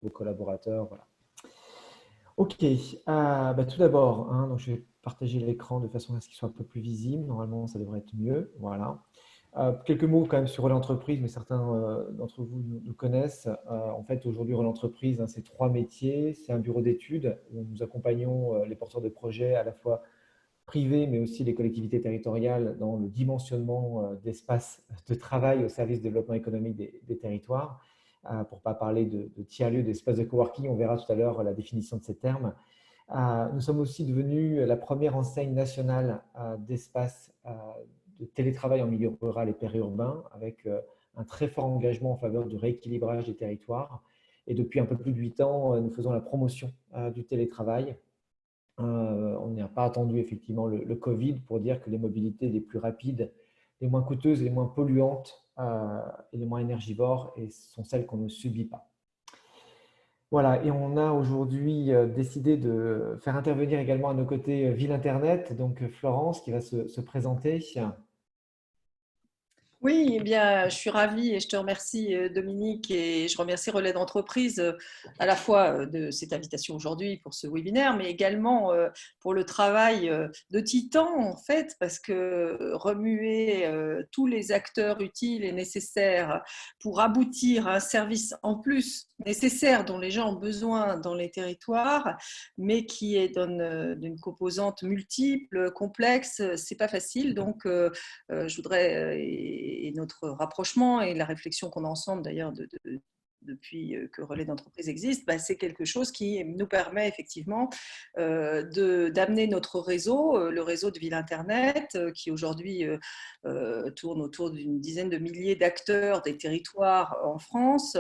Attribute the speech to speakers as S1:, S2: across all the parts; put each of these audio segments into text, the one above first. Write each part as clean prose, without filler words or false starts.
S1: vos collaborateurs. Voilà. Ok, tout d'abord, hein, donc je vais partager l'écran de façon à ce qu'il soit un peu plus visible. Normalement, ça devrait être mieux. Voilà. Quelques mots quand même sur Relais Entreprise, mais certains d'entre vous nous connaissent. En fait, aujourd'hui, Relais Entreprise, hein, c'est 3 métiers. C'est un bureau d'études où nous accompagnons les porteurs de projets à la fois privés, mais aussi les collectivités territoriales dans le dimensionnement d'espaces de travail au service du développement économique des territoires. Pour ne pas parler de tiers-lieux, d'espaces de coworking, on verra tout à l'heure la définition de ces termes. Nous sommes aussi devenus la première enseigne nationale d'espace de télétravail en milieu rural et périurbain, avec un très fort engagement en faveur du rééquilibrage des territoires. Et depuis un peu plus de 8 ans, nous faisons la promotion du télétravail. On n'a pas attendu effectivement le Covid pour dire que les mobilités les plus rapides, les moins coûteuses, les moins polluantes et les moins énergivores sont celles qu'on ne subit pas. Voilà, et on a aujourd'hui décidé de faire intervenir également à nos côtés Ville Internet, donc Florence qui va se présenter.
S2: Oui, eh bien, je suis ravie et je te remercie Dominique et je remercie Relais d'entreprise à la fois de cette invitation aujourd'hui pour ce webinaire, mais également pour le travail de titan en fait, parce que remuer tous les acteurs utiles et nécessaires pour aboutir à un service en plus nécessaire dont les gens ont besoin dans les territoires, mais qui est d'une composante multiple, complexe, c'est pas facile. Donc, je voudrais et notre rapprochement et la réflexion qu'on a ensemble d'ailleurs depuis que Relais d'entreprise existe, c'est quelque chose qui nous permet effectivement d'amener notre réseau, le réseau de Ville Internet, qui aujourd'hui tourne autour d'une dizaine de milliers d'acteurs des territoires en France,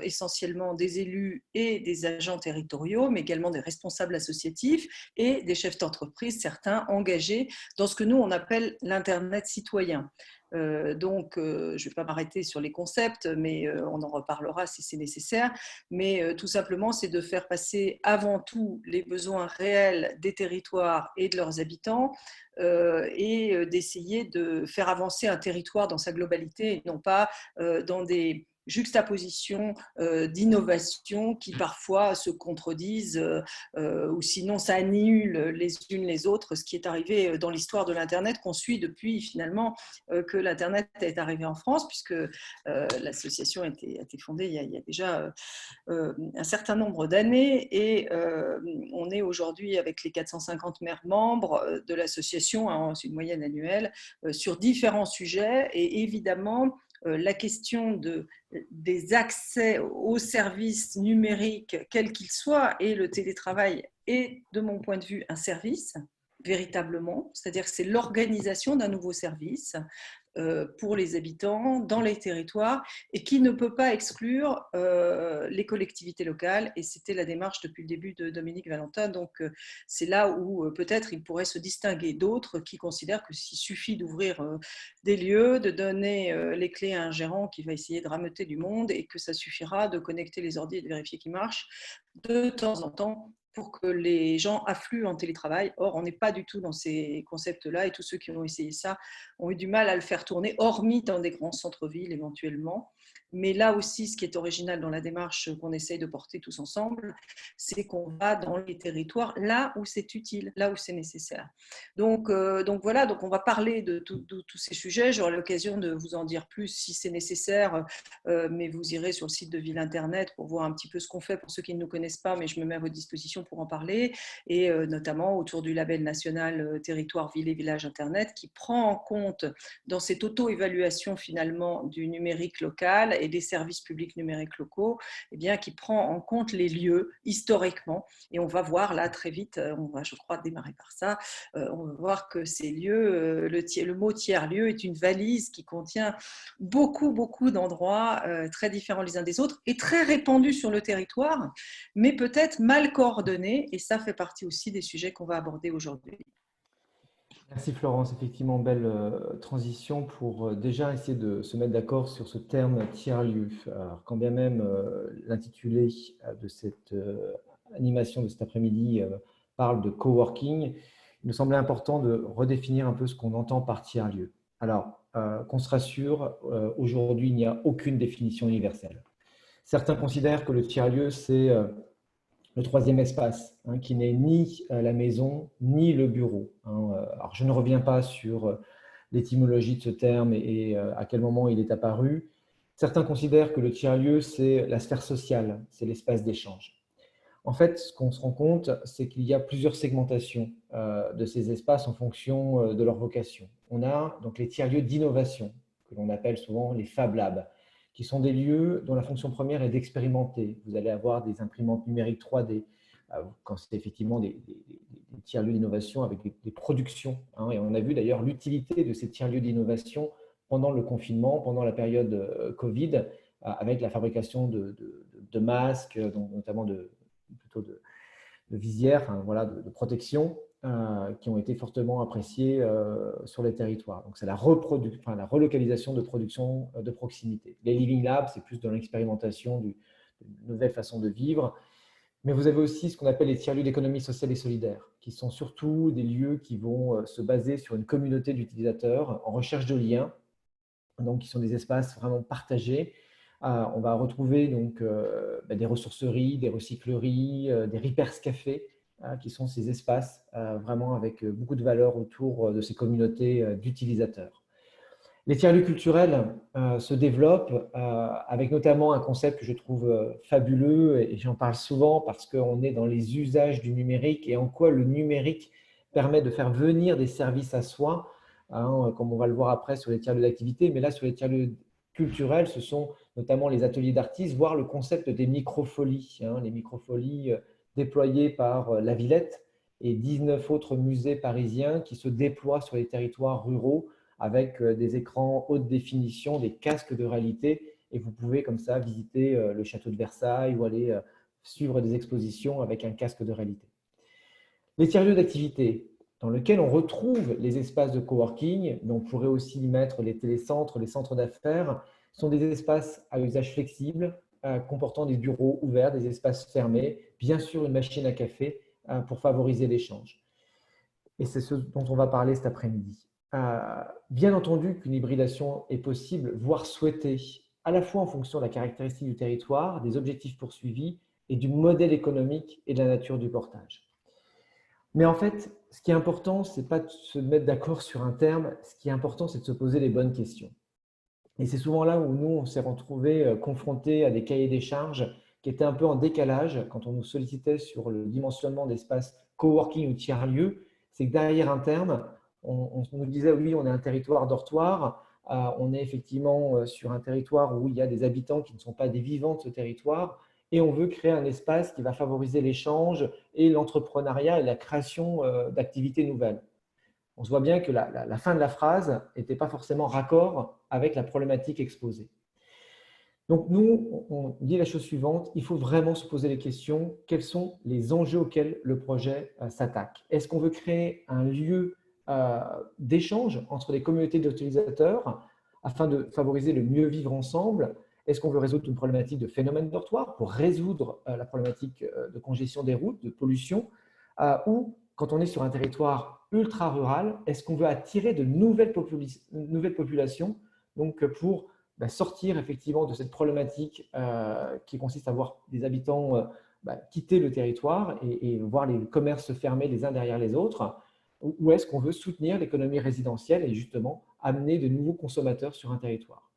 S2: essentiellement des élus et des agents territoriaux, mais également des responsables associatifs et des chefs d'entreprise, certains engagés dans ce que nous on appelle l'Internet citoyen. Donc, je ne vais pas m'arrêter sur les concepts, mais on en reparlera si c'est nécessaire. Mais tout simplement, c'est de faire passer avant tout les besoins réels des territoires et de leurs habitants et d'essayer de faire avancer un territoire dans sa globalité et non pas dans des juxtapositions d'innovation qui parfois se contredisent ou sinon ça annihile les unes les autres, ce qui est arrivé dans l'histoire de l'Internet qu'on suit depuis finalement que l'Internet est arrivé en France, puisque l'association a été fondée il y a déjà un certain nombre d'années et on est aujourd'hui avec les 450 maires membres de l'association, hein, c'est une moyenne annuelle, sur différents sujets et évidemment la question des accès aux services numériques, quels qu'ils soient, et le télétravail est, de mon point de vue, un service, véritablement, c'est-à-dire que c'est l'organisation d'un nouveau service pour les habitants dans les territoires et qui ne peut pas exclure les collectivités locales. Et c'était la démarche depuis le début de Dominique Valentin. Donc, c'est là où peut-être il pourrait se distinguer d'autres qui considèrent que s'il suffit d'ouvrir des lieux, de donner les clés à un gérant qui va essayer de rameuter du monde et que ça suffira de connecter les ordi et de vérifier qu'ils marchent de temps en temps pour que les gens affluent en télétravail. Or, on n'est pas du tout dans ces concepts-là et tous ceux qui ont essayé ça ont eu du mal à le faire tourner, hormis dans des grands centres-villes éventuellement. Mais là aussi, ce qui est original dans la démarche qu'on essaye de porter tous ensemble, c'est qu'on va dans les territoires là où c'est utile, là où c'est nécessaire. Donc voilà, donc on va parler de tous ces sujets. J'aurai l'occasion de vous en dire plus si c'est nécessaire, mais vous irez sur le site de Ville Internet pour voir un petit peu ce qu'on fait pour ceux qui ne nous connaissent pas, mais je me mets à votre disposition pour en parler, et notamment autour du label national Territoire, Ville et Village Internet, qui prend en compte dans cette auto-évaluation finalement du numérique local et des services publics numériques locaux, eh bien, qui prend en compte les lieux historiquement. Et on va voir là très vite, on va je crois démarrer par ça, on va voir que ces lieux, le mot tiers-lieu est une valise qui contient beaucoup d'endroits très différents les uns des autres et très répandus sur le territoire, mais peut-être mal coordonnés, et ça fait partie aussi des sujets qu'on va aborder aujourd'hui.
S1: Merci Florence, effectivement, belle transition pour déjà essayer de se mettre d'accord sur ce terme tiers-lieu. Alors, quand bien même l'intitulé de cette animation de cet après-midi parle de coworking, il nous semblait important de redéfinir un peu ce qu'on entend par tiers-lieu. Alors, qu'on se rassure, aujourd'hui, il n'y a aucune définition universelle. Certains considèrent que le tiers-lieu, c'est le troisième espace, hein, qui n'est ni la maison, ni le bureau, hein. Alors, je ne reviens pas sur l'étymologie de ce terme et à quel moment il est apparu. Certains considèrent que le tiers-lieu, c'est la sphère sociale, c'est l'espace d'échange. En fait, ce qu'on se rend compte, c'est qu'il y a plusieurs segmentations de ces espaces en fonction de leur vocation. On a donc les tiers-lieux d'innovation, que l'on appelle souvent les Fab Labs, qui sont des lieux dont la fonction première est d'expérimenter. Vous allez avoir des imprimantes numériques 3D, quand c'est effectivement des tiers-lieux d'innovation avec des productions, hein. Et on a vu d'ailleurs l'utilité de ces tiers-lieux d'innovation pendant le confinement, pendant la période Covid, avec la fabrication de masques, notamment plutôt de visières, enfin, voilà, de protection, qui ont été fortement appréciées sur les territoires. Donc, c'est la relocalisation de production de proximité. Les Living Labs, c'est plus dans l'expérimentation d'une nouvelle façon de vivre. Mais vous avez aussi ce qu'on appelle les tiers-lieux d'économie sociale et solidaire, qui sont surtout des lieux qui vont se baser sur une communauté d'utilisateurs en recherche de liens, donc qui sont des espaces vraiment partagés. On va retrouver donc des ressourceries, des recycleries, des Reapers Café, qui sont ces espaces vraiment avec beaucoup de valeur autour de ces communautés d'utilisateurs. Les tiers-lieux culturels se développent avec notamment un concept que je trouve fabuleux, et j'en parle souvent parce qu'on est dans les usages du numérique et en quoi le numérique permet de faire venir des services à soi, hein, comme on va le voir après sur les tiers-lieux d'activité. Mais là, sur les tiers-lieux culturels, ce sont notamment les ateliers d'artistes, voire le concept des microfolies, hein, les microfolies déployées par la Villette et 19 autres musées parisiens qui se déploient sur les territoires ruraux avec des écrans haute définition, des casques de réalité, et vous pouvez comme ça visiter le château de Versailles ou aller suivre des expositions avec un casque de réalité. Les tiers-lieux d'activité, dans lesquels on retrouve les espaces de coworking, mais on pourrait aussi y mettre les télécentres, les centres d'affaires, sont des espaces à usage flexible, comportant des bureaux ouverts, des espaces fermés, bien sûr une machine à café pour favoriser l'échange. Et c'est ce dont on va parler cet après-midi. Bien entendu qu'une hybridation est possible, voire souhaitée, à la fois en fonction de la caractéristique du territoire, des objectifs poursuivis et du modèle économique et de la nature du portage. Mais en fait, ce qui est important, ce n'est pas de se mettre d'accord sur un terme, ce qui est important, c'est de se poser les bonnes questions. Et c'est souvent là où nous, on s'est retrouvés confrontés à des cahiers des charges qui étaient un peu en décalage quand on nous sollicitait sur le dimensionnement d'espaces coworking ou tiers-lieux. C'est que derrière un terme, on nous disait oui, on est un territoire dortoir, on est effectivement sur un territoire où il y a des habitants qui ne sont pas des vivants de ce territoire, et on veut créer un espace qui va favoriser l'échange et l'entrepreneuriat et la création d'activités nouvelles. On se voit bien que la fin de la phrase n'était pas forcément raccord avec la problématique exposée. Donc nous, on dit la chose suivante, il faut vraiment se poser les questions, quels sont les enjeux auxquels le projet s'attaque? Est-ce qu'on veut créer un lieu d'échange entre les communautés d'utilisateurs afin de favoriser le mieux vivre ensemble? Est-ce qu'on veut résoudre une problématique de phénomène dortoir pour résoudre la problématique de congestion des routes, de pollution? Ou quand on est sur un territoire ultra rural, est-ce qu'on veut attirer de nouvelles populations donc pour sortir effectivement de cette problématique qui consiste à voir des habitants quitter le territoire et voir les commerces se fermer les uns derrière les autres, ou est-ce qu'on veut soutenir l'économie résidentielle et justement amener de nouveaux consommateurs sur un territoire?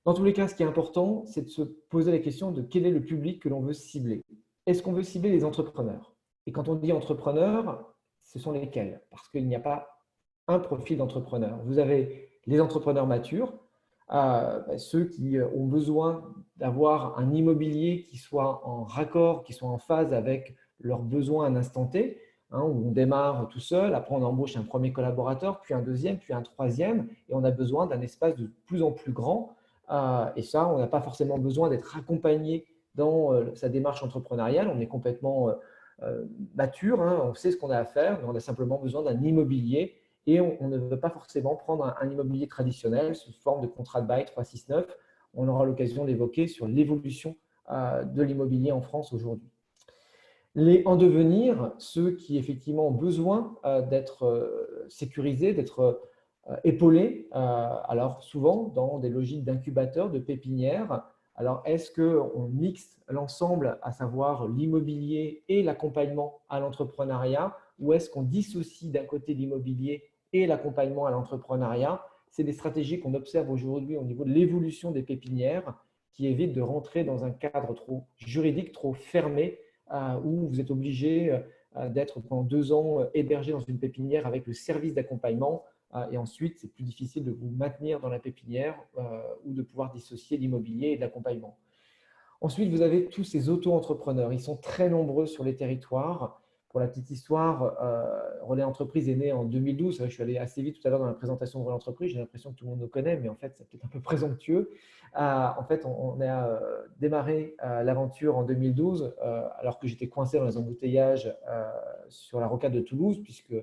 S1: Dans tous les cas, ce qui est important, c'est de se poser la question de quel est le public que l'on veut cibler. Est-ce qu'on veut cibler les entrepreneurs? Et quand on dit entrepreneurs, ce sont lesquels? Parce qu'il n'y a pas un profil d'entrepreneur. Vous avez les entrepreneurs matures, ceux qui ont besoin d'avoir un immobilier qui soit en raccord, qui soit en phase avec leurs besoins à un instant T, hein, où on démarre tout seul, après on embauche un premier collaborateur, puis un deuxième, puis un troisième, et on a besoin d'un espace de plus en plus grand. Et ça, on n'a pas forcément besoin d'être accompagné dans sa démarche entrepreneuriale, on est complètement mature, hein, on sait ce qu'on a à faire, mais on a simplement besoin d'un immobilier et on ne veut pas forcément prendre un immobilier traditionnel sous forme de contrat de bail 369. On aura l'occasion d'évoquer sur l'évolution de l'immobilier en France aujourd'hui. Les en devenir, ceux qui effectivement ont besoin d'être sécurisés, d'être épaulés, alors souvent dans des logiques d'incubateurs, de pépinières, Alors, est-ce qu'on mixe l'ensemble, à savoir l'immobilier et l'accompagnement à l'entrepreneuriat, ou est-ce qu'on dissocie d'un côté l'immobilier et l'accompagnement à l'entrepreneuriat? C'est des stratégies qu'on observe aujourd'hui au niveau de l'évolution des pépinières qui évitent de rentrer dans un cadre trop juridique, trop fermé, où vous êtes obligé d'être pendant 2 ans hébergé dans une pépinière avec le service d'accompagnement. Et ensuite, c'est plus difficile de vous maintenir dans la pépinière ou de pouvoir dissocier l'immobilier et de l'accompagnement. Ensuite, vous avez tous ces auto-entrepreneurs. Ils sont très nombreux sur les territoires. Pour la petite histoire, Relais Entreprise est né en 2012. Je suis allé assez vite tout à l'heure dans la présentation de Relais Entreprise. J'ai l'impression que tout le monde nous connaît, mais en fait, c'est peut-être un peu présomptueux. En fait, on a démarré l'aventure en 2012, alors que j'étais coincé dans les embouteillages sur la rocade de Toulouse, puisque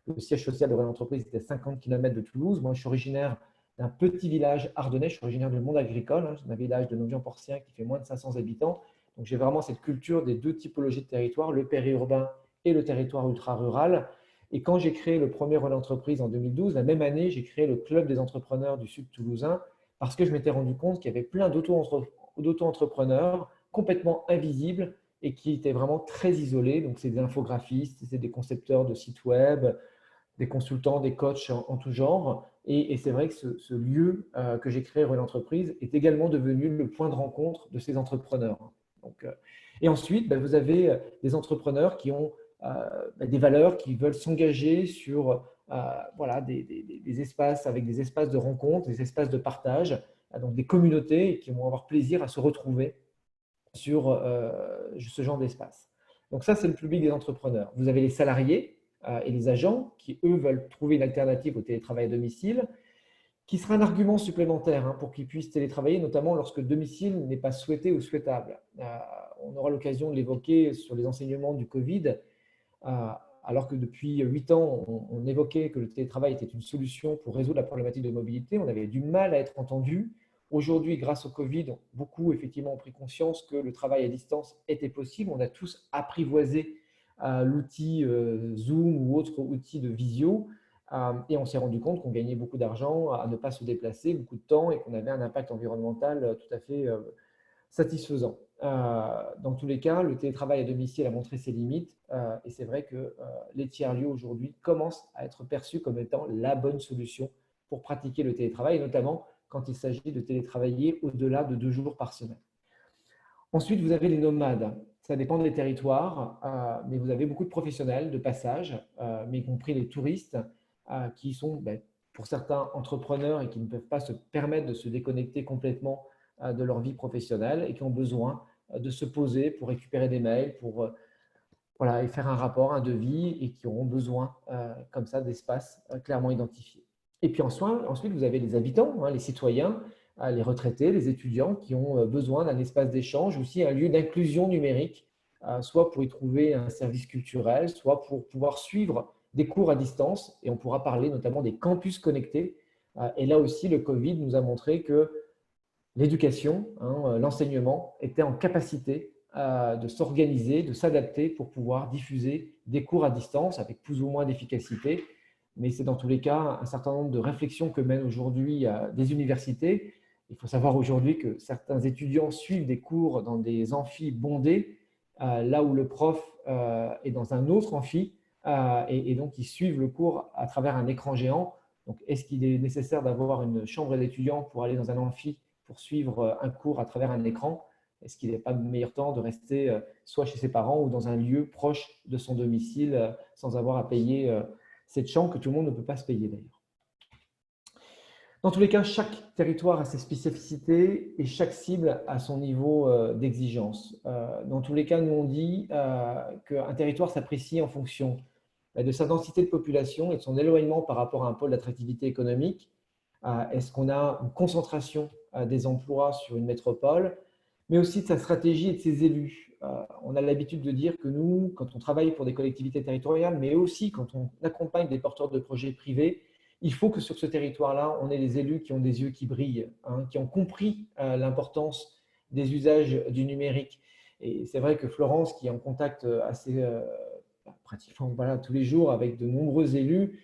S1: le siège social de Relais Entreprise était à 50 km de Toulouse. Moi, je suis originaire d'un petit village ardennais. Je suis originaire du monde agricole, hein, d'un village de Nogent-Porcien qui fait moins de 500 habitants. Donc, j'ai vraiment cette culture des deux typologies de territoire, le périurbain et le territoire ultra-rural. Et quand j'ai créé le premier relais entreprise en 2012, la même année, j'ai créé le Club des entrepreneurs du Sud toulousain parce que je m'étais rendu compte qu'il y avait plein d'auto-entrepreneurs complètement invisibles et qui étaient vraiment très isolés. Donc, c'est des infographistes, c'est des concepteurs de sites web, des consultants, des coachs en tout genre. Et c'est vrai que ce lieu que j'ai créé, Relais Entreprise, est également devenu le point de rencontre de ces entrepreneurs. Donc, et ensuite, vous avez des entrepreneurs qui ont des valeurs, qui veulent s'engager sur voilà, des espaces avec des espaces de rencontre, des espaces de partage, donc des communautés et qui vont avoir plaisir à se retrouver sur ce genre d'espace. Donc ça, c'est le public des entrepreneurs. Vous avez les salariés et les agents qui, eux, veulent trouver une alternative au télétravail à domicile, qui sera un argument supplémentaire pour qu'ils puissent télétravailler, notamment lorsque le domicile n'est pas souhaité ou souhaitable. On aura l'occasion de l'évoquer sur les enseignements du Covid, alors que depuis 8 ans, on évoquait que le télétravail était une solution pour résoudre la problématique de mobilité. On avait du mal à être entendu. Aujourd'hui, grâce au Covid, beaucoup effectivement ont pris conscience que le travail à distance était possible. On a tous apprivoisé l'outil Zoom ou autre outil de visio. Et on s'est rendu compte qu'on gagnait beaucoup d'argent à ne pas se déplacer, beaucoup de temps, et qu'on avait un impact environnemental tout à fait satisfaisant. Dans tous les cas, le télétravail à domicile a montré ses limites et c'est vrai que les tiers-lieux aujourd'hui commencent à être perçus comme étant la bonne solution pour pratiquer le télétravail, et notamment quand il s'agit de télétravailler au-delà de 2 jours par semaine. Ensuite, vous avez les nomades. Ça dépend des territoires, mais vous avez beaucoup de professionnels de passage, mais y compris les touristes, qui sont, pour certains, entrepreneurs et qui ne peuvent pas se permettre de se déconnecter complètement de leur vie professionnelle et qui ont besoin de se poser pour récupérer des mails, pour voilà, et faire un rapport, un devis, et qui auront besoin comme ça d'espaces clairement identifiés. Et puis ensuite, vous avez les habitants, les citoyens, les retraités, les étudiants qui ont besoin d'un espace d'échange, aussi un lieu d'inclusion numérique, soit pour y trouver un service culturel, soit pour pouvoir suivre des cours à distance. Et on pourra parler notamment des campus connectés. Et là aussi, le Covid nous a montré que l'éducation, l'enseignement était en capacité de s'organiser, de s'adapter pour pouvoir diffuser des cours à distance avec plus ou moins d'efficacité. Mais c'est dans tous les cas un certain nombre de réflexions que mènent aujourd'hui des universités. Il faut savoir aujourd'hui que certains étudiants suivent des cours dans des amphis bondés, là où le prof est dans un autre amphi, et donc ils suivent le cours à travers un écran géant. Donc, est-ce qu'il est nécessaire d'avoir une chambre d'étudiant pour aller dans un amphi pour suivre un cours à travers un écran? Est-ce qu'il n'est pas meilleur temps de rester soit chez ses parents ou dans un lieu proche de son domicile sans avoir à payer cette chambre que tout le monde ne peut pas se payer d'ailleurs? Dans tous les cas, chaque territoire a ses spécificités et chaque cible a son niveau d'exigence. Dans tous les cas, nous on dit qu'un territoire s'apprécie en fonction de sa densité de population et de son éloignement par rapport à un pôle d'attractivité économique. Est-ce qu'on a une concentration des emplois sur une métropole, mais aussi de sa stratégie et de ses élus. On a l'habitude de dire que nous, quand on travaille pour des collectivités territoriales, mais aussi quand on accompagne des porteurs de projets privés, il faut que sur ce territoire-là, on ait des élus qui ont des yeux qui brillent, qui ont compris l'importance des usages du numérique. Et c'est vrai que Florence, qui est en contact assez pratiquement voilà, tous les jours avec de nombreux élus,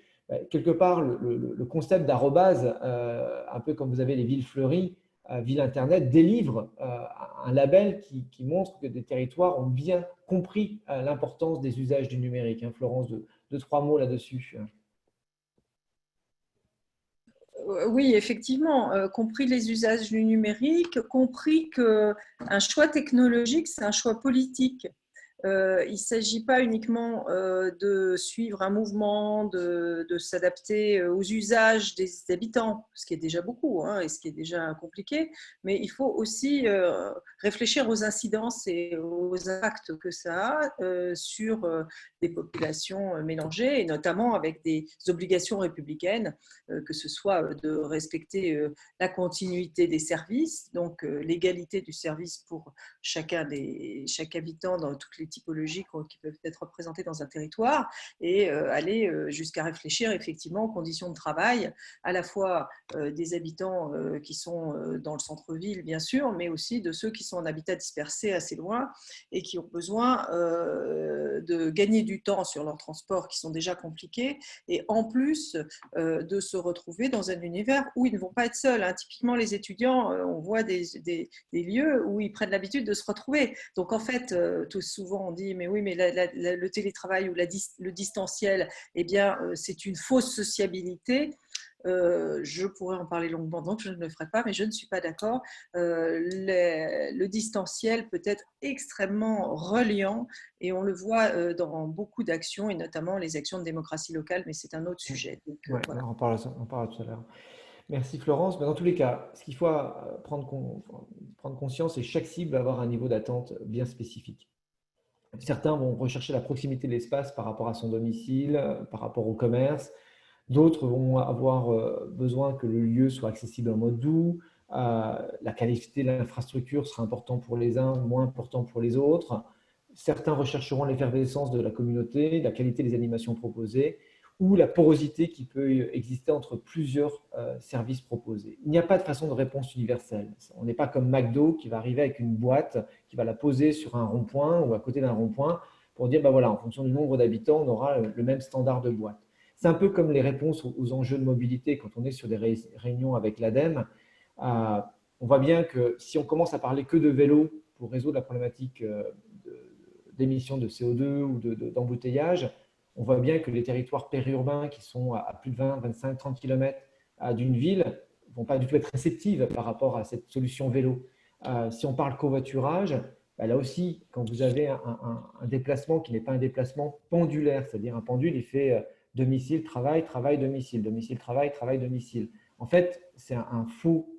S1: quelque part, le concept d'arrobase, un peu comme vous avez les villes fleuries, Ville Internet délivre un label qui montre que des territoires ont bien compris l'importance des usages du numérique. Hein. Florence, deux, trois mots là-dessus.
S2: Oui, effectivement, compris les usages du numérique, compris qu'un choix technologique, c'est un choix politique. Il ne s'agit pas uniquement de suivre un mouvement, de s'adapter aux usages des habitants, ce qui est déjà beaucoup hein, et ce qui est déjà compliqué, mais il faut aussi réfléchir aux incidences et aux impacts que ça a sur des populations mélangées, et notamment avec des obligations républicaines, que ce soit de respecter la continuité des services, donc l'égalité du service pour chaque habitant dans toutes les typologies qui peuvent être représentées dans un territoire, et aller jusqu'à réfléchir effectivement aux conditions de travail, à la fois des habitants qui sont dans le centre-ville, bien sûr, mais aussi de ceux qui sont en habitat dispersé assez loin et qui ont besoin de gagner du temps sur leurs transports qui sont déjà compliqués, et en plus de se retrouver dans un univers où ils ne vont pas être seuls. Hein. Typiquement, les étudiants, on voit des lieux où ils prennent l'habitude de se retrouver. Donc, en fait, tout souvent, on dit, mais oui, mais le télétravail ou le distanciel, eh bien, c'est une fausse sociabilité. Je pourrais en parler longuement, donc je ne le ferai pas, mais je ne suis pas d'accord. Le distanciel peut être extrêmement reliant, et on le voit dans beaucoup d'actions, et notamment les actions de démocratie locale, mais c'est un autre sujet. Donc,
S1: Ouais,
S2: voilà.
S1: on parle tout à l'heure. Merci Florence. Mais dans tous les cas, ce qu'il faut prendre conscience, c'est que chaque cible va avoir un niveau d'attente bien spécifique. Certains vont rechercher la proximité de l'espace par rapport à son domicile, par rapport au commerce. D'autres vont avoir besoin que le lieu soit accessible en mode doux. La qualité de l'infrastructure sera importante pour les uns, moins important pour les autres. Certains rechercheront l'effervescence de la communauté, la qualité des animations proposées ou la porosité qui peut exister entre plusieurs services proposés. Il n'y a pas de façon de réponse universelle. On n'est pas comme McDo qui va arriver avec une boîte, qui va la poser sur un rond-point ou à côté d'un rond-point pour dire, ben voilà, en fonction du nombre d'habitants, on aura le même standard de boîte. C'est un peu comme les réponses aux enjeux de mobilité quand on est sur des réunions avec l'ADEME. On voit bien que si on commence à parler que de vélo pour résoudre la problématique d'émissions de CO2 ou d'embouteillage, on voit bien que les territoires périurbains qui sont à plus de 20, 25, 30 km d'une ville ne vont pas du tout être réceptives par rapport à cette solution vélo. Si on parle covoiturage, là aussi, quand vous avez un déplacement qui n'est pas un déplacement pendulaire, c'est-à-dire un pendule, il fait domicile, travail, travail, domicile, domicile, travail, travail, domicile. En fait, c'est un faux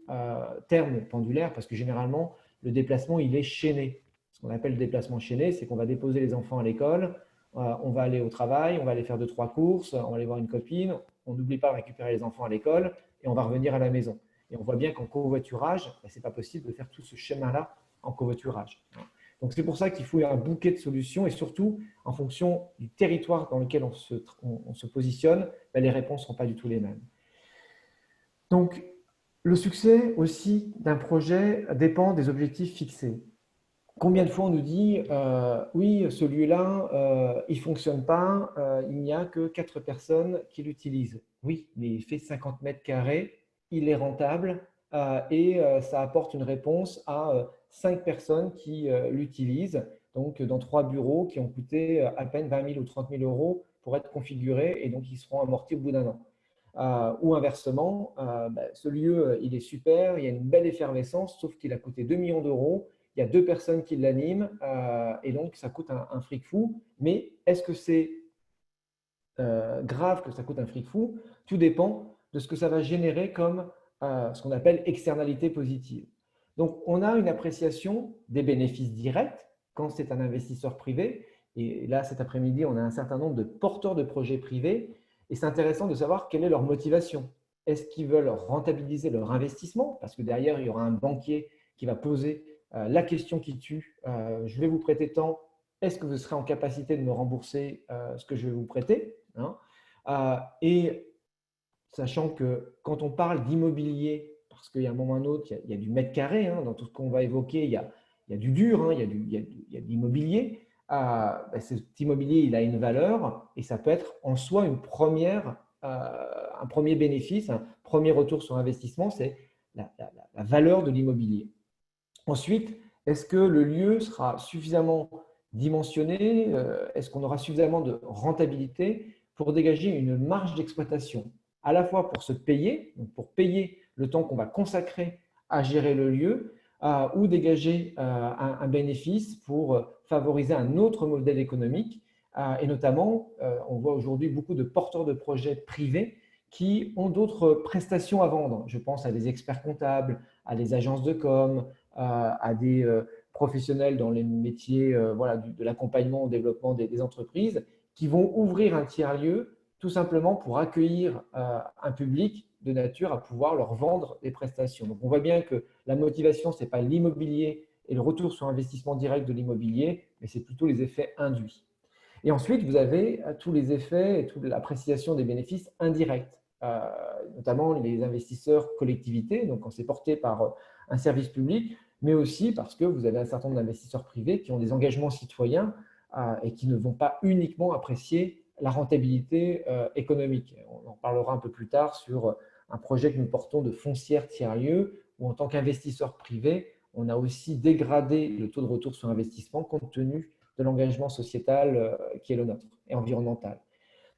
S1: terme pendulaire parce que généralement, le déplacement, il est chaîné. Ce qu'on appelle le déplacement chaîné, c'est qu'on va déposer les enfants à l'école, on va aller au travail, on va aller faire 2-3 courses, on va aller voir une copine, on n'oublie pas de récupérer les enfants à l'école et on va revenir à la maison. Et on voit bien qu'en covoiturage, ce n'est pas possible de faire tout ce schéma-là en covoiturage. Donc c'est pour ça qu'il faut un bouquet de solutions et surtout, en fonction du territoire dans lequel on se positionne, les réponses ne seront pas du tout les mêmes. Donc le succès aussi d'un projet dépend des objectifs fixés. Combien de fois on nous dit oui, ce lieu-là, il ne fonctionne pas, il n'y a que 4 personnes qui l'utilisent. Oui, mais il fait 50 mètres carrés, il est rentable et ça apporte une réponse à 5 personnes qui l'utilisent, donc dans 3 bureaux qui ont coûté à peine 20 000 ou 30 000 euros pour être configurés et donc ils seront amortis au bout d'un an. Ou inversement, ce lieu, il est super, il y a une belle effervescence, sauf qu'il a coûté 2 millions d'euros. Il y a 2 personnes qui l'animent et donc ça coûte un fric fou. Mais est-ce que c'est grave que ça coûte un fric fou? Tout dépend de ce que ça va générer comme ce qu'on appelle externalité positive. Donc, on a une appréciation des bénéfices directs quand c'est un investisseur privé. Et là, cet après-midi, on a un certain nombre de porteurs de projets privés. Et c'est intéressant de savoir quelle est leur motivation. Est-ce qu'ils veulent rentabiliser leur investissement? Parce que derrière, il y aura un banquier qui va poser la question qui tue. Je vais vous prêter tant. Est-ce que vous serez en capacité de me rembourser ce que je vais vous prêter, hein? Et sachant que quand on parle d'immobilier, parce qu'il y a un moment ou un autre, il y a du mètre carré, hein, dans tout ce qu'on va évoquer, il y a du dur, hein, il y a de l'immobilier. Cet immobilier, il a une valeur et ça peut être en soi un premier bénéfice, un premier retour sur investissement, c'est la valeur de l'immobilier. Ensuite, est-ce que le lieu sera suffisamment dimensionné? Est-ce qu'on aura suffisamment de rentabilité pour dégager une marge d'exploitation, à la fois pour se payer, donc pour payer le temps qu'on va consacrer à gérer le lieu, ou dégager un bénéfice pour favoriser un autre modèle économique. Et notamment, on voit aujourd'hui beaucoup de porteurs de projets privés qui ont d'autres prestations à vendre. Je pense à des experts comptables, à des agences de com, à des professionnels dans les métiers voilà, de l'accompagnement au développement des entreprises qui vont ouvrir un tiers-lieu tout simplement pour accueillir un public de nature à pouvoir leur vendre des prestations. Donc on voit bien que la motivation, ce n'est pas l'immobilier et le retour sur investissement direct de l'immobilier, mais c'est plutôt les effets induits. Et ensuite, vous avez tous les effets et toute l'appréciation des bénéfices indirects, notamment les investisseurs collectivités, donc quand c'est porté par un service public, mais aussi parce que vous avez un certain nombre d'investisseurs privés qui ont des engagements citoyens et qui ne vont pas uniquement apprécier la rentabilité économique. On en parlera un peu plus tard sur un projet que nous portons de foncière tiers-lieu, où en tant qu'investisseur privé, on a aussi dégradé le taux de retour sur investissement compte tenu de l'engagement sociétal qui est le nôtre et environnemental.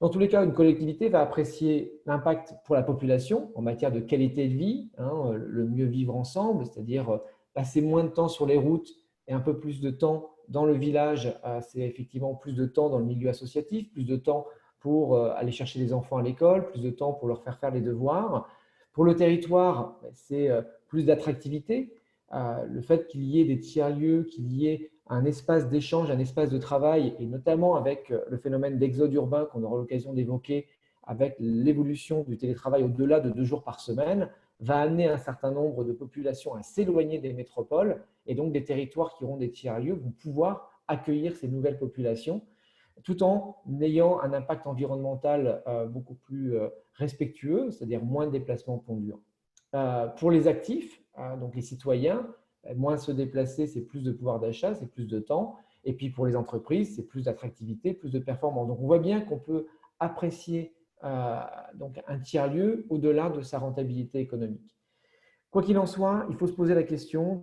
S1: Dans tous les cas, une collectivité va apprécier l'impact pour la population en matière de qualité de vie, le mieux vivre ensemble, c'est-à-dire passer moins de temps sur les routes et un peu plus de temps dans le village. C'est effectivement plus de temps dans le milieu associatif, plus de temps pour aller chercher les enfants à l'école, plus de temps pour leur faire les devoirs. Pour le territoire, c'est plus d'attractivité. Le fait qu'il y ait des tiers-lieux, qu'il y ait un espace d'échange, un espace de travail, et notamment avec le phénomène d'exode urbain qu'on aura l'occasion d'évoquer avec l'évolution du télétravail au-delà de 2 jours par semaine, va amener un certain nombre de populations à s'éloigner des métropoles, et donc des territoires qui auront des tiers-lieux vont pouvoir accueillir ces nouvelles populations, tout en ayant un impact environnemental beaucoup plus respectueux, c'est-à-dire moins de déplacements polluants. Pour les actifs, donc les citoyens, moins se déplacer, c'est plus de pouvoir d'achat, c'est plus de temps. Et puis pour les entreprises, c'est plus d'attractivité, plus de performance. Donc on voit bien qu'on peut apprécier donc un tiers-lieu au-delà de sa rentabilité économique. Quoi qu'il en soit, il faut se poser la question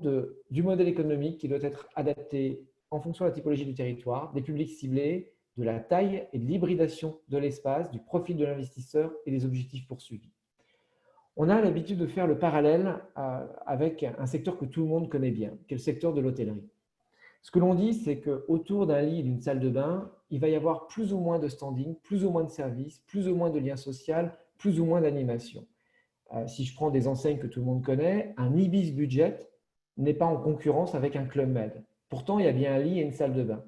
S1: du modèle économique qui doit être adapté en fonction de la typologie du territoire, des publics ciblés, de la taille et de l'hybridation de l'espace, du profil de l'investisseur et des objectifs poursuivis. On a l'habitude de faire le parallèle avec un secteur que tout le monde connaît bien, qui est le secteur de l'hôtellerie. Ce que l'on dit, c'est qu'autour d'un lit et d'une salle de bain, il va y avoir plus ou moins de standing, plus ou moins de services, plus ou moins de liens sociaux, plus ou moins d'animation. Si je prends des enseignes que tout le monde connaît, un Ibis Budget n'est pas en concurrence avec un Club Med. Pourtant, il y a bien un lit et une salle de bain.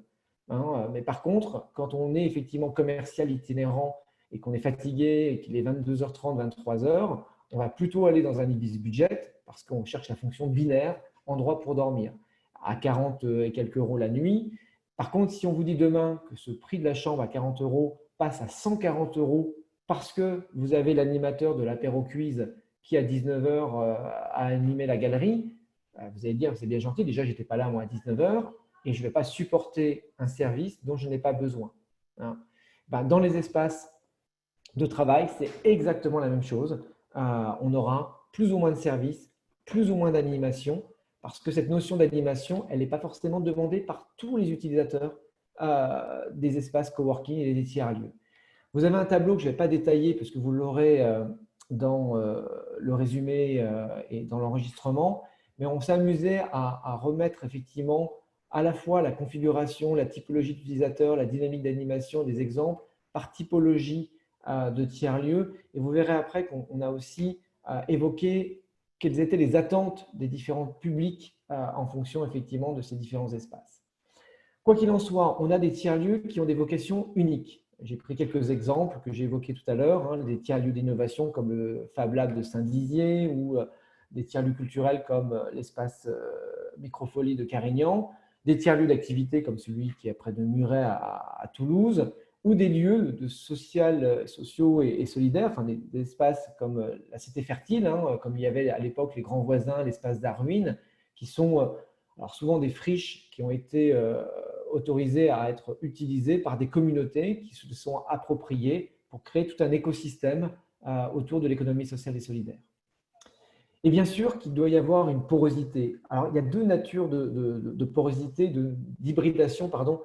S1: Mais par contre, quand on est effectivement commercial itinérant et qu'on est fatigué et qu'il est 22h30, 23h, on va plutôt aller dans un Ibis Budget parce qu'on cherche la fonction binaire, endroit pour dormir, à 40 et quelques euros la nuit. Par contre, si on vous dit demain que ce prix de la chambre à 40 euros passe à 140 euros parce que vous avez l'animateur de l'apéro quiz qui à 19h a animé la galerie, vous allez dire c'est bien gentil, déjà je n'étais pas là moi à 19h et je ne vais pas supporter un service dont je n'ai pas besoin. Dans les espaces de travail, c'est exactement la même chose. On aura plus ou moins de services, plus ou moins d'animation, parce que cette notion d'animation, elle n'est pas forcément demandée par tous les utilisateurs des espaces coworking et des tiers-lieux. Vous avez un tableau que je ne vais pas détailler parce que vous l'aurez dans le résumé et dans l'enregistrement, mais on s'est amusé à remettre effectivement à la fois la configuration, la typologie d'utilisateur, la dynamique d'animation, des exemples par typologie de tiers-lieux. Et vous verrez après qu'on a aussi évoqué quelles étaient les attentes des différents publics en fonction effectivement de ces différents espaces. Quoi qu'il en soit, on a des tiers-lieux qui ont des vocations uniques. J'ai pris quelques exemples que j'ai évoqués tout à l'heure, des tiers-lieux d'innovation comme le Fab Lab de Saint-Dizier ou des tiers-lieux culturels comme l'espace Microfolie de Carignan, des tiers-lieux d'activité comme celui qui est près de Muret à Toulouse, ou des lieux de sociaux et solidaires, enfin des espaces comme la Cité Fertile, comme il y avait à l'époque les Grands Voisins, l'espace d'Arruine, qui sont alors souvent des friches qui ont été autorisées à être utilisées par des communautés qui se sont appropriées pour créer tout un écosystème autour de l'économie sociale et solidaire. Et bien sûr qu'il doit y avoir une porosité. Alors, il y a deux natures de porosité, d'hybridation, pardon,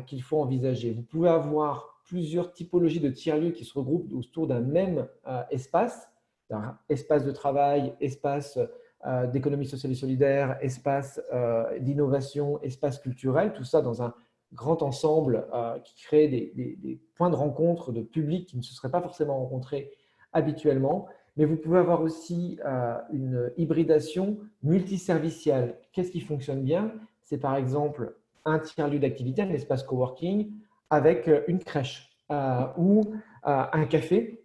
S1: qu'il faut envisager. Vous pouvez avoir plusieurs typologies de tiers-lieux qui se regroupent autour d'un même espace, un espace de travail, espace d'économie sociale et solidaire, espace d'innovation, espace culturel, tout ça dans un grand ensemble qui crée des points de rencontre de publics qui ne se seraient pas forcément rencontrés habituellement. Mais vous pouvez avoir aussi une hybridation multiservicielle. Qu'est-ce qui fonctionne bien? C'est par exemple un tiers-lieu d'activité, un espace coworking avec une crèche ou un café,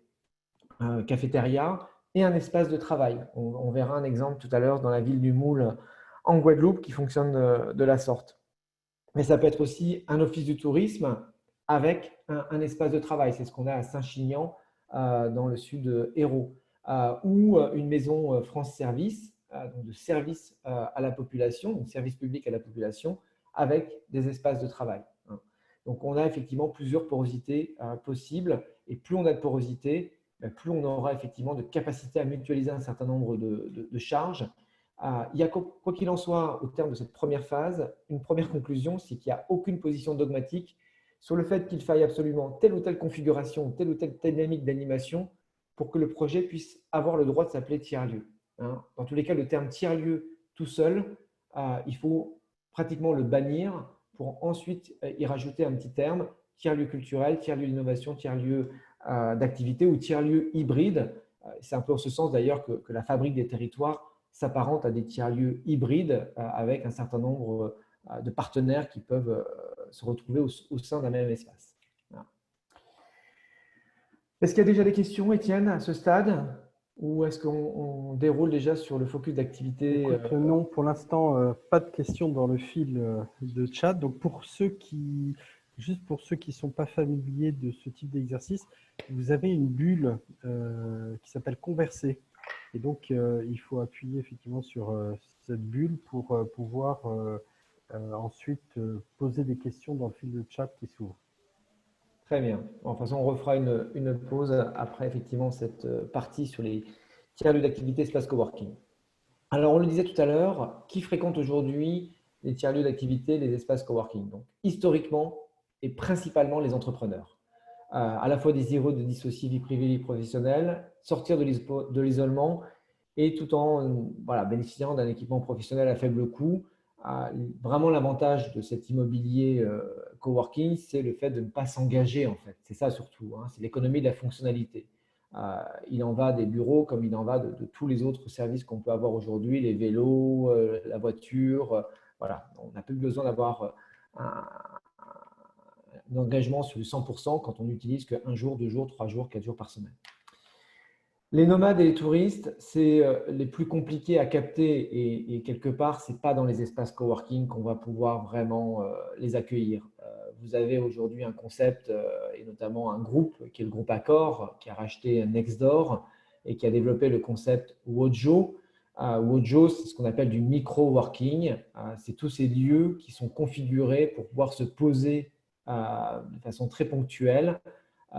S1: cafétéria et un espace de travail. On verra un exemple tout à l'heure dans la ville du Moule en Guadeloupe qui fonctionne de la sorte. Mais ça peut être aussi un office du tourisme avec un espace de travail. C'est ce qu'on a à Saint-Chinian dans le sud Hérault. Ou une maison France Service, donc de service à la population, donc service public à la population, avec des espaces de travail. Hein. Donc on a effectivement plusieurs porosités possibles, et plus on a de porosité, plus on aura effectivement de capacité à mutualiser un certain nombre de charges. Il y a, quoi qu'il en soit, au terme de cette première phase, une première conclusion, c'est qu'il n'y a aucune position dogmatique sur le fait qu'il faille absolument telle ou telle configuration, telle ou telle dynamique d'animation pour que le projet puisse avoir le droit de s'appeler tiers-lieu. Hein. Dans tous les cas, le terme tiers-lieu tout seul, il faut pratiquement le bannir pour ensuite y rajouter un petit terme, tiers-lieu culturel, tiers-lieu d'innovation, tiers-lieu d'activité ou tiers-lieu hybride. C'est un peu en ce sens d'ailleurs que la fabrique des territoires s'apparente à des tiers-lieux hybrides avec un certain nombre de partenaires qui peuvent se retrouver au sein d'un même espace. Voilà. Est-ce qu'il y a déjà des questions, Étienne, à ce stade? Ou est-ce qu'on déroule déjà sur le focus d'activité?
S3: Écoute, non, pour l'instant, pas de questions dans le fil de chat. Donc, juste pour ceux qui ne sont pas familiers de ce type d'exercice, vous avez une bulle qui s'appelle Converser. Et donc, il faut appuyer effectivement sur cette bulle pour pouvoir ensuite poser des questions dans le fil de chat qui s'ouvre.
S1: Très bien. Bon, de toute façon, on refera une pause après effectivement cette partie sur les tiers-lieux d'activité espace coworking. Alors, on le disait tout à l'heure, qui fréquente aujourd'hui les tiers-lieux d'activité, les espaces coworking? Donc, historiquement et principalement les entrepreneurs. À la fois désireux de dissocier vie privée et vie professionnelle, sortir de l'isolement et tout en voilà, bénéficiant d'un équipement professionnel à faible coût. Vraiment, l'avantage de cet immobilier coworking, c'est le fait de ne pas s'engager en fait. C'est ça surtout, hein, c'est l'économie de la fonctionnalité. Il en va des bureaux comme il en va de tous les autres services qu'on peut avoir aujourd'hui, les vélos, la voiture. Voilà, on n'a plus besoin d'avoir un engagement sur du 100% quand on n'utilise qu'un jour, 2 jours, 3 jours, 4 jours par semaine. Les nomades et les touristes, c'est les plus compliqués à capter et quelque part, ce n'est pas dans les espaces coworking qu'on va pouvoir vraiment les accueillir. Vous avez aujourd'hui un concept et notamment un groupe qui est le groupe Accor qui a racheté Nextdoor et qui a développé le concept Wojo. Wojo, c'est ce qu'on appelle du micro-working. C'est tous ces lieux qui sont configurés pour pouvoir se poser de façon très ponctuelle.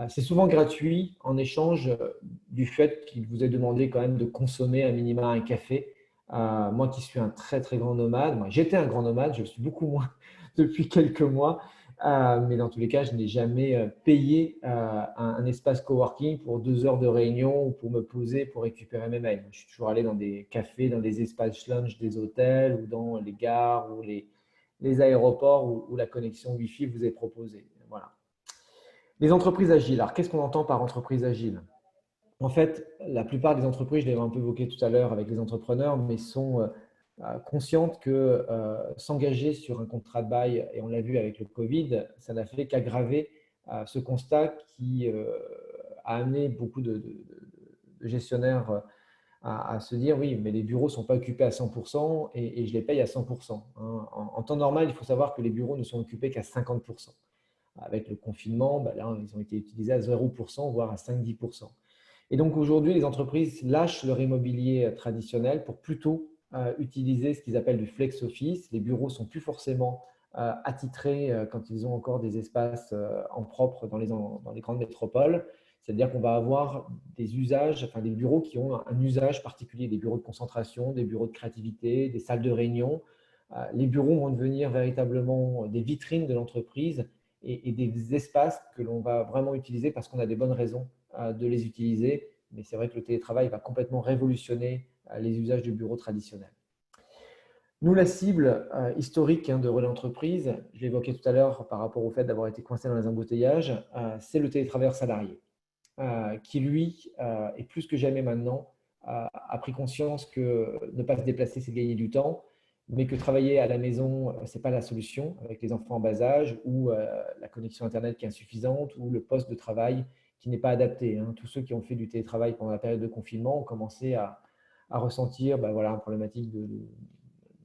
S1: C'est souvent gratuit en échange du fait qu'il vous est demandé quand même de consommer un minimum un café. Moi qui suis un très très grand nomade, j'étais un grand nomade, je le suis beaucoup moins depuis quelques mois, mais dans tous les cas, je n'ai jamais payé un espace coworking pour 2 heures de réunion ou pour me poser pour récupérer mes mails. Je suis toujours allé dans des cafés, dans des espaces lunch des hôtels ou dans les gares ou les aéroports où la connexion Wi-Fi vous est proposée. Voilà. Les entreprises agiles. Alors, qu'est-ce qu'on entend par entreprise agile? En fait, la plupart des entreprises, je l'ai un peu évoqué tout à l'heure avec les entrepreneurs, mais sont conscientes que s'engager sur un contrat de bail, et on l'a vu avec le Covid, ça n'a fait qu'aggraver ce constat qui a amené beaucoup de gestionnaires à se dire oui, mais les bureaux ne sont pas occupés à 100% et je les paye à 100%. Hein. En temps normal, il faut savoir que les bureaux ne sont occupés qu'à 50%. Avec le confinement, là, ils ont été utilisés à 0%, voire à 5-10%. Et donc aujourd'hui, les entreprises lâchent leur immobilier traditionnel pour plutôt utiliser ce qu'ils appellent du flex office. Les bureaux ne sont plus forcément attitrés quand ils ont encore des espaces en propre dans les grandes métropoles. C'est-à-dire qu'on va avoir des usages, enfin des bureaux qui ont un usage particulier, des bureaux de concentration, des bureaux de créativité, des salles de réunion. Les bureaux vont devenir véritablement des vitrines de l'entreprise et des espaces que l'on va vraiment utiliser parce qu'on a des bonnes raisons de les utiliser. Mais c'est vrai que le télétravail va complètement révolutionner les usages du bureau traditionnel. Nous, la cible historique de Relais Entreprise, je l'évoquais tout à l'heure par rapport au fait d'avoir été coincé dans les embouteillages, c'est le télétravailleur salarié qui, lui, est plus que jamais maintenant, a pris conscience que ne pas se déplacer, c'est gagner du temps, mais que travailler à la maison, ce n'est pas la solution, avec les enfants en bas âge, ou la connexion Internet qui est insuffisante, ou le poste de travail qui n'est pas adapté. Tous ceux qui ont fait du télétravail pendant la période de confinement ont commencé à ressentir voilà, une problématique de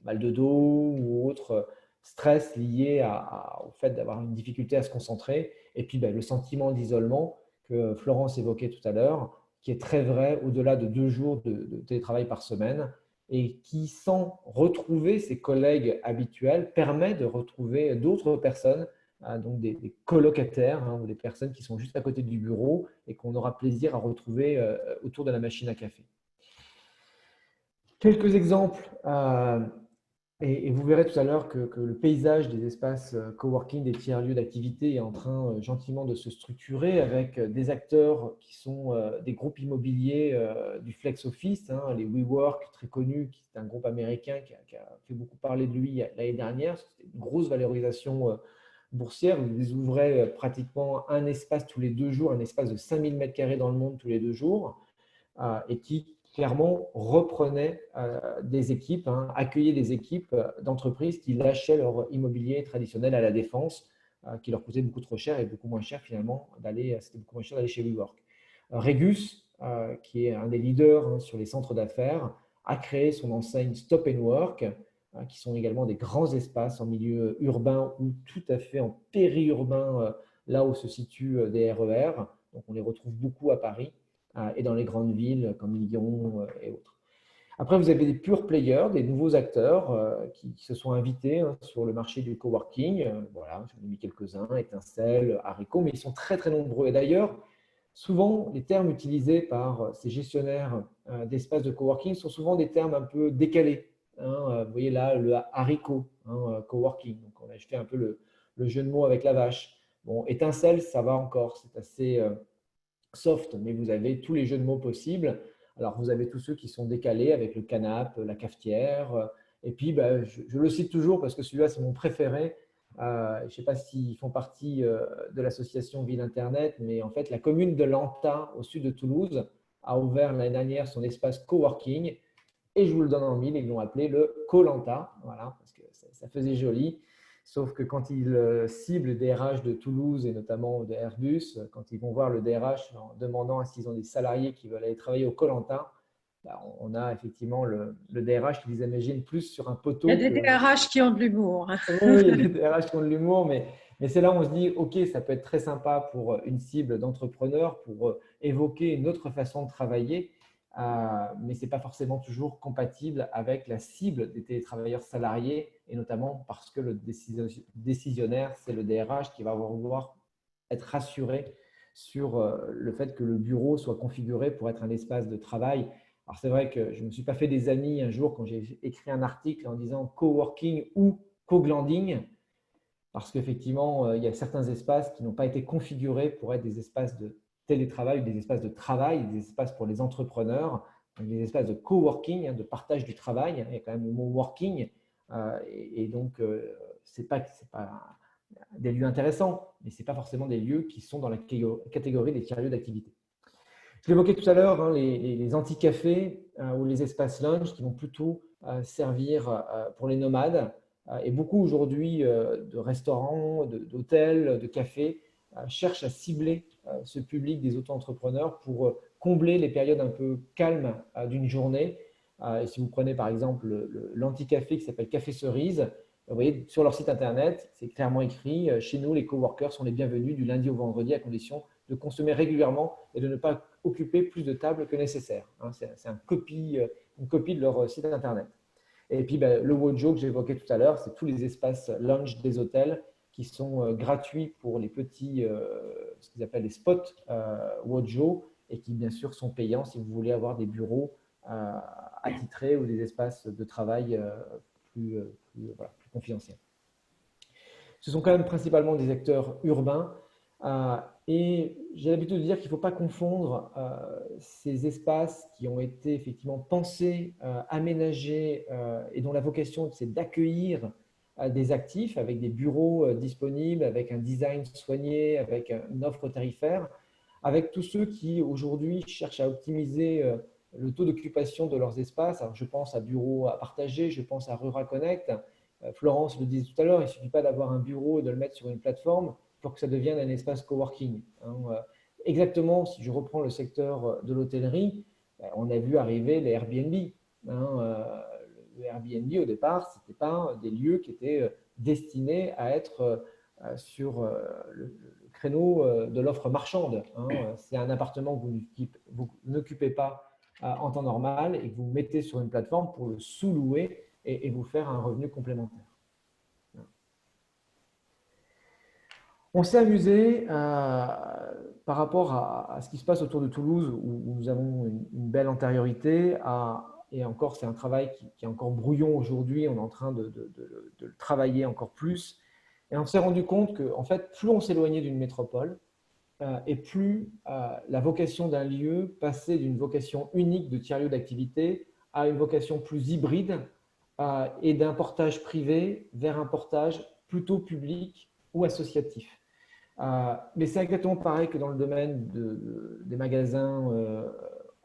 S1: mal de dos ou autre stress lié au fait d'avoir une difficulté à se concentrer. Et puis le sentiment d'isolement que Florence évoquait tout à l'heure, qui est très vrai au-delà de 2 jours de télétravail par semaine et qui, sans retrouver ses collègues habituels, permet de retrouver d'autres personnes, donc des colocataires ou des personnes qui sont juste à côté du bureau et qu'on aura plaisir à retrouver autour de la machine à café. Quelques exemples. Et vous verrez tout à l'heure que le paysage des espaces coworking, des tiers-lieux d'activité est en train gentiment de se structurer avec des acteurs qui sont des groupes immobiliers du flex office, les WeWork, très connus, qui est un groupe américain qui a fait beaucoup parler de lui l'année dernière. C'était une grosse valorisation boursière. Ils ouvraient pratiquement un espace tous les 2 jours, un espace de 5000 m² dans le monde tous les 2 jours, et qui clairement reprenait des équipes, accueillait des équipes d'entreprises qui lâchaient leur immobilier traditionnel à la défense, qui leur coûtait beaucoup trop cher et beaucoup moins cher finalement c'était beaucoup moins cher d'aller chez WeWork. Regus, qui est un des leaders sur les centres d'affaires, a créé son enseigne Stop and Work, qui sont également des grands espaces en milieu urbain ou tout à fait en périurbain, là où se situent des RER. Donc on les retrouve beaucoup à Paris et dans les grandes villes comme Lyon et autres. Après, vous avez des pure players, des nouveaux acteurs qui se sont invités sur le marché du coworking. Voilà, j'en ai mis quelques-uns, Étincelle, Haricot, mais ils sont très très nombreux. Et d'ailleurs, souvent, les termes utilisés par ces gestionnaires d'espaces de coworking sont souvent des termes un peu décalés. Vous voyez là, le haricot, coworking. Donc, je fais un peu le jeu de mots avec la vache. Bon, Étincelle, ça va encore, c'est assez soft, mais vous avez tous les jeux de mots possibles. Alors, vous avez tous ceux qui sont décalés avec le canapé, la cafetière. Et puis, je le cite toujours parce que celui-là, c'est mon préféré. Je ne sais pas s'ils font partie de l'association Ville Internet, mais en fait, la commune de Lanta, au sud de Toulouse, a ouvert l'année dernière son espace coworking. Et je vous le donne en mille, ils l'ont appelé le Colanta, voilà, parce que ça faisait joli. Sauf que quand ils ciblent des DRH de Toulouse et notamment de Airbus, quand ils vont voir le DRH en demandant s'ils ont des salariés qui veulent aller travailler au Colanta, on a effectivement le DRH qui les imagine plus sur un poteau.
S2: Il y a des DRH qui ont de l'humour.
S1: Oui, il y a des DRH qui ont de l'humour, mais c'est là où on se dit, OK, ça peut être très sympa pour une cible d'entrepreneur, pour évoquer une autre façon de travailler, mais ce n'est pas forcément toujours compatible avec la cible des télétravailleurs salariés, et notamment parce que le décisionnaire, c'est le DRH qui va vouloir être rassuré sur le fait que le bureau soit configuré pour être un espace de travail. Alors, c'est vrai que je ne me suis pas fait des amis un jour quand j'ai écrit un article en disant coworking ou co-glanding, parce qu'effectivement, il y a certains espaces qui n'ont pas été configurés pour être des espaces de télétravail ou des espaces de travail, des espaces pour les entrepreneurs, donc des espaces de coworking, de partage du travail. Il y a quand même le mot working, et donc c'est pas des lieux intéressants, mais ce n'est pas forcément des lieux qui sont dans la catégorie des tiers-lieux d'activité. Je l'évoquais tout à l'heure, les anti-cafés ou les espaces lunch qui vont plutôt servir pour les nomades. Et beaucoup aujourd'hui de restaurants, d'hôtels, de cafés cherchent à cibler ce public des auto-entrepreneurs pour combler les périodes un peu calmes d'une journée. Et si vous prenez par exemple l'anti-café qui s'appelle Café Cerise, vous voyez sur leur site internet, c'est clairement écrit « Chez nous, les coworkers sont les bienvenus du lundi au vendredi à condition de consommer régulièrement et de ne pas occuper plus de tables que nécessaire. » C'est une copie de leur site internet. Et puis, le Wojo que j'évoquais tout à l'heure, c'est tous les espaces lunch des hôtels qui sont gratuits pour les petits, ce qu'ils appellent les spots Wojo, et qui bien sûr sont payants si vous voulez avoir des bureaux attitrés ou des espaces de travail voilà, plus confidentiels. Ce sont quand même principalement des acteurs urbains. Et j'ai l'habitude de dire qu'il ne faut pas confondre ces espaces qui ont été effectivement pensés, aménagés et dont la vocation c'est d'accueillir des actifs avec des bureaux disponibles, avec un design soigné, avec une offre tarifaire, avec tous ceux qui aujourd'hui cherchent à optimiser le taux d'occupation de leurs espaces. Alors, je pense à bureaux à partager, je pense à RuraConnect. Florence le disait tout à l'heure, il ne suffit pas d'avoir un bureau et de le mettre sur une plateforme pour que ça devienne un espace coworking. Exactement, si je reprends le secteur de l'hôtellerie, on a vu arriver les Airbnb. Le Airbnb, au départ, ce n'était pas des lieux qui étaient destinés à être sur le créneau de l'offre marchande. C'est un appartement que vous n'occupez pas en temps normal et que vous mettez sur une plateforme pour le sous-louer et vous faire un revenu complémentaire. On s'est amusé par rapport à ce qui se passe autour de Toulouse, où nous avons une belle antériorité. Et encore, c'est un travail qui est encore brouillon aujourd'hui. On est en train de le travailler encore plus. Et on s'est rendu compte que, en fait, plus on s'éloignait d'une métropole, et plus la vocation d'un lieu passait d'une vocation unique de tiers-lieu d'activité à une vocation plus hybride et d'un portage privé vers un portage plutôt public ou associatif. Mais c'est exactement pareil que dans le domaine des magasins.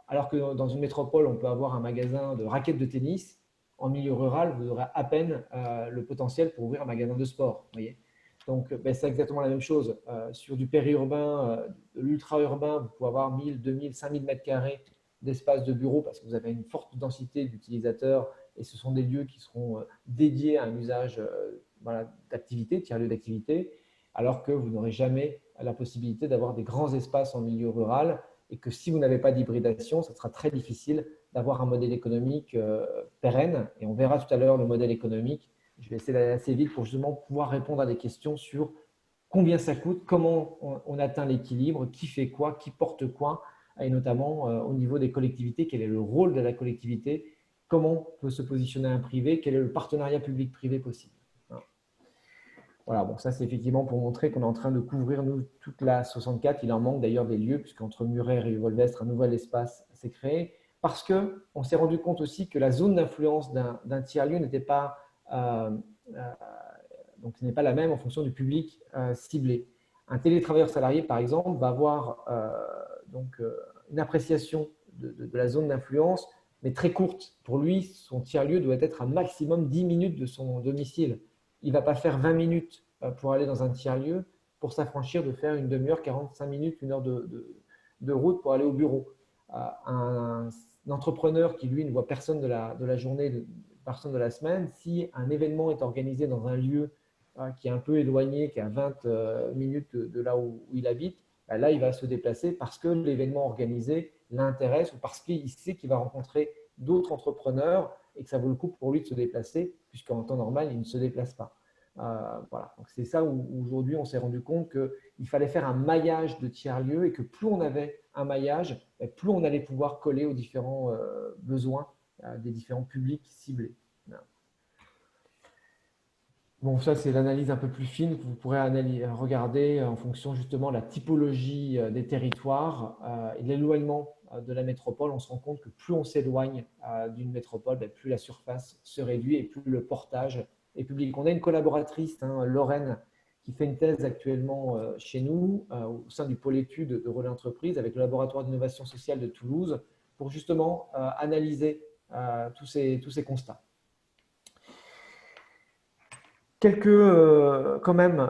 S1: Alors que dans une métropole, on peut avoir un magasin de raquettes de tennis, en milieu rural, vous aurez à peine le potentiel pour ouvrir un magasin de sport. Voyez, donc, c'est exactement la même chose. Sur du périurbain, de l'ultra-urbain, vous pouvez avoir 1000, 2000, 5000 mètres carrés d'espace de bureau parce que vous avez une forte densité d'utilisateurs et ce sont des lieux qui seront dédiés à un usage voilà, d'activité, tiers-lieu d'activité, alors que vous n'aurez jamais la possibilité d'avoir des grands espaces en milieu rural et que si vous n'avez pas d'hybridation, ça sera très difficile d'avoir un modèle économique pérenne. Et on verra tout à l'heure le modèle économique. Je vais essayer d'aller assez vite pour justement pouvoir répondre à des questions sur combien ça coûte, comment on atteint l'équilibre, qui fait quoi, qui porte quoi, et notamment au niveau des collectivités, quel est le rôle de la collectivité, comment peut se positionner un privé, quel est le partenariat public-privé possible. Voilà, bon, ça c'est effectivement pour montrer qu'on est en train de couvrir nous toute la 64. Il en manque d'ailleurs des lieux, puisqu'entre Muret et Volvestre, un nouvel espace s'est créé, parce qu'on s'est rendu compte aussi que la zone d'influence d'un tiers-lieu n'était pas, donc ce n'est pas la même en fonction du public ciblé. Un télétravailleur salarié, par exemple, va avoir une appréciation de la zone d'influence, mais très courte. Pour lui, son tiers-lieu doit être un maximum 10 minutes de son domicile. Il ne va pas faire 20 minutes pour aller dans un tiers-lieu pour s'affranchir de faire une demi-heure, 45 minutes, une heure de route pour aller au bureau. Un entrepreneur qui, lui, ne voit personne de la journée, personne de la semaine, si un événement est organisé dans un lieu qui est un peu éloigné, qui est à 20 minutes de là où il habite, là, il va se déplacer parce que l'événement organisé l'intéresse ou parce qu'il sait qu'il va rencontrer d'autres entrepreneurs et que ça vaut le coup pour lui de se déplacer, puisqu'en temps normal, il ne se déplace pas. Voilà. Donc, c'est ça où aujourd'hui, on s'est rendu compte qu'il fallait faire un maillage de tiers-lieux et que plus on avait un maillage, plus on allait pouvoir coller aux différents besoins des différents publics ciblés. Bon, ça, c'est l'analyse un peu plus fine que vous pourrez regarder en fonction justement de la typologie des territoires et de l'éloignement de la métropole. On se rend compte que plus on s'éloigne d'une métropole, plus la surface se réduit et plus le portage est public. On a une collaboratrice, Lorraine, qui fait une thèse actuellement chez nous au sein du pôle études de Relais Entreprises avec le laboratoire d'innovation sociale de Toulouse pour justement analyser tous ces constats. Quelques, quand même,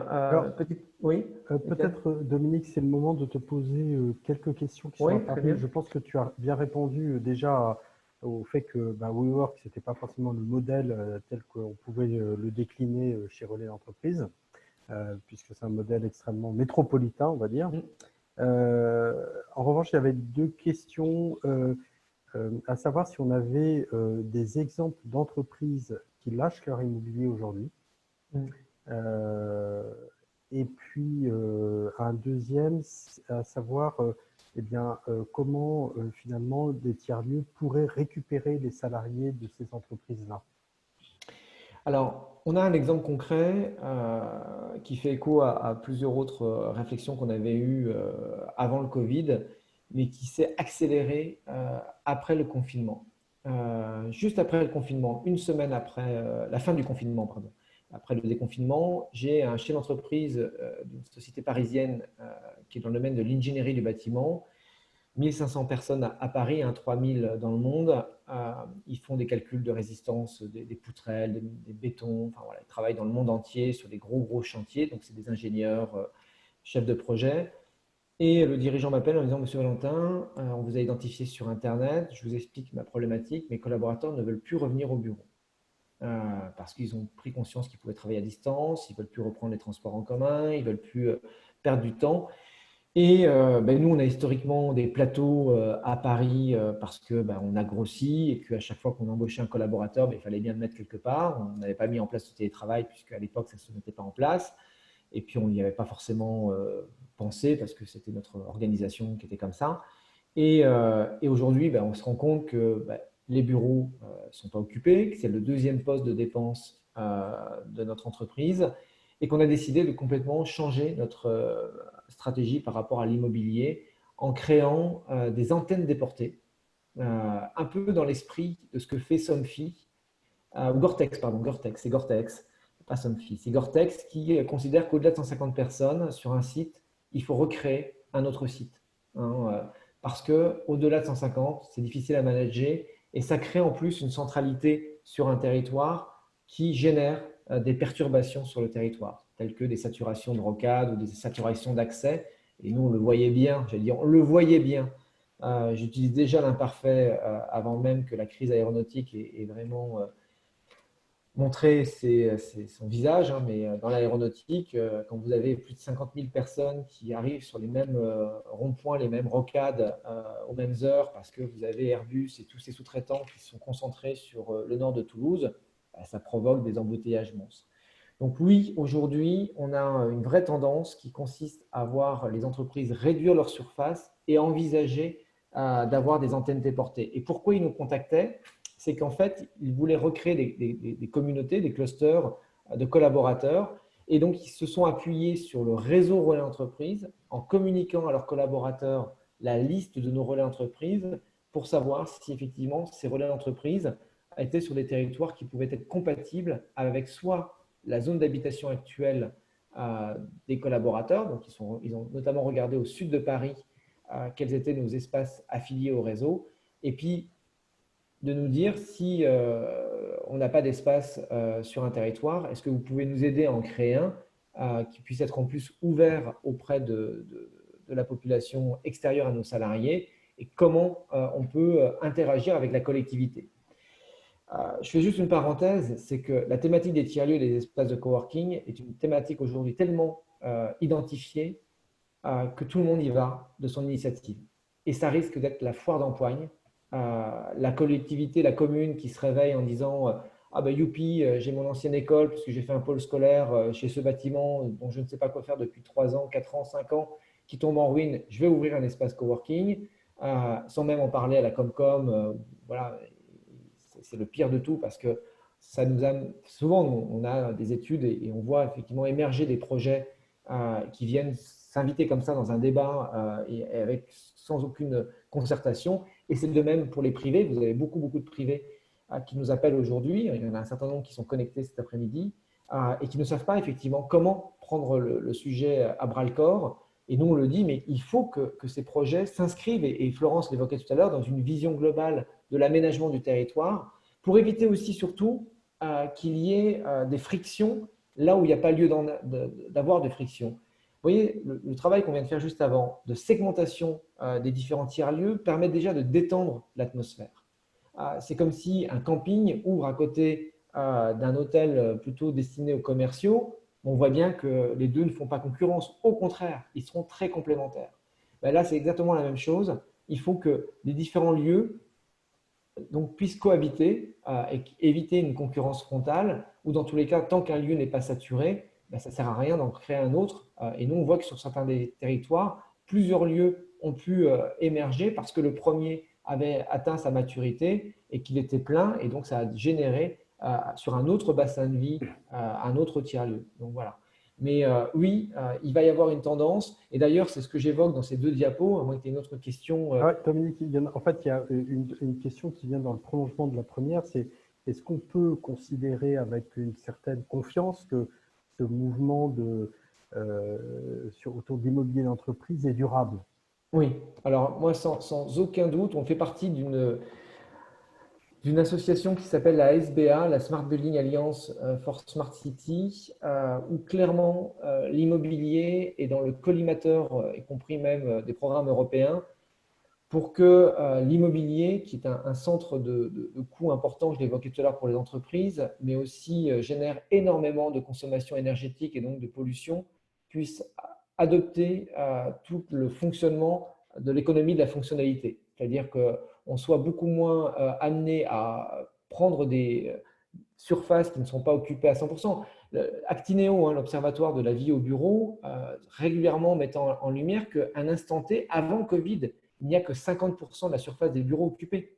S1: petites… Oui,
S3: peut-être, Dominique, c'est le moment de te poser quelques questions qui sont apparues. Je pense que tu as bien répondu déjà au fait que WeWork, ce n'était pas forcément le modèle tel qu'on pouvait le décliner chez Relais Entreprises, puisque c'est un modèle extrêmement métropolitain, on va dire. En revanche, il y avait deux questions, à savoir si on avait des exemples d'entreprises qui lâchent leur immobilier aujourd'hui. Et puis, un deuxième, à savoir eh bien, comment finalement des tiers-lieux pourraient récupérer les salariés de ces entreprises-là.
S1: Alors, on a un exemple concret qui fait écho à plusieurs autres réflexions qu'on avait eues avant le Covid, mais qui s'est accéléré après le confinement. Juste après le confinement, une semaine après la fin du confinement, pardon, après le déconfinement, j'ai un chef d'entreprise d'une société parisienne qui est dans le domaine de l'ingénierie du bâtiment, 1500 personnes à Paris, 3000 dans le monde. Ils font des calculs de résistance des poutrelles, des bétons. Enfin, voilà, ils travaillent dans le monde entier sur des gros chantiers. Donc, c'est des ingénieurs, chefs de projet. Et le dirigeant m'appelle en me disant: Monsieur Valentin, on vous a identifié sur Internet. Je vous explique ma problématique. Mes collaborateurs ne veulent plus revenir au bureau parce qu'ils ont pris conscience qu'ils pouvaient travailler à distance. Ils ne veulent plus reprendre les transports en commun. Ils ne veulent plus perdre du temps. Et nous, on a historiquement des plateaux à Paris parce que on a grossi et qu'à chaque fois qu'on embauchait un collaborateur, il fallait bien le mettre quelque part. On n'avait pas mis en place le télétravail puisqu'à l'époque, ça ne se mettait pas en place. Et puis, on n'y avait pas forcément pensé parce que c'était notre organisation qui était comme ça. Et aujourd'hui, on se rend compte que les bureaux ne sont pas occupés, que c'est le deuxième poste de dépense de notre entreprise et qu'on a décidé de complètement changer notre stratégie par rapport à l'immobilier en créant des antennes déportées, un peu dans l'esprit de ce que fait Somfy, ou Gore-Tex, pardon, Gore-Tex, c'est Gore-Tex, pas Somfy, c'est Gore-Tex qui considère qu'au-delà de 150 personnes sur un site, il faut recréer un autre site. Parce qu'au-delà de 150, c'est difficile à manager et ça crée en plus une centralité sur un territoire qui génère des perturbations sur le territoire, telles que des saturations de rocade ou des saturations d'accès. Et nous, on le voyait bien, j'allais dire, on le voyait bien. J'utilise déjà l'imparfait avant même que la crise aéronautique ait vraiment montré son visage, mais dans l'aéronautique, quand vous avez plus de 50 000 personnes qui arrivent sur les mêmes ronds-points, les mêmes rocades aux mêmes heures, parce que vous avez Airbus et tous ces sous-traitants qui sont concentrés sur le nord de Toulouse, ça provoque des embouteillages monstres. Donc oui, aujourd'hui, on a une vraie tendance qui consiste à voir les entreprises réduire leur surface et envisager d'avoir des antennes déportées. Et pourquoi ils nous contactaient? C'est qu'en fait, ils voulaient recréer des communautés, des clusters de collaborateurs. Et donc, ils se sont appuyés sur le réseau relais entreprise en communiquant à leurs collaborateurs la liste de nos relais entreprises pour savoir si effectivement ces relais entreprises étaient sur des territoires qui pouvaient être compatibles avec soit la zone d'habitation actuelle des collaborateurs. Donc, ils ont notamment regardé au sud de Paris quels étaient nos espaces affiliés au réseau. Et puis, de nous dire si on n'a pas d'espace sur un territoire, est-ce que vous pouvez nous aider à en créer un qui puisse être en plus ouvert auprès de la population extérieure à nos salariés et comment on peut interagir avec la collectivité. Je fais juste une parenthèse, c'est que la thématique des tiers-lieux et des espaces de coworking est une thématique aujourd'hui tellement identifiée que tout le monde y va de son initiative. Et ça risque d'être la foire d'empoigne. La collectivité, la commune qui se réveille en disant ah ben youpi, j'ai mon ancienne école parce que j'ai fait un pôle scolaire chez ce bâtiment dont je ne sais pas quoi faire depuis 3 ans, 4 ans, 5 ans, qui tombe en ruine, je vais ouvrir un espace coworking, sans même en parler à la Comcom. Voilà, c'est le pire de tout parce que ça nous a, souvent on a des études et on voit effectivement émerger des projets qui viennent s'inviter comme ça dans un débat et avec sans aucune concertation. Et c'est de même pour les privés. Vous avez beaucoup de privés qui nous appellent aujourd'hui. Il y en a un certain nombre qui sont connectés cet après-midi et qui ne savent pas effectivement comment prendre le sujet à bras-le-corps. Et nous, on le dit, mais il faut que ces projets s'inscrivent, et Florence l'évoquait tout à l'heure, dans une vision globale de l'aménagement du territoire pour éviter aussi, surtout, qu'il y ait des frictions là où il n'y a pas lieu d'avoir de frictions. Vous voyez, le travail qu'on vient de faire juste avant, de segmentation des différents tiers-lieux, permet déjà de détendre l'atmosphère. C'est comme si un camping ouvre à côté d'un hôtel plutôt destiné aux commerciaux. On voit bien que les deux ne font pas concurrence. Au contraire, ils seront très complémentaires. Là, c'est exactement la même chose. Il faut que les différents lieux donc, puissent cohabiter et éviter une concurrence frontale, ou dans tous les cas, tant qu'un lieu n'est pas saturé, ben, ça ne sert à rien d'en créer un autre. Et nous, on voit que sur certains des territoires, plusieurs lieux ont pu émerger parce que le premier avait atteint sa maturité et qu'il était plein. Et donc, ça a généré sur un autre bassin de vie un autre tiers-lieu. Donc, voilà. Mais oui, il va y avoir une tendance. Et d'ailleurs, c'est ce que j'évoque dans ces 2 diapos, à moins que tu aies une autre question.
S3: Ah ouais, Dominique, en fait, il y a une question qui vient dans le prolongement de la première, c'est est-ce qu'on peut considérer avec une certaine confiance que ce mouvement autour de l'immobilier d'entreprise est durable?
S1: Oui, alors moi, sans aucun doute, on fait partie d'une association qui s'appelle la SBA, la Smart Building Alliance for Smart City, où clairement l'immobilier est dans le collimateur, y compris même des programmes européens, pour que l'immobilier, qui est un centre de coûts important, je l'évoquais tout à l'heure pour les entreprises, mais aussi génère énormément de consommation énergétique et donc de pollution, puisse adopter tout le fonctionnement de l'économie de la fonctionnalité. C'est-à-dire qu'on soit beaucoup moins amené à prendre des surfaces qui ne sont pas occupées à 100%. Actineo, hein, l'Observatoire de la vie au bureau, régulièrement mettant en lumière qu'à un instant T, avant Covid, il n'y a que 50% de la surface des bureaux occupés.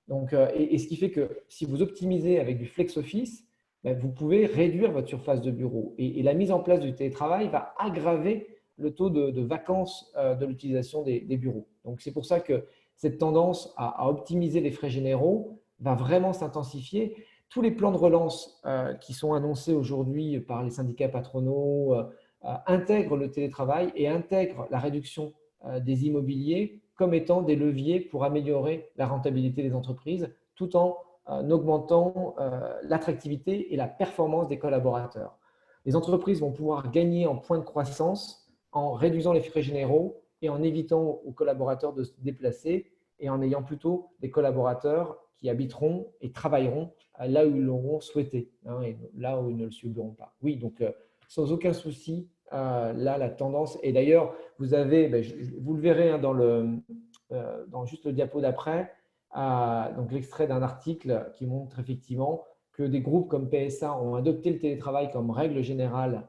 S1: Donc, et ce qui fait que si vous optimisez avec du flex office, ben, vous pouvez réduire votre surface de bureau. Et la mise en place du télétravail va aggraver le taux de vacances de l'utilisation des bureaux. Donc, c'est pour ça que cette tendance à optimiser les frais généraux va vraiment s'intensifier. Tous les plans de relance qui sont annoncés aujourd'hui par les syndicats patronaux intègrent le télétravail et intègrent la réduction des immobiliers comme étant des leviers pour améliorer la rentabilité des entreprises tout en augmentant l'attractivité et la performance des collaborateurs. Les entreprises vont pouvoir gagner en points de croissance en réduisant les frais généraux et en évitant aux collaborateurs de se déplacer et en ayant plutôt des collaborateurs qui habiteront et travailleront là où ils l'auront souhaité, hein, et là où ils ne le subiront pas. Oui, donc sans aucun souci, là, la tendance, et d'ailleurs, vous avez, vous le verrez hein, dans juste le diapo d'après, donc l'extrait d'un article qui montre effectivement que des groupes comme PSA ont adopté le télétravail comme règle générale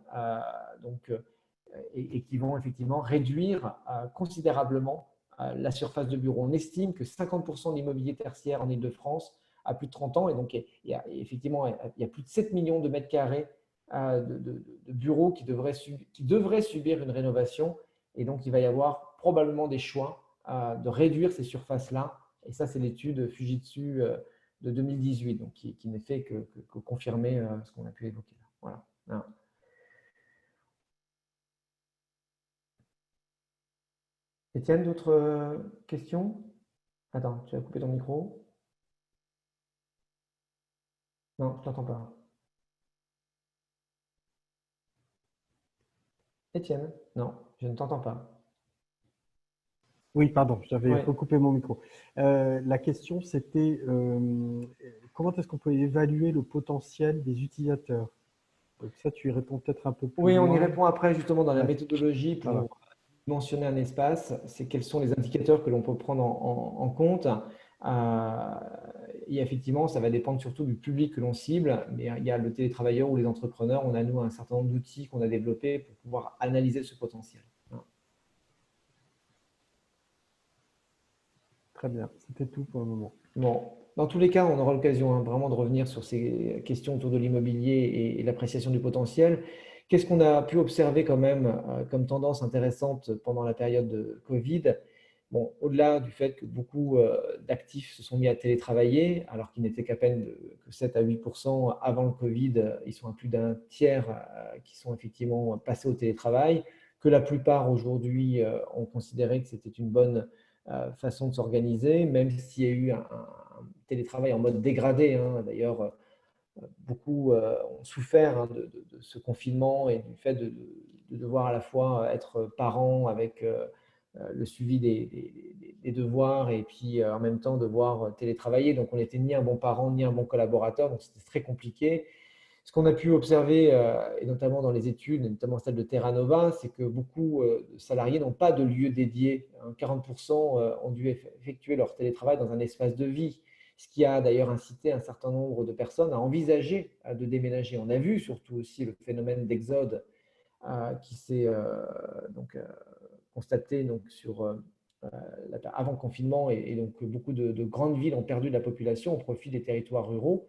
S1: et qui vont effectivement réduire considérablement la surface de bureau. On estime que 50% de l'immobilier tertiaire en Île-de-France a plus de 30 ans et donc effectivement il y a plus de 7 millions de mètres carrés de bureaux qui devraient subir une rénovation et donc il va y avoir probablement des choix de réduire ces surfaces-là et ça c'est l'étude Fujitsu de 2018 donc qui n'est fait que confirmer ce qu'on a pu évoquer là. Voilà. Étienne, d'autres questions? Attends, tu as coupé ton micro? Non, je ne t'entends pas. Étienne? Non, je ne t'entends pas.
S3: Oui, pardon, j'avais
S1: Ouais.
S3: recoupé mon micro. La question, c'était comment est-ce qu'on peut évaluer le potentiel des utilisateurs? Donc ça, tu y réponds peut-être un peu plus
S1: Oui, on y
S3: loin.
S1: répond après justement dans la
S3: Ouais,
S1: méthodologie
S3: voilà.
S1: pour mentionner un espace. C'est quels sont les indicateurs que l'on peut prendre en compte. Et effectivement, ça va dépendre surtout du public que l'on cible, mais il y a le télétravailleur ou les entrepreneurs. On a, nous, un certain nombre d'outils qu'on a développés pour pouvoir analyser ce potentiel.
S3: Très bien, c'était tout pour le moment.
S1: Bon, dans tous les cas, on aura l'occasion hein, vraiment de revenir sur ces questions autour de l'immobilier et l'appréciation du potentiel. Qu'est-ce qu'on a pu observer quand même comme tendance intéressante pendant la période de Covid? Bon, au-delà du fait que beaucoup d'actifs se sont mis à télétravailler, alors qu'ils n'étaient qu'à peine que 7 à 8% avant le Covid, ils sont à plus d'un tiers qui sont effectivement passés au télétravail, que la plupart aujourd'hui ont considéré que c'était une bonne façon de s'organiser, même s'il y a eu un télétravail en mode dégradé. Hein. D'ailleurs, beaucoup ont souffert hein, de ce confinement et du fait de devoir à la fois être parent avec le suivi des devoirs et puis en même temps devoir télétravailler. Donc, on n'était ni un bon parent ni un bon collaborateur, donc c'était très compliqué. Ce qu'on a pu observer, et notamment dans les études, notamment celle de Terra Nova, c'est que beaucoup de salariés n'ont pas de lieu dédié. 40% ont dû effectuer leur télétravail dans un espace de vie. ce qui a d'ailleurs incité un certain nombre de personnes à envisager de déménager. On a vu surtout aussi le phénomène d'exode qui s'est constaté donc, avant le confinement, et donc beaucoup de grandes villes ont perdu de la population au profit des territoires ruraux.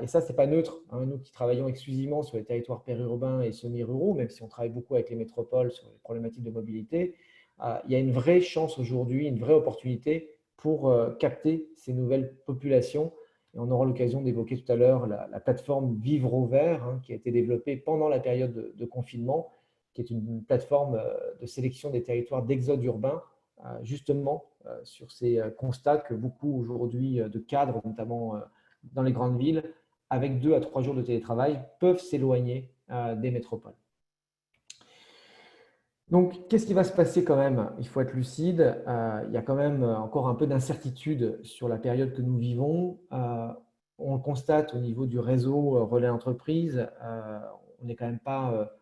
S1: Et ça, ce n'est pas neutre, hein. Nous qui travaillons exclusivement sur les territoires périurbains et semi-ruraux, même si on travaille beaucoup avec les métropoles sur les problématiques de mobilité, il y a une vraie chance aujourd'hui, une vraie opportunité pour capter ces nouvelles populations. Et on aura l'occasion d'évoquer tout à l'heure la plateforme Vivre au Vert, hein, qui a été développée pendant la période de confinement, qui est une plateforme de sélection des territoires d'exode urbain, justement sur ces constats que beaucoup aujourd'hui de cadres, notamment dans les grandes villes, avec 2 à 3 jours de télétravail, peuvent s'éloigner des métropoles. Donc, qu'est-ce qui va se passer quand même? Il faut être lucide. Il y a quand même encore un peu d'incertitude sur la période que nous vivons. On le constate au niveau du réseau Relais Entreprises. On n'est quand même pas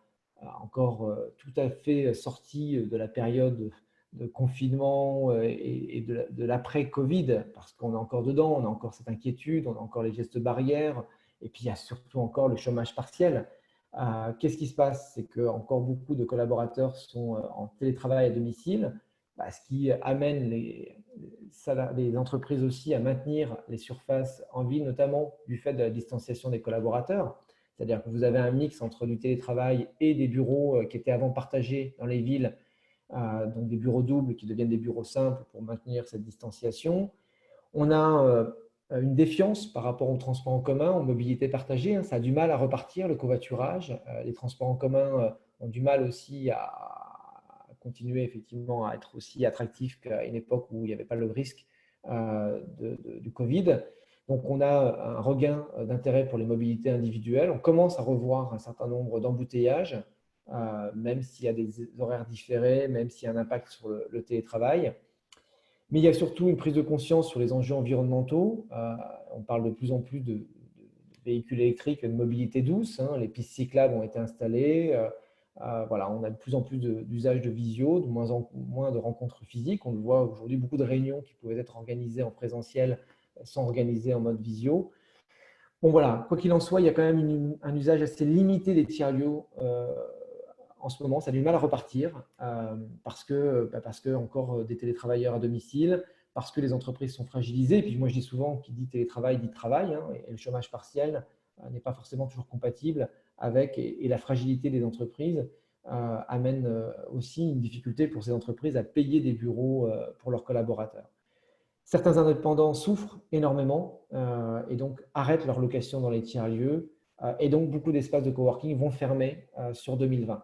S1: encore tout à fait sorti de la période de confinement et de l'après-Covid, parce qu'on est encore dedans, on a encore cette inquiétude, on a encore les gestes barrières, et puis il y a surtout encore le chômage partiel. Qu'est-ce qui se passe? C'est que encore beaucoup de collaborateurs sont en télétravail à domicile, ce qui amène les entreprises aussi à maintenir les surfaces en ville, notamment du fait de la distanciation des collaborateurs. C'est-à-dire que vous avez un mix entre du télétravail et des bureaux qui étaient avant partagés dans les villes, donc des bureaux doubles qui deviennent des bureaux simples pour maintenir cette distanciation. On a une défiance par rapport aux transports en commun, aux mobilités partagées, hein. Ça a du mal à repartir, le covoiturage. Les transports en commun ont du mal aussi à continuer effectivement à être aussi attractifs qu'à une époque où il n'y avait pas le risque du Covid. Donc, on a un regain d'intérêt pour les mobilités individuelles. On commence à revoir un certain nombre d'embouteillages, même s'il y a des horaires différés, même s'il y a un impact sur le télétravail. Mais il y a surtout une prise de conscience sur les enjeux environnementaux. On parle de plus en plus de véhicules électriques et de mobilité douce, hein. Les pistes cyclables ont été installées. Voilà, on a de plus en plus d'usage de visio, de moins en moins de rencontres physiques. On le voit aujourd'hui, beaucoup de réunions qui pouvaient être organisées en présentiel sont organisées en mode visio. Bon voilà, quoi qu'il en soit, il y a quand même un usage assez limité des tiers-lieux en ce moment. Ça a du mal à repartir parce que encore des télétravailleurs à domicile, parce que les entreprises sont fragilisées. Et puis moi, je dis souvent, qui dit télétravail dit travail, hein, et le chômage partiel n'est pas forcément toujours compatible avec, et la fragilité des entreprises amène aussi une difficulté pour ces entreprises à payer des bureaux pour leurs collaborateurs. Certains indépendants souffrent énormément et donc arrêtent leur location dans les tiers-lieux, et donc beaucoup d'espaces de coworking vont fermer sur 2020.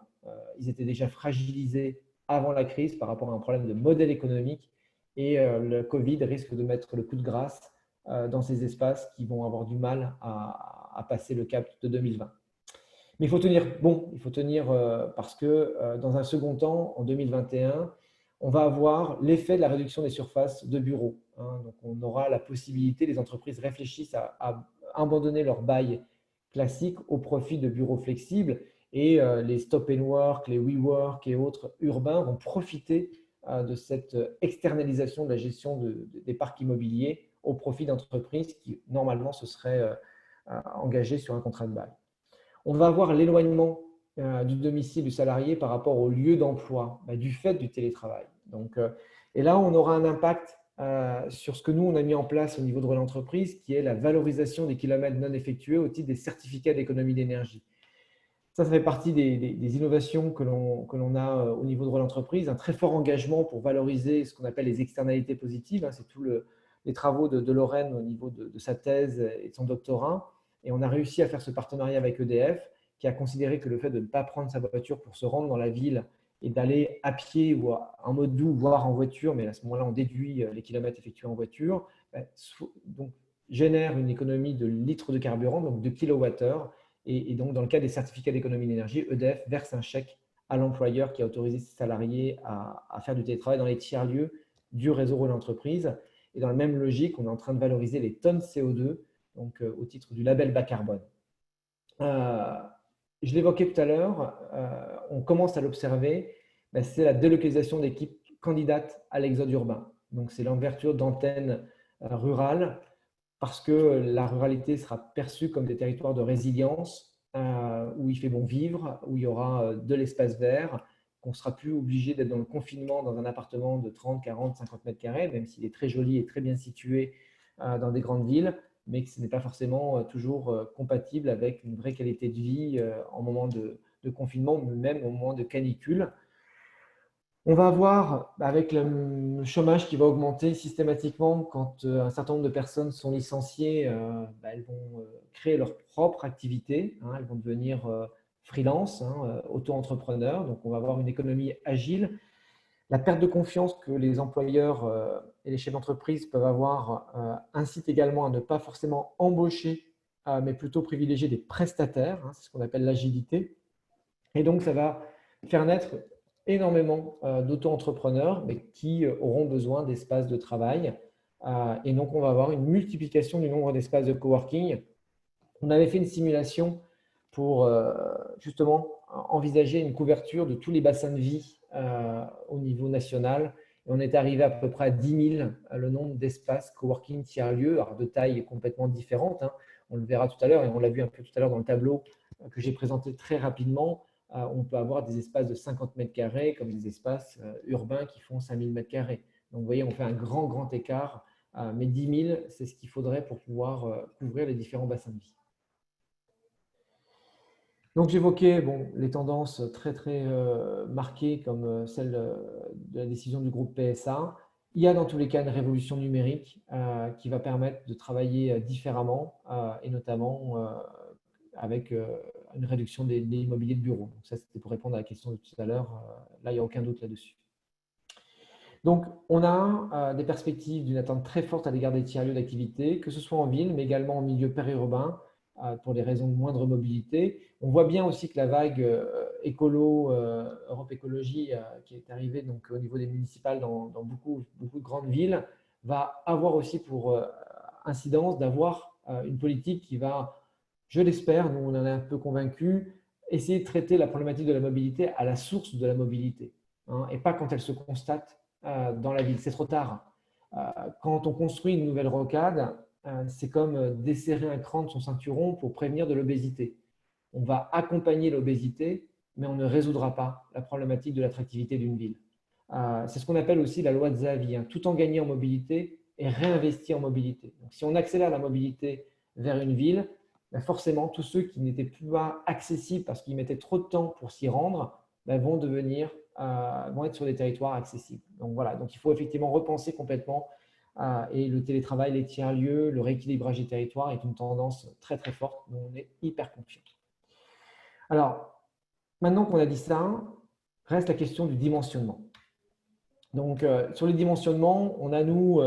S1: Ils étaient déjà fragilisés avant la crise par rapport à un problème de modèle économique, et le Covid risque de mettre le coup de grâce dans ces espaces qui vont avoir du mal à passer le cap de 2020. Mais il faut tenir bon, il faut tenir parce que dans un second temps, en 2021, on va avoir l'effet de la réduction des surfaces de bureaux, hein. Donc, on aura la possibilité, les entreprises réfléchissent à abandonner leur bail classique au profit de bureaux flexibles, et les stop and work, les WeWork et autres urbains vont profiter de cette externalisation de la gestion des parcs immobiliers au profit d'entreprises qui, normalement, se seraient engagées sur un contrat de bail. On va avoir l'éloignement du domicile du salarié par rapport au lieu d'emploi du fait du télétravail. Donc, et là, on aura un impact sur ce que nous, on a mis en place au niveau de Relais Entreprises, qui est la valorisation des kilomètres non effectués au titre des certificats d'économie d'énergie. Ça fait partie des innovations que l'on a au niveau de Relais Entreprises, un très fort engagement pour valoriser ce qu'on appelle les externalités positives. C'est tous les travaux de Lorraine au niveau de sa thèse et de son doctorat. Et on a réussi à faire ce partenariat avec EDF, qui a considéré que le fait de ne pas prendre sa voiture pour se rendre dans la ville et d'aller à pied ou en mode doux, voire en voiture, mais à ce moment-là, on déduit les kilomètres effectués en voiture, donc, génère une économie de litres de carburant, donc de kilowattheures. Et donc, dans le cas des certificats d'économie d'énergie, EDF verse un chèque à l'employeur qui a autorisé ses salariés à faire du télétravail dans les tiers-lieux du réseau Relais Entreprises. Et dans la même logique, on est en train de valoriser les tonnes CO2, donc au titre du label bas carbone. Je l'évoquais tout à l'heure, on commence à l'observer, c'est la délocalisation d'équipes candidates à l'exode urbain. Donc, c'est l'ouverture d'antennes rurales parce que la ruralité sera perçue comme des territoires de résilience, où il fait bon vivre, où il y aura de l'espace vert, qu'on ne sera plus obligé d'être dans le confinement dans un appartement de 30, 40, 50 mètres carrés, même s'il est très joli et très bien situé dans des grandes villes, mais que ce n'est pas forcément toujours compatible avec une vraie qualité de vie en moment de confinement, même au moment de canicule. On va avoir, avec le chômage qui va augmenter systématiquement quand un certain nombre de personnes sont licenciées, elles vont créer leur propre activité, hein, elles vont devenir freelance, hein, auto-entrepreneurs. Donc, on va avoir une économie agile. La perte de confiance que les employeurs et les chefs d'entreprise peuvent avoir incite également à ne pas forcément embaucher, mais plutôt privilégier des prestataires, hein, c'est ce qu'on appelle l'agilité. Et donc, ça va faire naître énormément d'auto-entrepreneurs, mais qui auront besoin d'espaces de travail. Et donc, on va avoir une multiplication du nombre d'espaces de coworking. On avait fait une simulation pour justement envisager une couverture de tous les bassins de vie au niveau national. Et on est arrivé à peu près à 10 000 le nombre d'espaces coworking tiers-lieux, de tailles complètement différentes, hein. On le verra tout à l'heure et on l'a vu un peu tout à l'heure dans le tableau que j'ai présenté très rapidement. On peut avoir des espaces de 50 mètres carrés comme des espaces urbains qui font 5 000 mètres carrés. Donc, vous voyez, on fait un grand, grand écart. Mais 10 000, c'est ce qu'il faudrait pour pouvoir couvrir les différents bassins de vie. Donc, j'évoquais les tendances très, très marquées comme celle de la décision du groupe PSA. Il y a dans tous les cas une révolution numérique qui va permettre de travailler différemment et notamment avec une réduction des immobiliers de bureau. Donc, ça, c'était pour répondre à la question de tout à l'heure. Là, il n'y a aucun doute là-dessus. Donc, on a des perspectives d'une attente très forte à l'égard des tiers-lieux d'activité, que ce soit en ville, mais également en milieu périurbain, pour des raisons de moindre mobilité. On voit bien aussi que la vague écolo, Europe Écologie, qui est arrivée donc, au niveau des municipales dans beaucoup, beaucoup de grandes villes, va avoir aussi pour incidence d'avoir une politique qui va, je l'espère, nous on en est un peu convaincus, essayer de traiter la problématique de la mobilité à la source de la mobilité, hein, et pas quand elle se constate dans la ville. C'est trop tard. Quand on construit une nouvelle rocade, c'est comme desserrer un cran de son ceinturon pour prévenir de l'obésité. On va accompagner l'obésité, mais on ne résoudra pas la problématique de l'attractivité d'une ville. C'est ce qu'on appelle aussi la loi de Zavi, hein, tout en gagnant en mobilité et réinvestir en mobilité. Donc, si on accélère la mobilité vers une ville, forcément, tous ceux qui n'étaient plus pas accessibles parce qu'ils mettaient trop de temps pour s'y rendre vont être sur des territoires accessibles. Donc voilà, donc il faut effectivement repenser complètement et le télétravail, les tiers-lieux, le rééquilibrage des territoires est une tendance très très forte dont on est hyper confiant. Alors, maintenant qu'on a dit ça, reste la question du dimensionnement. Donc, sur les dimensionnements, on a, nous,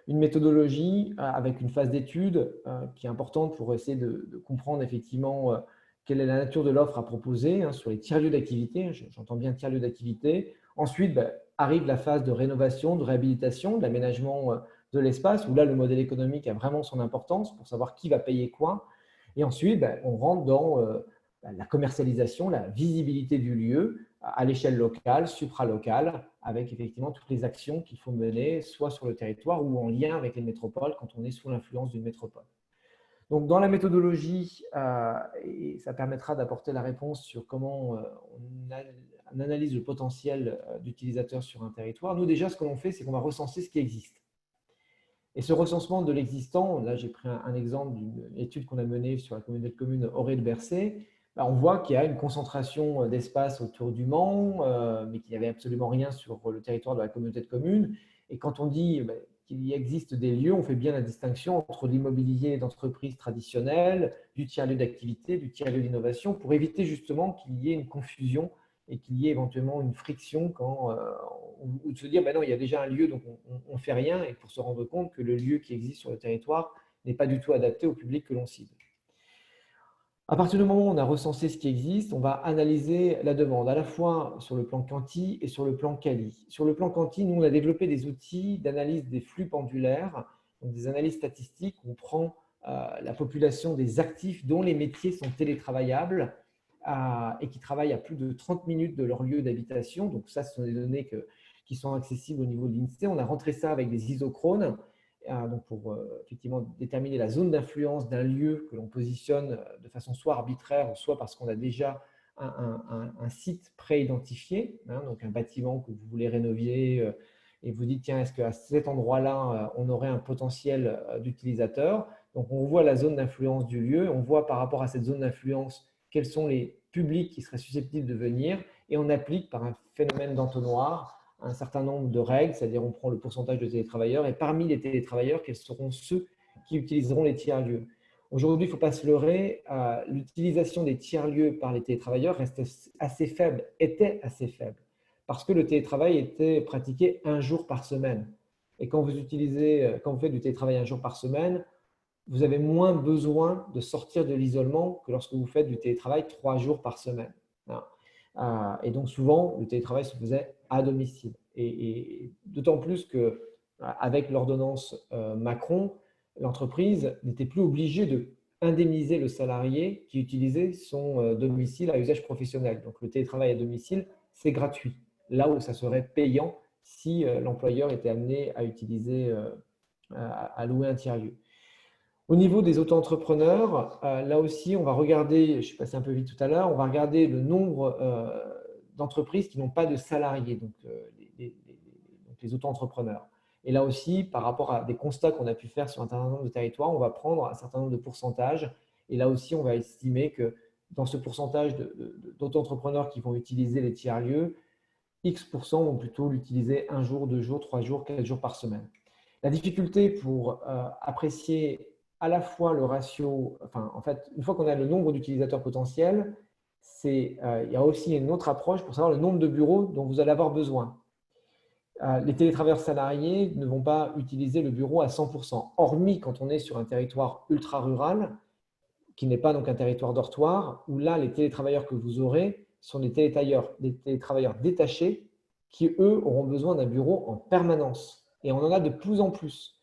S1: une méthodologie avec une phase d'étude qui est importante pour essayer de comprendre effectivement quelle est la nature de l'offre à proposer sur les tiers-lieux d'activité. J'entends bien tiers-lieux d'activité. Ensuite, arrive la phase de rénovation, de réhabilitation, d'aménagement de l'espace, où là, le modèle économique a vraiment son importance pour savoir qui va payer quoi. Et ensuite, on rentre dans la commercialisation, la visibilité du lieu à l'échelle locale, supralocale, avec effectivement toutes les actions qu'il faut mener, soit sur le territoire ou en lien avec les métropoles quand on est sous l'influence d'une métropole. Donc, dans la méthodologie, et ça permettra d'apporter la réponse sur comment on analyse le potentiel d'utilisateurs sur un territoire. Nous, déjà, ce que l'on fait, c'est qu'on va recenser ce qui existe. Et ce recensement de l'existant, là, j'ai pris un exemple d'une étude qu'on a menée sur la communauté de communes Auré-de-Bercé. On voit qu'il y a une concentration d'espace autour du Mans, mais qu'il n'y avait absolument rien sur le territoire de la communauté de communes. Et quand on dit qu'il y existe des lieux, on fait bien la distinction entre l'immobilier d'entreprise traditionnel, du tiers-lieu d'activité, du tiers-lieu d'innovation, pour éviter justement qu'il y ait une confusion et qu'il y ait éventuellement une friction ou de se dire non, il y a déjà un lieu, donc on ne fait rien, et pour se rendre compte que le lieu qui existe sur le territoire n'est pas du tout adapté au public que l'on cible. À partir du moment où on a recensé ce qui existe, on va analyser la demande, à la fois sur le plan quanti et sur le plan quali. Sur le plan quanti, nous, on a développé des outils d'analyse des flux pendulaires, donc des analyses statistiques où on prend la population des actifs dont les métiers sont télétravaillables et qui travaillent à plus de 30 minutes de leur lieu d'habitation. Donc ça, ce sont des données qui sont accessibles au niveau de l'INSEE. On a rentré ça avec des isochrones donc pour effectivement déterminer la zone d'influence d'un lieu que l'on positionne de façon soit arbitraire, soit parce qu'on a déjà un site pré-identifié, hein, donc un bâtiment que vous voulez rénover et vous dites, tiens, est-ce qu'à cet endroit-là, on aurait un potentiel d'utilisateur? Donc, on voit la zone d'influence du lieu, on voit par rapport à cette zone d'influence quels sont les publics qui seraient susceptibles de venir et on applique par un phénomène d'entonnoir un certain nombre de règles, c'est-à-dire on prend le pourcentage de télétravailleurs et parmi les télétravailleurs, quels seront ceux qui utiliseront les tiers-lieux. Aujourd'hui, il ne faut pas se leurrer, l'utilisation des tiers-lieux par les télétravailleurs reste assez faible, était assez faible, parce que le télétravail était pratiqué un jour par semaine. Et quand vous faites du télétravail un jour par semaine, vous avez moins besoin de sortir de l'isolement que lorsque vous faites du télétravail 3 jours par semaine. Et donc souvent, le télétravail se faisait à domicile. Et d'autant plus qu'avec l'ordonnance Macron, l'entreprise n'était plus obligée de indemniser le salarié qui utilisait son domicile à usage professionnel. Donc le télétravail à domicile, c'est gratuit, là où ça serait payant si l'employeur était amené à utiliser, à louer un tiers-lieu. Au niveau des auto-entrepreneurs, là aussi, on va regarder, je suis passé un peu vite tout à l'heure, on va regarder le nombre d'entreprises qui n'ont pas de salariés, donc les auto-entrepreneurs. Et là aussi, par rapport à des constats qu'on a pu faire sur un certain nombre de territoires, on va prendre un certain nombre de pourcentages. Et là aussi, on va estimer que dans ce pourcentage d'auto-entrepreneurs qui vont utiliser les tiers-lieux, X% vont plutôt l'utiliser 1 jour, 2 jours, 3 jours, 4 jours par semaine. La difficulté pour apprécier à la fois le ratio, enfin, en fait, une fois qu'on a le nombre d'utilisateurs potentiels, il y a aussi une autre approche pour savoir le nombre de bureaux dont vous allez avoir besoin. Les télétravailleurs salariés ne vont pas utiliser le bureau à 100%, hormis quand on est sur un territoire ultra-rural, qui n'est pas donc un territoire dortoir, où là, les télétravailleurs que vous aurez sont des télétravailleurs détachés qui, eux, auront besoin d'un bureau en permanence. Et on en a de plus en plus.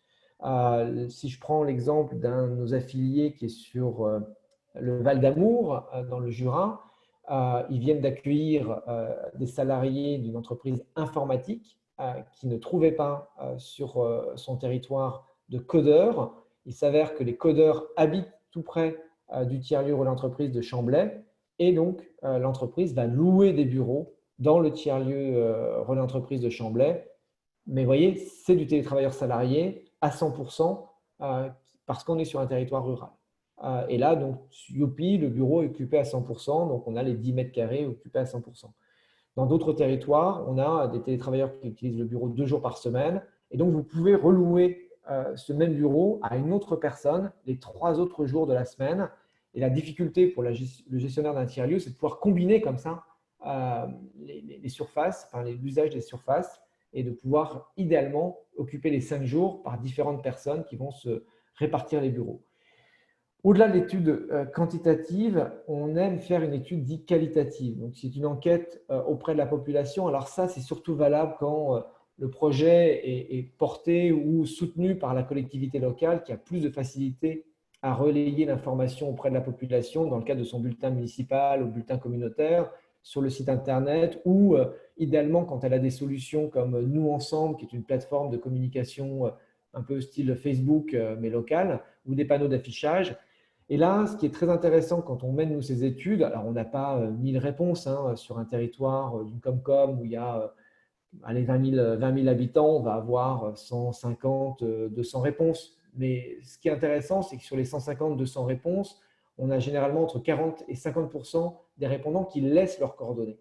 S1: Si je prends l'exemple d'un de nos affiliés qui est sur le Val d'Amour, dans le Jura, ils viennent d'accueillir des salariés d'une entreprise informatique qui ne trouvait pas sur son territoire de codeurs. Il s'avère que les codeurs habitent tout près du tiers-lieu Relais Entreprise de Chamblay et donc l'entreprise va louer des bureaux dans le tiers-lieu Relais Entreprise de Chamblay. Mais vous voyez, c'est du télétravailleur salarié à 100% parce qu'on est sur un territoire rural. Et là, donc, youpi, le bureau est occupé à 100%, donc on a les 10 mètres carrés occupés à 100%. Dans d'autres territoires, on a des télétravailleurs qui utilisent le bureau 2 jours par semaine. Et donc, vous pouvez relouer ce même bureau à une autre personne les 3 autres jours de la semaine. Et la difficulté pour le gestionnaire d'un tiers-lieu, c'est de pouvoir combiner comme ça les surfaces, enfin l'usage des surfaces, et de pouvoir idéalement occuper les 5 jours par différentes personnes qui vont se répartir les bureaux. Au-delà de l'étude quantitative, on aime faire une étude dite qualitative. Donc, c'est une enquête auprès de la population. Alors ça, c'est surtout valable quand le projet est porté ou soutenu par la collectivité locale qui a plus de facilité à relayer l'information auprès de la population dans le cadre de son bulletin municipal ou bulletin communautaire, sur le site internet ou idéalement quand elle a des solutions comme Nous Ensemble, qui est une plateforme de communication un peu style Facebook mais locale, ou des panneaux d'affichage. Et là, ce qui est très intéressant quand on mène nous ces études, alors on n'a pas 1000 réponses sur un territoire d'une Comcom où il y a 20 000 habitants, on va avoir 150, 200 réponses. Mais ce qui est intéressant, c'est que sur les 150, 200 réponses, on a généralement entre 40 et 50% des répondants qui laissent leurs coordonnées.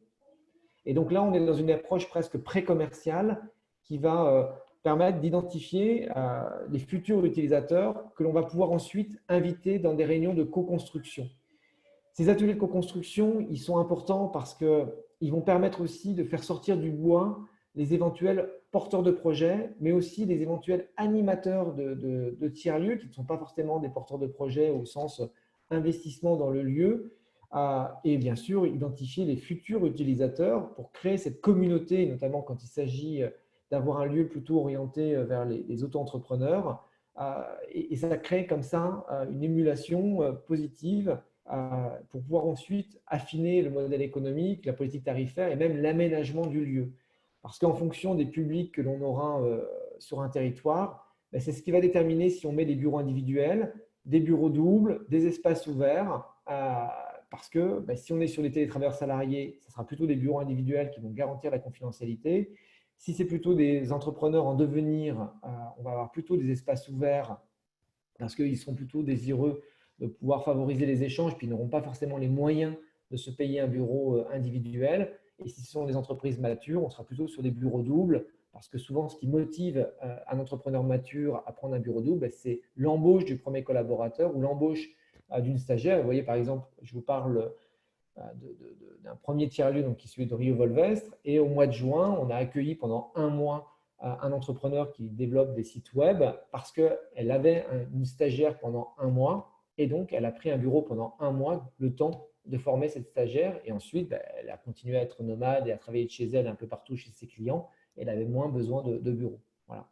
S1: Et donc là, on est dans une approche presque pré-commerciale qui va permettre d'identifier les futurs utilisateurs que l'on va pouvoir ensuite inviter dans des réunions de co-construction. Ces ateliers de co-construction, ils sont importants parce qu'ils vont permettre aussi de faire sortir du bois les éventuels porteurs de projets, mais aussi les éventuels animateurs de tiers-lieux qui ne sont pas forcément des porteurs de projets au sens investissement dans le lieu, et bien sûr identifier les futurs utilisateurs pour créer cette communauté, notamment quand il s'agit d'avoir un lieu plutôt orienté vers les auto-entrepreneurs. Et ça crée comme ça une émulation positive pour pouvoir ensuite affiner le modèle économique, la politique tarifaire et même l'aménagement du lieu. Parce qu'en fonction des publics que l'on aura sur un territoire, ben, c'est ce qui va déterminer si on met des bureaux individuels, des bureaux doubles, des espaces ouverts, parce que ben, si on est sur les télétravailleurs salariés, ce sera plutôt des bureaux individuels qui vont garantir la confidentialité. Si c'est plutôt des entrepreneurs en devenir, on va avoir plutôt des espaces ouverts parce qu'ils seront plutôt désireux de pouvoir favoriser les échanges, puis ils n'auront pas forcément les moyens de se payer un bureau individuel. Et si ce sont des entreprises matures, on sera plutôt sur des bureaux doubles, parce que souvent, ce qui motive un entrepreneur mature à prendre un bureau double, c'est l'embauche du premier collaborateur ou l'embauche d'une stagiaire. Vous voyez, par exemple, je vous parle d'un premier tiers-lieu, donc qui est celui de Rio Volvestre, et au mois de juin, on a accueilli pendant un mois un entrepreneur qui développe des sites web parce qu'elle avait une stagiaire pendant un mois et donc elle a pris un bureau pendant un mois, le temps de former cette stagiaire et ensuite elle a continué à être nomade et à travailler de chez elle un peu partout chez ses clients et elle avait moins besoin de bureau. Voilà.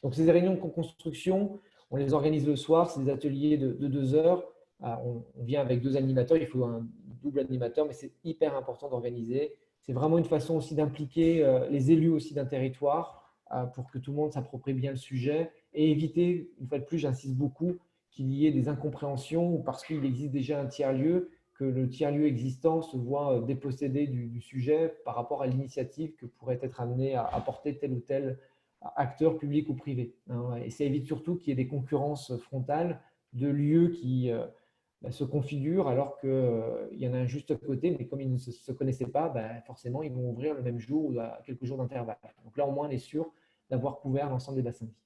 S1: Donc ces réunions de construction, on les organise le soir, c'est des ateliers de 2 heures. On vient avec 2 animateurs, il faut un double animateur, mais c'est hyper important d'organiser. C'est vraiment une façon aussi d'impliquer les élus aussi d'un territoire pour que tout le monde s'approprie bien le sujet et éviter, une fois de plus, j'insiste beaucoup, qu'il y ait des incompréhensions ou parce qu'il existe déjà un tiers-lieu, que le tiers-lieu existant se voit dépossédé du sujet par rapport à l'initiative que pourrait être amené à apporter tel ou tel acteur public ou privé. Et ça évite surtout qu'il y ait des concurrences frontales de lieux qui se configurent alors qu'il y en a un juste à côté, mais comme ils ne se connaissaient pas, forcément, ils vont ouvrir le même jour ou à quelques jours d'intervalle. Donc là, au moins, on est sûr d'avoir couvert l'ensemble des bassins de vie.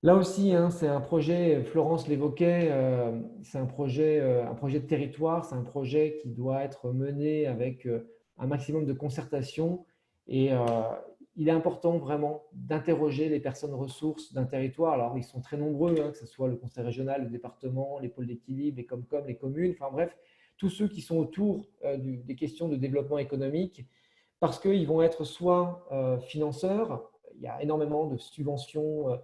S1: Là aussi, c'est un projet, Florence l'évoquait, c'est un projet de territoire, c'est un projet qui doit être mené avec un maximum de concertation et il est important vraiment d'interroger les personnes ressources d'un territoire. Alors, ils sont très nombreux, que ce soit le conseil régional, le département, les pôles d'équilibre, les Comcom, les communes, enfin bref, tous ceux qui sont autour des questions de développement économique parce qu'ils vont être soit financeurs, il y a énormément de subventions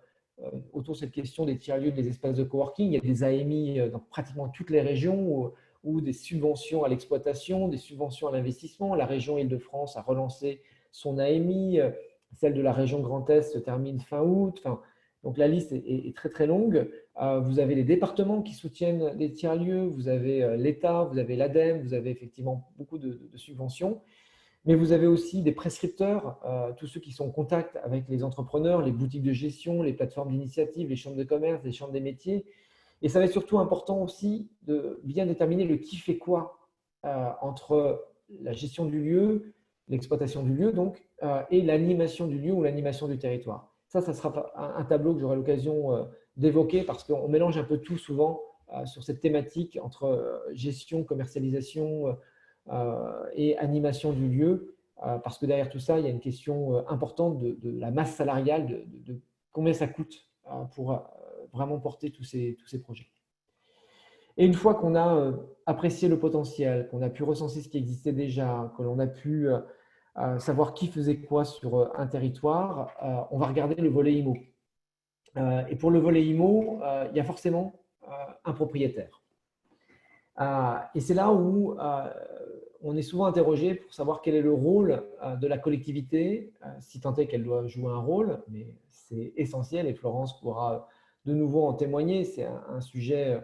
S1: autour de cette question des tiers-lieux, des espaces de coworking. Il y a des AMI dans pratiquement toutes les régions ou des subventions à l'exploitation, des subventions à l'investissement. La région Île-de-France a relancé son AMI. Celle de la région Grand Est se termine fin août. Enfin, donc la liste est très très longue. Vous avez les départements qui soutiennent les tiers-lieux, vous avez l'État, vous avez l'ADEME, vous avez effectivement beaucoup de subventions. Mais vous avez aussi des prescripteurs, tous ceux qui sont en contact avec les entrepreneurs, les boutiques de gestion, les plateformes d'initiative, les chambres de commerce, les chambres des métiers. Et ça va être surtout important aussi de bien déterminer le qui fait quoi entre la gestion du lieu, l'exploitation du lieu donc, et l'animation du lieu ou l'animation du territoire. Ça sera un tableau que j'aurai l'occasion d'évoquer parce qu'on mélange un peu tout souvent sur cette thématique entre gestion, commercialisation, et animation du lieu, parce que derrière tout ça, il y a une question importante de la masse salariale, de combien ça coûte pour vraiment porter tous ces projets. Et une fois qu'on a apprécié le potentiel, qu'on a pu recenser ce qui existait déjà, que l'on a pu savoir qui faisait quoi sur un territoire, on va regarder le volet IMO. Et pour le volet IMO, il y a forcément un propriétaire. Et c'est là où on est souvent interrogé pour savoir quel est le rôle de la collectivité, si tant est qu'elle doit jouer un rôle, mais c'est essentiel et Florence pourra de nouveau en témoigner. C'est un sujet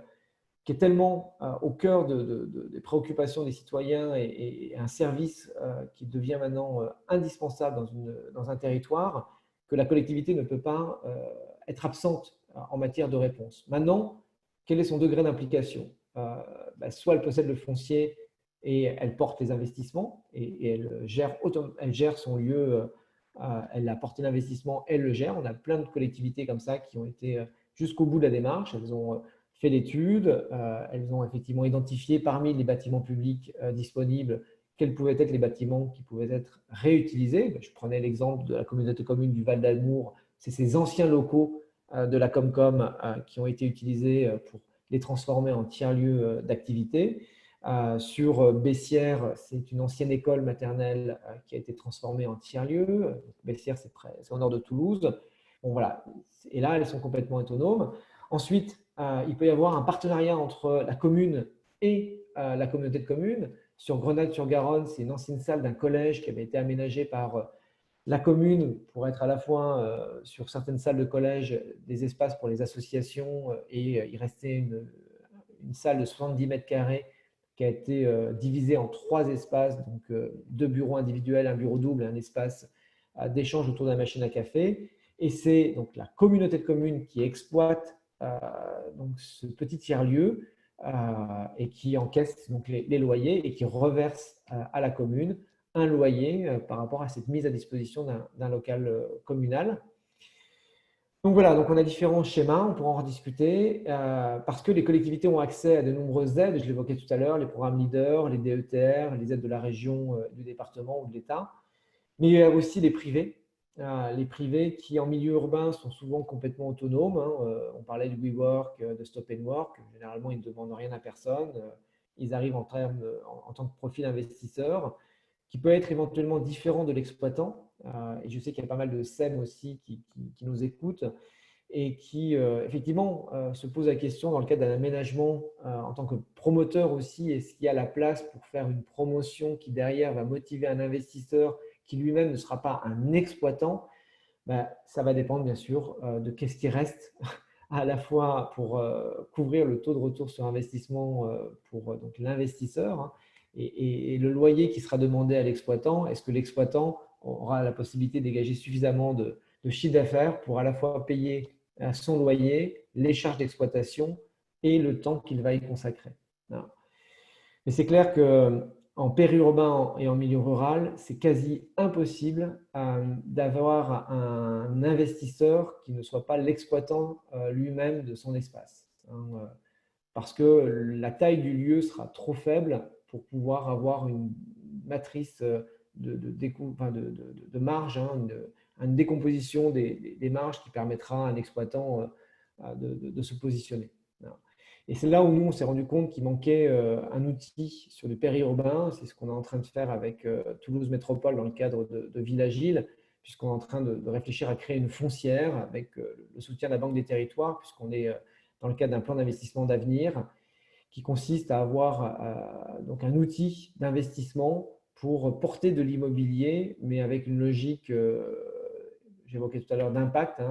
S1: qui est tellement au cœur des préoccupations des citoyens et un service qui devient maintenant indispensable dans un territoire que la collectivité ne peut pas être absente en matière de réponse. Maintenant, quel est son degré d'implication? Soit elle possède le foncier et elle porte les investissements et elle gère son lieu, elle a porté l'investissement, elle le gère. On a plein de collectivités comme ça qui ont été jusqu'au bout de la démarche. Elles ont fait l'étude, elles ont effectivement identifié parmi les bâtiments publics disponibles quels pouvaient être les bâtiments qui pouvaient être réutilisés. Je prenais l'exemple de la communauté commune du Val d'Amour. C'est ces anciens locaux de la Comcom qui ont été utilisés pour les transformer en tiers-lieu d'activité. Sur Bessières, c'est une ancienne école maternelle qui a été transformée en tiers-lieu. Bessières, c'est au nord de Toulouse. Bon, voilà. Et là, elles sont complètement autonomes. Ensuite, il peut y avoir un partenariat entre la commune et la communauté de communes. Sur Grenade-sur-Garonne, c'est une ancienne salle d'un collège qui avait été aménagée par la commune pour être à la fois sur certaines salles de collège des espaces pour les associations et il restait une salle de 70 mètres carrés qui a été divisée en 3 espaces, donc 2 bureaux individuels, un bureau double et un espace d'échange autour de la machine à café. Et c'est donc la communauté de communes qui exploite donc ce petit tiers-lieu et qui encaisse donc les loyers et qui reverse à la commune un loyer par rapport à cette mise à disposition d'un local communal. Donc voilà, donc on a différents schémas, on pourra en rediscuter, parce que les collectivités ont accès à de nombreuses aides, je l'évoquais tout à l'heure, les programmes LEADER, les DETR, les aides de la région, du département ou de l'État, mais il y a aussi les privés qui en milieu urbain sont souvent complètement autonomes. On parlait du WeWork, de Stop and Work, généralement ils ne demandent rien à personne, ils arrivent en tant que profil investisseur, qui peut être éventuellement différent de l'exploitant. Et je sais qu'il y a pas mal de SEM aussi qui nous écoutent et qui, effectivement, se posent la question dans le cadre d'un aménagement en tant que promoteur aussi, est-ce qu'il y a la place pour faire une promotion qui derrière va motiver un investisseur qui lui-même ne sera pas un exploitant? Ça va dépendre bien sûr de qu'est-ce qui reste à la fois pour couvrir le taux de retour sur investissement pour donc l'investisseur et le loyer qui sera demandé à l'exploitant. Est-ce que l'exploitant aura la possibilité de dégager suffisamment de chiffre d'affaires pour à la fois payer son loyer, les charges d'exploitation et le temps qu'il va y consacrer? Mais c'est clair qu'en périurbain et en milieu rural, c'est quasi impossible d'avoir un investisseur qui ne soit pas l'exploitant lui-même de son espace. Parce que la taille du lieu sera trop faible pour pouvoir avoir une matrice de marge, une décomposition des marges qui permettra à un exploitant de se positionner. Et c'est là où nous, on s'est rendu compte qu'il manquait un outil sur du périurbain. C'est ce qu'on est en train de faire avec Toulouse Métropole dans le cadre de Villagile, puisqu'on est en train de réfléchir à créer une foncière avec le soutien de la Banque des Territoires, puisqu'on est dans le cadre d'un plan d'investissement d'avenir qui consiste à avoir donc un outil d'investissement pour porter de l'immobilier, mais avec une logique, j'évoquais tout à l'heure, d'impact,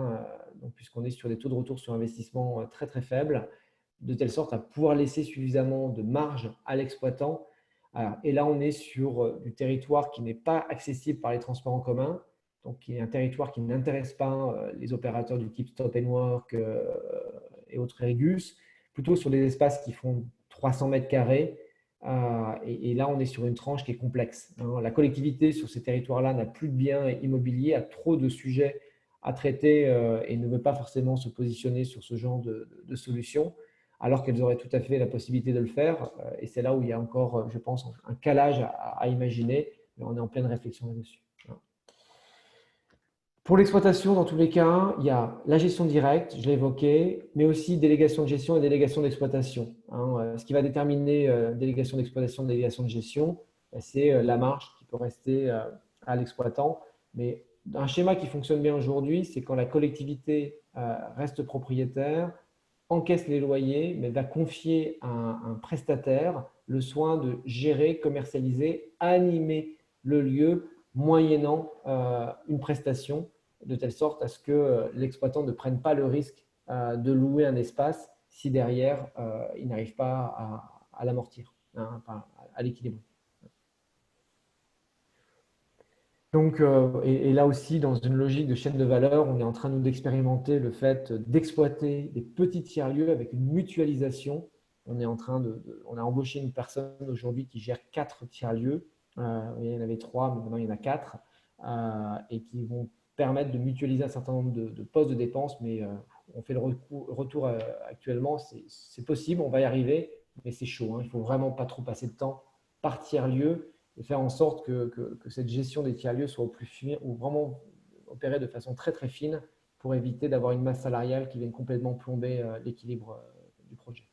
S1: puisqu'on est sur des taux de retour sur investissement très très faibles, de telle sorte à pouvoir laisser suffisamment de marge à l'exploitant. Et là, on est sur du territoire qui n'est pas accessible par les transports en commun, donc qui est un territoire qui n'intéresse pas les opérateurs du type Stop and Work et autres Regus, plutôt sur des espaces qui font 300 mètres carrés. Et là, on est sur une tranche qui est complexe. La collectivité sur ces territoires-là n'a plus de biens immobiliers, a trop de sujets à traiter et ne veut pas forcément se positionner sur ce genre de solutions, alors qu'elles auraient tout à fait la possibilité de le faire. Et c'est là où il y a encore, je pense, un calage à imaginer, mais on est en pleine réflexion là-dessus. Pour l'exploitation, dans tous les cas, il y a la gestion directe, je l'ai évoqué, mais aussi délégation de gestion et délégation d'exploitation. Ce qui va déterminer délégation d'exploitation, délégation de gestion, c'est la marge qui peut rester à l'exploitant. Mais un schéma qui fonctionne bien aujourd'hui, c'est quand la collectivité reste propriétaire, encaisse les loyers, mais va confier à un prestataire le soin de gérer, commercialiser, animer le lieu moyennant une prestation, de telle sorte à ce que l'exploitant ne prenne pas le risque de louer un espace si derrière il n'arrive pas à l'amortir, à l'équilibre. Donc, et là aussi, dans une logique de chaîne de valeur, on est en train d'expérimenter le fait d'exploiter des petits tiers-lieux avec une mutualisation. On a embauché une personne aujourd'hui qui gère 4 tiers-lieux. Il y en avait 3, mais maintenant il y en a 4, et qui vont permettre de mutualiser un certain nombre de postes de dépenses, mais on fait le retour actuellement, c'est possible, on va y arriver, mais c'est chaud. Il ne faut vraiment pas trop passer de temps par tiers-lieu et faire en sorte que cette gestion des tiers-lieux soit au plus fin, ou vraiment opérée de façon très très fine pour éviter d'avoir une masse salariale qui vienne complètement plomber l'équilibre du projet.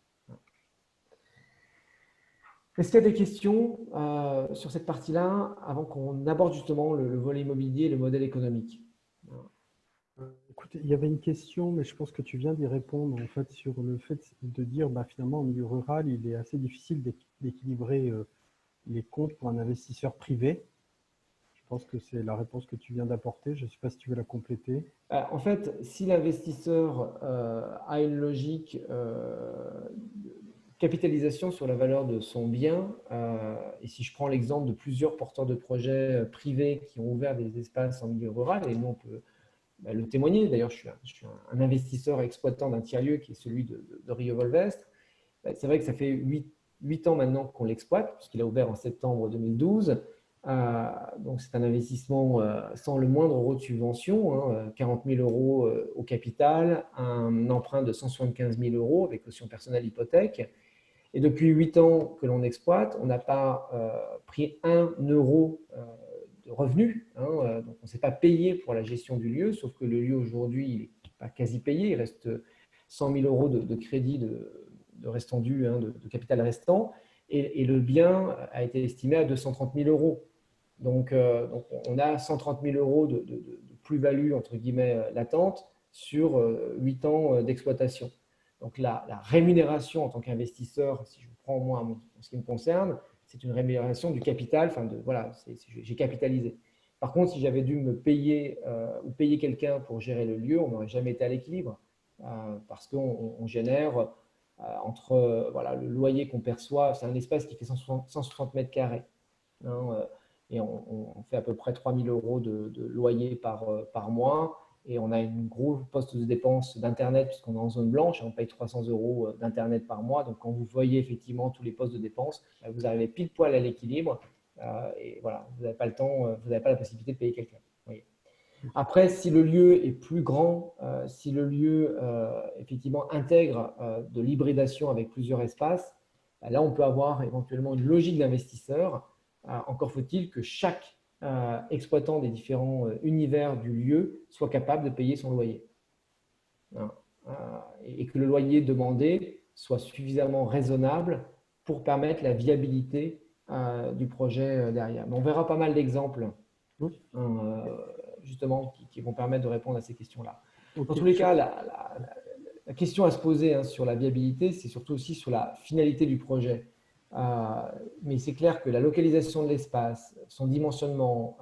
S1: Est-ce qu'il y a des questions sur cette partie-là avant qu'on aborde justement le volet immobilier et le modèle économique?
S3: Écoute, il y avait une question, mais je pense que tu viens d'y répondre en fait, sur le fait de dire finalement au milieu rural, il est assez difficile d'équilibrer les comptes pour un investisseur privé. Je pense que c'est la réponse que tu viens d'apporter. Je ne sais pas si tu veux la compléter.
S1: En fait, si l'investisseur a une logique de capitalisation sur la valeur de son bien, et si je prends l'exemple de plusieurs porteurs de projets privés qui ont ouvert des espaces en milieu rural, et nous on peut le témoigner, d'ailleurs je suis un investisseur exploitant d'un tiers-lieu qui est celui de Rio Volvestre. C'est vrai que ça fait 8 ans maintenant qu'on l'exploite, puisqu'il a ouvert en septembre 2012. Donc, c'est un investissement sans le moindre euro de subvention, hein, 40 000 euros au capital, un emprunt de 175 000 euros avec caution personnelle hypothèque. Et depuis 8 ans que l'on exploite, on n'a pas pris 1 euro de revenus. Hein, donc, on ne s'est pas payé pour la gestion du lieu, sauf que le lieu aujourd'hui, il n'est pas quasi payé. Il reste 100 000 euros de crédit de restant dû, hein, de capital restant. Et le bien a été estimé à 230 000 euros. Donc, on a 130 000 euros de plus-value, entre guillemets, latente sur 8 ans d'exploitation. Donc, la rémunération en tant qu'investisseur, si je prends moi en ce qui me concerne, c'est une rémunération du capital. Enfin, voilà, j'ai capitalisé. Par contre, si j'avais dû me payer ou payer quelqu'un pour gérer le lieu, on n'aurait jamais été à l'équilibre parce qu'on génère entre voilà, le loyer qu'on perçoit, c'est un espace qui fait 160 mètres carrés. Hein, et on fait à peu près 3 000 euros de loyer par mois. Et on a une grosse poste de dépenses d'Internet, puisqu'on est en zone blanche, et on paye 300 euros d'Internet par mois. Donc, quand vous voyez effectivement tous les postes de dépenses, vous arrivez pile poil à l'équilibre. Et voilà, vous n'avez pas le temps, vous n'avez pas la possibilité de payer quelqu'un. Après, si le lieu est plus grand, si le lieu effectivement intègre de l'hybridation avec plusieurs espaces, là, on peut avoir éventuellement une logique d'investisseur. Encore faut-il que chaque exploitant des différents univers du lieu soit capable de payer son loyer. Et que le loyer demandé soit suffisamment raisonnable pour permettre la viabilité du projet derrière. Mais on verra pas mal d'exemples justement qui vont permettre de répondre à ces questions-là. Okay. Dans tous les cas, la question à se poser sur la viabilité, c'est surtout aussi sur la finalité du projet. Mais c'est clair que la localisation de l'espace, son dimensionnement,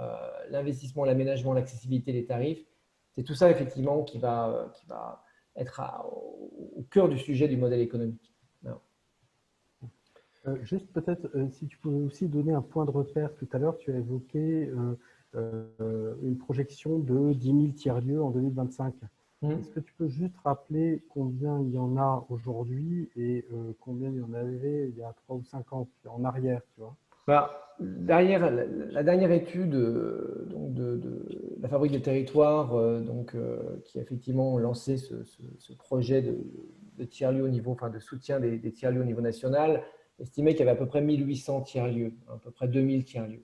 S1: l'investissement, l'aménagement, l'accessibilité, les tarifs, c'est tout ça effectivement qui va être au cœur du sujet du modèle économique.
S3: Juste peut-être, si tu pouvais aussi donner un point de repère. Tout à l'heure, tu as évoqué une projection de 10 000 tiers-lieux en 2025. Est-ce que tu peux juste rappeler combien il y en a aujourd'hui et combien il y en avait il y a 3 ou 5 ans, en arrière, tu vois?
S1: Derrière la dernière étude donc de la Fabrique des territoires qui a effectivement lancé ce projet de tiers-lieux au niveau, enfin de soutien des tiers-lieux au niveau national, estimait qu'il y avait à peu près 1800 tiers-lieux, à peu près 2000 tiers-lieux.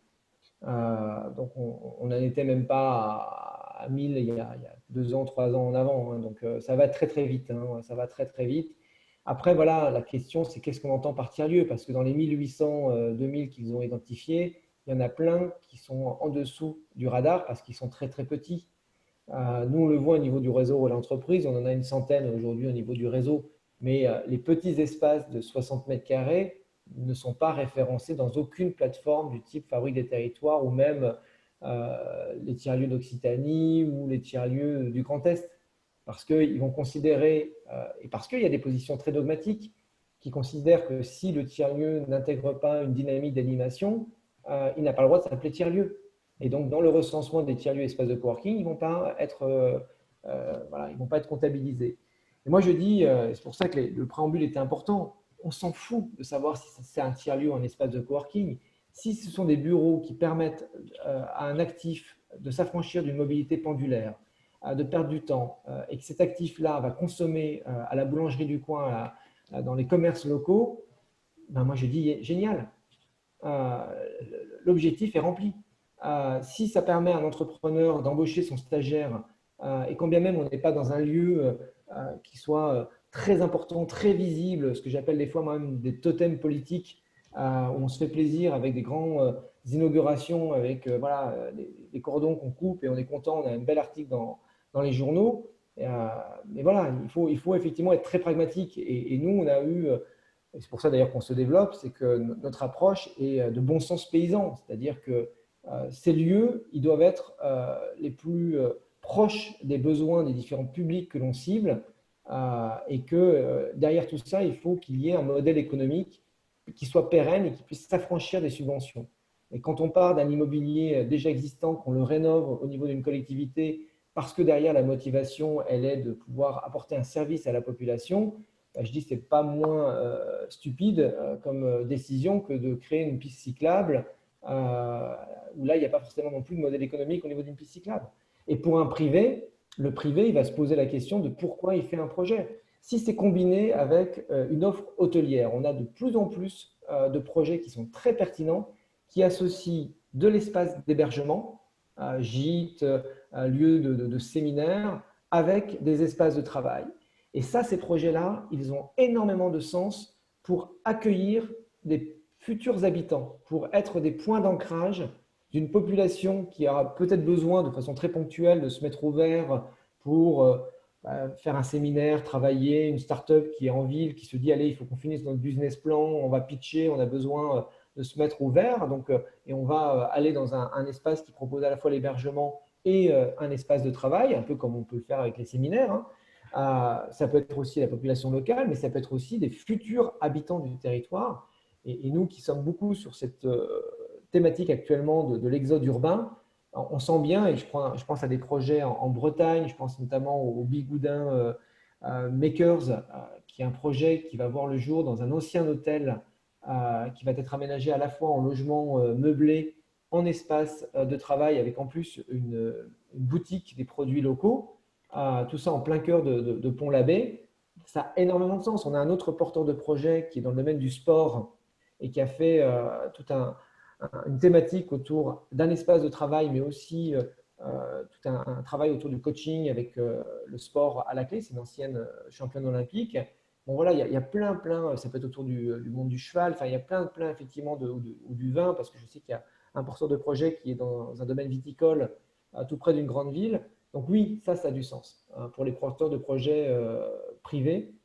S1: Donc on n'en était même pas à 1000 il y a 2 ans, 3 ans en avant. Hein, donc ça va très très vite. Hein, ça va très très vite. Après, voilà, la question, c'est qu'est-ce qu'on entend par tiers-lieu? Parce que dans les 1800, 2000 qu'ils ont identifiés, il y en a plein qui sont en dessous du radar parce qu'ils sont très très petits. Nous, on le voit au niveau du réseau Relais Entreprises, on en a une centaine aujourd'hui au niveau du réseau, mais les petits espaces de 60 mètres carrés ne sont pas référencés dans aucune plateforme du type Fabrique des territoires ou même les tiers-lieux d'Occitanie ou les tiers-lieux du Grand Est. Parce qu'ils vont considérer, et parce qu'il y a des positions très dogmatiques qui considèrent que si le tiers-lieu n'intègre pas une dynamique d'animation, il n'a pas le droit de s'appeler tiers-lieu. Et donc, dans le recensement des tiers-lieux espaces de coworking, ils ne vont pas être, voilà, ils vont pas être comptabilisés. Et moi, je dis, c'est pour ça que le préambule était important, on s'en fout de savoir si c'est un tiers-lieu ou un espace de coworking. Si ce sont des bureaux qui permettent à un actif de s'affranchir d'une mobilité pendulaire, de perdre du temps, et que cet actif-là va consommer à la boulangerie du coin, dans les commerces locaux, ben moi je dis génial. L'objectif est rempli. Si ça permet à un entrepreneur d'embaucher son stagiaire, et quand bien même on n'est pas dans un lieu qui soit très important, très visible, ce que j'appelle des fois même des totems politiques, où on se fait plaisir avec des grandes inaugurations, avec voilà, des cordons qu'on coupe et on est content, on a un bel article dans les journaux. Mais voilà, il faut effectivement être très pragmatique. Et nous, on a eu, et c'est pour ça d'ailleurs qu'on se développe, c'est que notre approche est de bon sens paysan. C'est-à-dire que ces lieux, ils doivent être les plus proches des besoins des différents publics que l'on cible et que derrière tout ça, il faut qu'il y ait un modèle économique qui soit pérenne et qui puisse s'affranchir des subventions. Et quand on part d'un immobilier déjà existant, qu'on le rénove au niveau d'une collectivité, parce que derrière la motivation, elle est de pouvoir apporter un service à la population, je dis que ce n'est pas moins stupide comme décision que de créer une piste cyclable où là, il n'y a pas forcément non plus de modèle économique au niveau d'une piste cyclable. Et pour un privé, le privé, il va se poser la question de pourquoi il fait un projet. Si c'est combiné avec une offre hôtelière, on a de plus en plus de projets qui sont très pertinents, qui associent de l'espace d'hébergement, gîtes, lieux de séminaires, avec des espaces de travail. Et ça, ces projets-là, ils ont énormément de sens pour accueillir des futurs habitants, pour être des points d'ancrage d'une population qui aura peut-être besoin de façon très ponctuelle de se mettre au vert pour faire un séminaire, travailler, une start-up qui est en ville, qui se dit, allez, il faut qu'on finisse notre business plan, on va pitcher, on a besoin de se mettre au vert, donc, et on va aller dans un espace qui propose à la fois l'hébergement et un espace de travail, un peu comme on peut le faire avec les séminaires. Ça peut être aussi la population locale, mais ça peut être aussi des futurs habitants du territoire. Et nous qui sommes beaucoup sur cette thématique actuellement de l'exode urbain, on sent bien, et je pense à des projets en Bretagne, je pense notamment au Bigoudin Makers, qui est un projet qui va voir le jour dans un ancien hôtel qui va être aménagé à la fois en logement meublé, en espace de travail, avec en plus une boutique des produits locaux, tout ça en plein cœur de Pont-l'Abbé. Ça a énormément de sens. On a un autre porteur de projet qui est dans le domaine du sport et qui a fait toute une thématique autour d'un espace de travail, mais aussi tout un travail autour du coaching avec le sport à la clé. C'est une ancienne championne olympique. Bon, voilà, il y a plein, ça peut être autour du monde du cheval, enfin, il y a plein, effectivement, ou du vin, parce que je sais qu'il y a un porteur de projet qui est dans un domaine viticole tout près d'une grande ville. Donc oui, ça a du sens pour les porteurs de projets privés,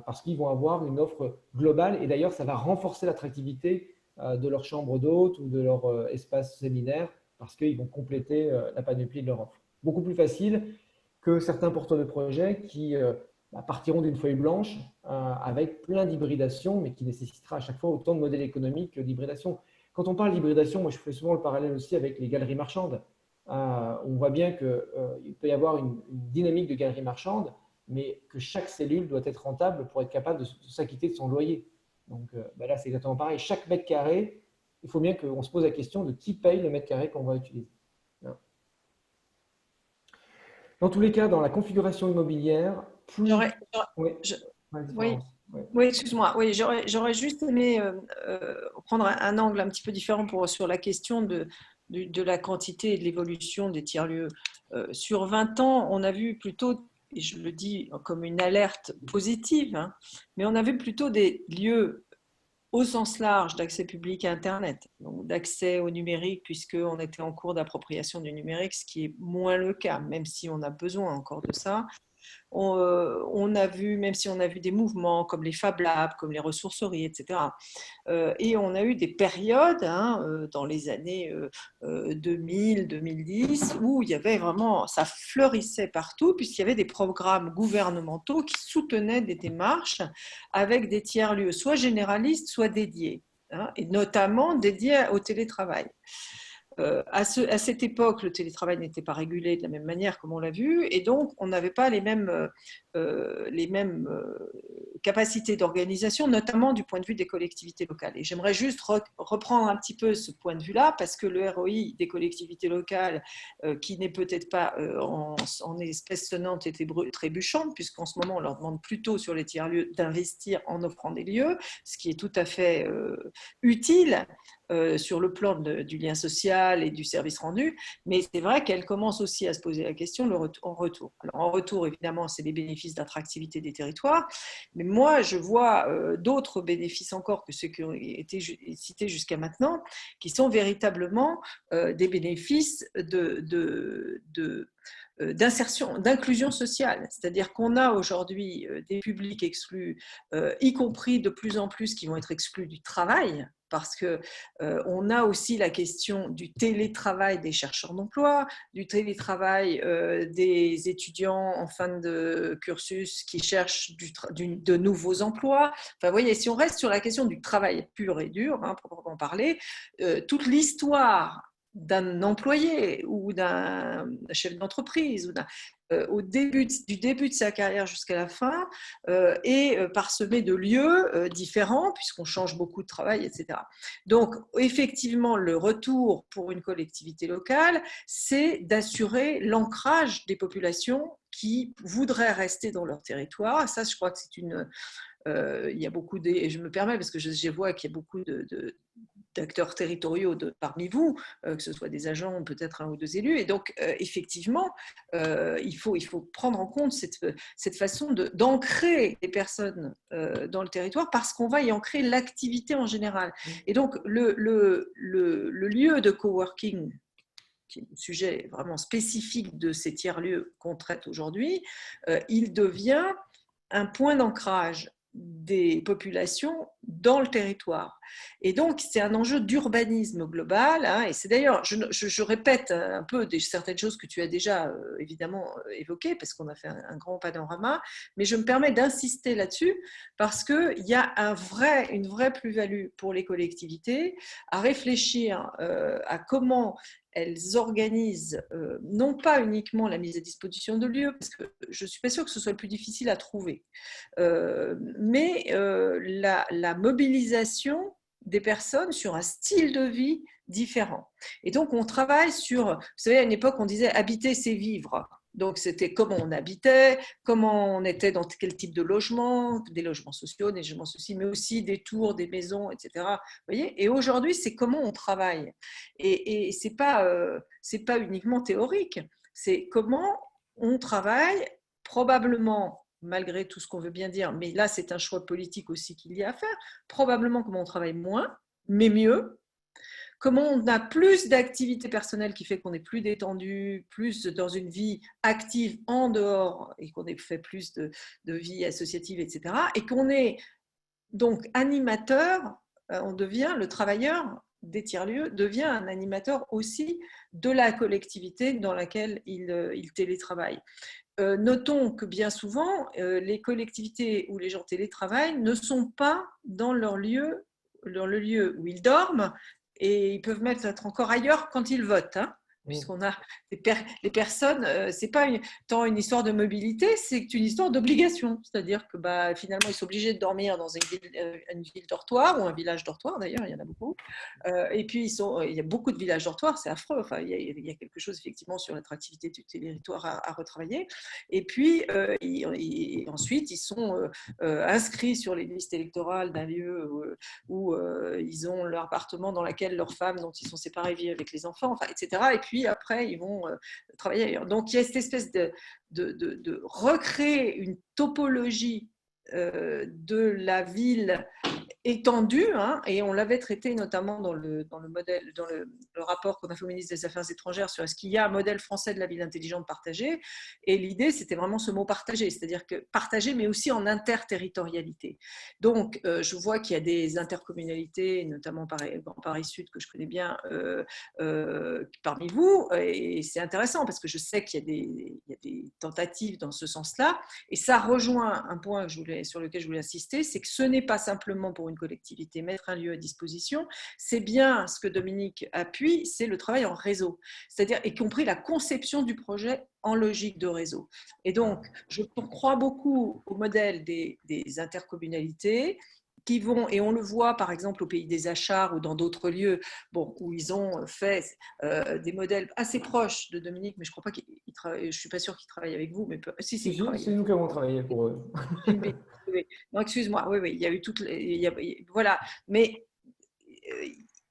S1: parce qu'ils vont avoir une offre globale, et d'ailleurs, ça va renforcer l'attractivité de leur chambre d'hôte ou de leur espace séminaire, parce qu'ils vont compléter la panoplie de leur offre. Beaucoup plus facile que certains porteurs de projets qui partiront d'une feuille blanche avec plein d'hybridation, mais qui nécessitera à chaque fois autant de modèles économiques que d'hybridation. Quand on parle d'hybridation, moi je fais souvent le parallèle aussi avec les galeries marchandes. On voit bien qu'il peut y avoir une dynamique de galerie marchande, mais que chaque cellule doit être rentable pour être capable de s'acquitter de son loyer. Donc là, c'est exactement pareil. Chaque mètre carré, il faut bien qu'on se pose la question de qui paye le mètre carré qu'on va utiliser. Dans tous les cas, dans la configuration immobilière, plus…
S2: Oui, oui, excuse-moi. Oui, j'aurais juste aimé prendre un angle un petit peu différent sur la question de la quantité et de l'évolution des tiers-lieux. Sur 20 ans, on a vu plutôt, et je le dis comme une alerte positive, hein, mais on a vu plutôt des lieux au sens large d'accès public à Internet, donc d'accès au numérique, puisqu'on était en cours d'appropriation du numérique, ce qui est moins le cas, même si on a besoin encore de ça. On a vu, même si on a vu des mouvements comme les Fab Labs, comme les ressourceries, etc. Et on a eu des périodes dans les années 2000, 2010 où il y avait vraiment, ça fleurissait partout puisqu'il y avait des programmes gouvernementaux qui soutenaient des démarches avec des tiers-lieux, soit généralistes, soit dédiés, et notamment dédiés au télétravail. À cette époque, le télétravail n'était pas régulé de la même manière comme on l'a vu, et donc on n'avait pas les mêmes capacités d'organisation, notamment du point de vue des collectivités locales. Et j'aimerais juste reprendre un petit peu ce point de vue-là, parce que le ROI des collectivités locales, qui n'est peut-être pas en espèces sonnantes et trébuchantes, puisqu'en ce moment on leur demande plutôt sur les tiers-lieux d'investir en offrant des lieux, ce qui est tout à fait utile sur le plan du lien social et du service rendu, mais c'est vrai qu'elle commence aussi à se poser la question en retour. Alors en retour, évidemment, c'est les bénéfices d'attractivité des territoires, mais moi, je vois d'autres bénéfices encore que ceux qui ont été cités jusqu'à maintenant, qui sont véritablement des bénéfices d'insertion, d'inclusion sociale. C'est-à-dire qu'on a aujourd'hui des publics exclus, y compris de plus en plus qui vont être exclus du travail, parce qu'on a aussi la question du télétravail des chercheurs d'emploi, du télétravail des étudiants en fin de cursus qui cherchent de nouveaux emplois. Enfin, vous voyez, si on reste sur la question du travail pur et dur, pour en parler, toute l'histoire d'un employé ou d'un chef d'entreprise au début de sa carrière jusqu'à la fin est parsemé de lieux différents puisqu'on change beaucoup de travail, etc. Donc, effectivement, le retour pour une collectivité locale, c'est d'assurer l'ancrage des populations qui voudraient rester dans leur territoire. Ça, je crois que c'est il y a beaucoup et je me permets parce que je vois qu'il y a beaucoup d'acteurs territoriaux parmi vous, que ce soit des agents, peut-être un ou deux élus. Et donc, effectivement, il faut prendre en compte cette façon d'ancrer les personnes dans le territoire parce qu'on va y ancrer l'activité en général. Et donc, le lieu de coworking, qui est un sujet vraiment spécifique de ces tiers-lieux qu'on traite aujourd'hui, il devient un point d'ancrage des populations dans le territoire. Et donc, c'est un enjeu d'urbanisme global. Et c'est d'ailleurs, je répète un peu certaines choses que tu as déjà évidemment évoquées, parce qu'on a fait un grand panorama, mais je me permets d'insister là-dessus, parce qu'il y a une vraie plus-value pour les collectivités à réfléchir à comment elles organisent non pas uniquement la mise à disposition de lieux, parce que je ne suis pas sûre que ce soit le plus difficile à trouver, mais la mobilisation des personnes sur un style de vie différent. Et donc, on travaille sur, vous savez, à une époque, on disait « habiter, c'est vivre ». Donc, c'était comment on habitait, comment on était dans quel type de logement, des logements sociaux, des logements sociaux, mais aussi des tours, des maisons, etc. Vous voyez. Et aujourd'hui, c'est comment on travaille. Et ce n'est pas uniquement théorique, c'est comment on travaille, probablement, malgré tout ce qu'on veut bien dire, mais là, c'est un choix politique aussi qu'il y a à faire, probablement comment on travaille moins, mais mieux. Comment on a plus d'activité personnelle qui fait qu'on est plus détendu, plus dans une vie active en dehors et qu'on ait fait plus de vie associative, etc. Et qu'on est donc animateur, le travailleur des tiers-lieux devient un animateur aussi de la collectivité dans laquelle il télétravaille. Notons que bien souvent, les collectivités où les gens télétravaillent ne sont pas dans le lieu où ils dorment, et ils peuvent même être encore ailleurs quand ils votent, puisqu'on a les personnes, c'est pas tant une histoire de mobilité, c'est une histoire d'obligation. C'est-à-dire que finalement, ils sont obligés de dormir dans une ville dortoir ou un village dortoir, d'ailleurs, il y en a beaucoup. Et puis, il y a beaucoup de villages dortoirs, c'est affreux. Enfin, il y a quelque chose, effectivement, sur l'attractivité du territoire à retravailler. Et puis, ensuite, ils sont inscrits sur les listes électorales d'un lieu où ils ont leur appartement dans lequel leur femme, dont ils sont séparés, vit avec les enfants, etc. Et puis, après, ils vont travailler ailleurs. Donc, il y a cette espèce de recréer une topologie de la ville étendue, et on l'avait traité notamment dans le modèle, dans le rapport qu'on a fait au ministre des Affaires étrangères sur est-ce qu'il y a un modèle français de la ville intelligente partagée, et l'idée c'était vraiment ce mot partagé, c'est-à-dire que partagé mais aussi en interterritorialité. Donc je vois qu'il y a des intercommunalités, notamment Paris Sud que je connais bien parmi vous, et c'est intéressant parce que je sais qu'il y a des tentatives dans ce sens-là, et ça rejoint un point sur lequel je voulais insister, c'est que ce n'est pas simplement pour une collectivité mettre un lieu à disposition, c'est bien ce que Dominique appuie, c'est le travail en réseau, c'est-à-dire y compris la conception du projet en logique de réseau. Et donc, je crois beaucoup au modèle des intercommunalités qui vont, et on le voit par exemple au Pays des Achards ou dans d'autres lieux, où ils ont fait des modèles assez proches de Dominique, mais je crois pas qu'il travaille, je suis pas sûre qu'il travaille avec vous, mais si,
S1: c'est nous qui avons travaillé pour eux.
S2: Non, excuse-moi, oui, il y a eu voilà, mais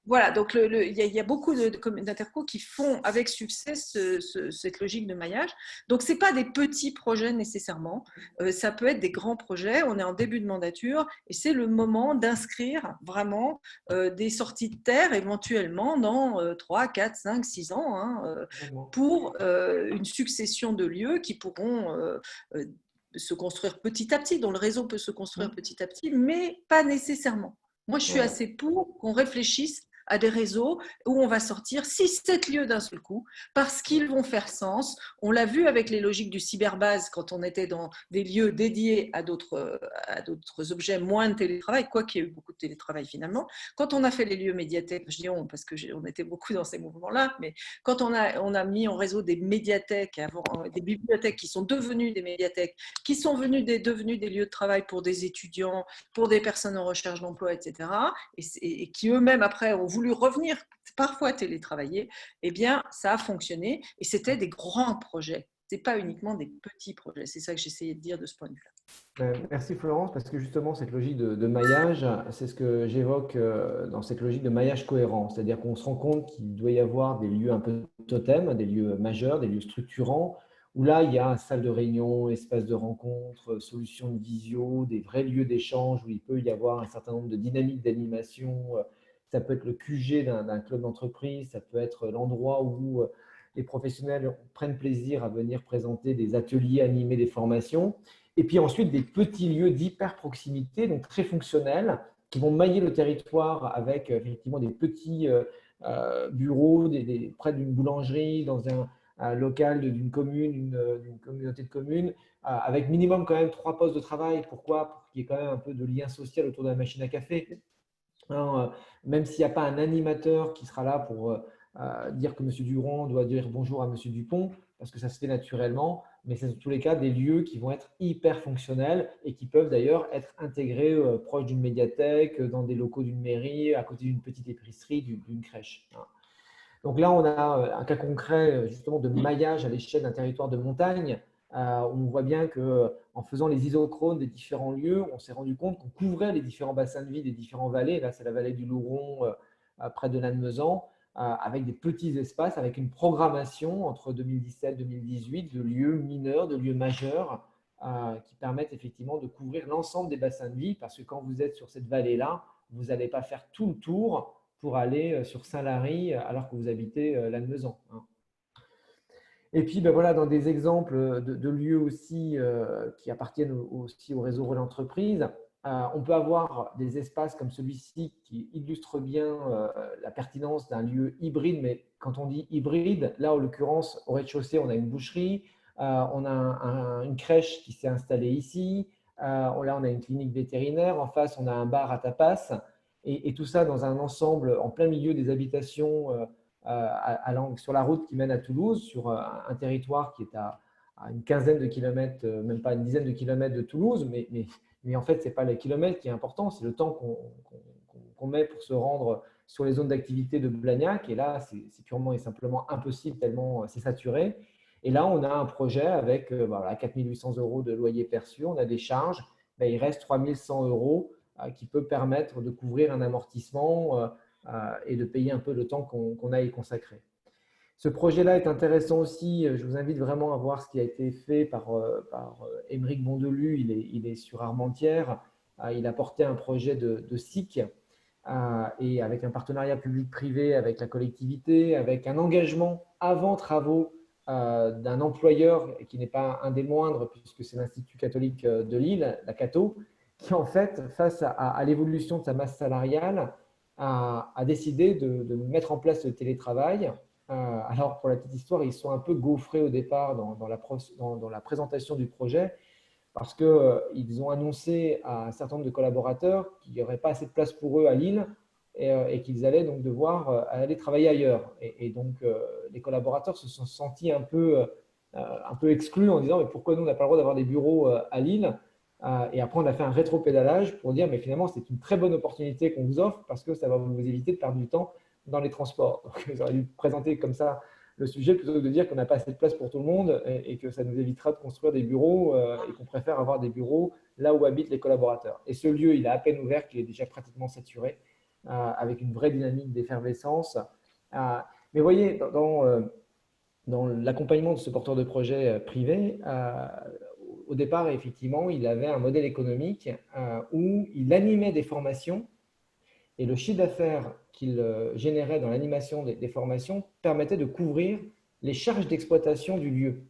S2: Voilà, donc il y a beaucoup d'interco qui font avec succès cette logique de maillage. Donc, ce n'est pas des petits projets nécessairement, ça peut être des grands projets. On est en début de mandature et c'est le moment d'inscrire vraiment des sorties de terre éventuellement dans 3, 4, 5, 6 ans hein, pour une succession de lieux qui pourront se construire petit à petit, dont le réseau peut se construire petit à petit, mais pas nécessairement. Moi, je suis assez pour qu'on réfléchisse à des réseaux où on va sortir 6-7 lieux d'un seul coup parce qu'ils vont faire sens. On l'a vu avec les logiques du cyberbase quand on était dans des lieux dédiés à d'autres objets, moins de télétravail, quoi qu'il y ait eu beaucoup de télétravail finalement. Quand on a fait les lieux médiathèques, je dis on parce qu'on était beaucoup dans ces mouvements-là, mais quand on a mis en réseau des médiathèques, des bibliothèques qui sont devenues des médiathèques, qui sont devenues des lieux de travail pour des étudiants, pour des personnes en recherche d'emploi, etc., et qui eux-mêmes après ont voulu revenir parfois télétravailler, eh bien, ça a fonctionné et c'était des grands projets. Ce n'est pas uniquement des petits projets. C'est ça que j'essayais de dire de ce point de vue-là.
S1: Merci Florence, parce que justement, cette logique de maillage, c'est ce que j'évoque dans cette logique de maillage cohérent. C'est-à-dire qu'on se rend compte qu'il doit y avoir des lieux un peu totems, des lieux majeurs, des lieux structurants, où là, il y a salle de réunion, espace de rencontre, solutions de visio, des vrais lieux d'échange où il peut y avoir un certain nombre de dynamiques d'animation. Ça peut être le QG d'un club d'entreprise, ça peut être l'endroit où les professionnels prennent plaisir à venir présenter des ateliers, animer des formations. Et puis ensuite, des petits lieux d'hyper proximité, donc très fonctionnels, qui vont mailler le territoire avec effectivement des petits bureaux, près d'une boulangerie, dans un local d'une commune, d'une communauté de communes, avec minimum quand même 3 postes de travail. Pourquoi? Pour qu'il y ait quand même un peu de lien social autour de la machine à café. Hein, même s'il n'y a pas un animateur qui sera là pour dire que M. Durand doit dire bonjour à M. Dupont, parce que ça se fait naturellement, mais c'est dans tous les cas des lieux qui vont être hyper fonctionnels et qui peuvent d'ailleurs être intégrés proche d'une médiathèque, dans des locaux d'une mairie, à côté d'une petite épicerie, d'une crèche. Hein. Donc là, on a un cas concret justement de maillage à l'échelle d'un territoire de montagne. On voit bien qu'en faisant les isochrones des différents lieux, on s'est rendu compte qu'on couvrait les différents bassins de vie des différentes vallées. Là, c'est la vallée du Louron, près de Lannemezan, avec des petits espaces, avec une programmation entre 2017 et 2018 de lieux mineurs, de lieux majeurs, qui permettent effectivement de couvrir l'ensemble des bassins de vie, parce que quand vous êtes sur cette vallée-là, vous n'allez pas faire tout le tour pour aller sur Saint-Lary alors que vous habitez Lannemezan. Hein. Et puis, ben voilà, dans des exemples de lieux aussi qui appartiennent aussi au réseau Relais Entreprise, on peut avoir des espaces comme celui-ci qui illustrent bien la pertinence d'un lieu hybride. Mais quand on dit hybride, là, en l'occurrence, au rez-de-chaussée, on a une boucherie, on a une crèche qui s'est installée ici, là, on a une clinique vétérinaire, en face, on a un bar à tapas, et tout ça dans un ensemble en plein milieu des habitations sur la route qui mène à Toulouse, sur un territoire qui est à une quinzaine de kilomètres, même pas une dizaine de kilomètres de Toulouse, mais en fait, ce n'est pas les kilomètres qui est important, c'est le temps qu'on met pour se rendre sur les zones d'activité de Blagnac. Et là, c'est purement et simplement impossible tellement c'est saturé. Et là, on a un projet avec 4 800 € de loyer perçu, on a des charges, il reste 3 100 € qui peut permettre de couvrir un amortissement et de payer un peu le temps qu'on a y consacré. Ce projet-là est intéressant aussi. Je vous invite vraiment à voir ce qui a été fait par Émeric Bondelu. Il est sur Armentières. Il a porté un projet de SIC et avec un partenariat public-privé avec la collectivité, avec un engagement avant travaux d'un employeur qui n'est pas un des moindres puisque c'est l'Institut catholique de Lille, la Cato, qui en fait, face à l'évolution de sa masse salariale, a décidé de mettre en place le télétravail. Alors, pour la petite histoire, ils sont un peu gaufrés au départ dans la présentation du projet parce qu'ils ont annoncé à un certain nombre de collaborateurs qu'il n'y aurait pas assez de place pour eux à Lille et qu'ils allaient donc devoir aller travailler ailleurs. Et donc, les collaborateurs se sont sentis un peu exclus en disant « mais pourquoi nous, on n'a pas le droit d'avoir des bureaux à Lille ?» Et après, on a fait un rétropédalage pour dire, mais finalement, c'est une très bonne opportunité qu'on vous offre parce que ça va vous éviter de perdre du temps dans les transports. Donc, ils auraient dû présenter comme ça le sujet plutôt que de dire qu'on n'a pas assez de place pour tout le monde et que ça nous évitera de construire des bureaux et qu'on préfère avoir des bureaux là où habitent les collaborateurs. Et ce lieu, il a à peine ouvert, qu'il est déjà pratiquement saturé. avec une vraie dynamique d'effervescence. Mais vous voyez, dans l'accompagnement de ce porteur de projet privé, au départ, effectivement, il avait un modèle économique où il animait des formations et le chiffre d'affaires qu'il générait dans l'animation des formations permettait de couvrir les charges d'exploitation du lieu.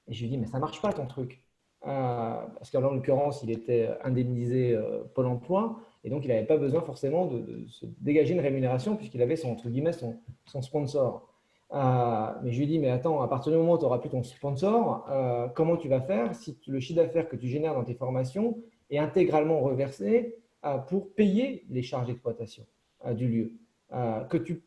S1: Et je lui dis, mais ça ne marche pas ton truc. Parce qu'en l'occurrence, il était indemnisé Pôle emploi et donc il n'avait pas besoin forcément de se dégager une rémunération puisqu'il avait son, entre guillemets, son sponsor. Mais je lui dis, mais attends, à partir du moment où tu n'auras plus ton sponsor, comment tu vas faire si le chiffre d'affaires que tu génères dans tes formations est intégralement reversé pour payer les charges d'exploitation du lieu? Que tu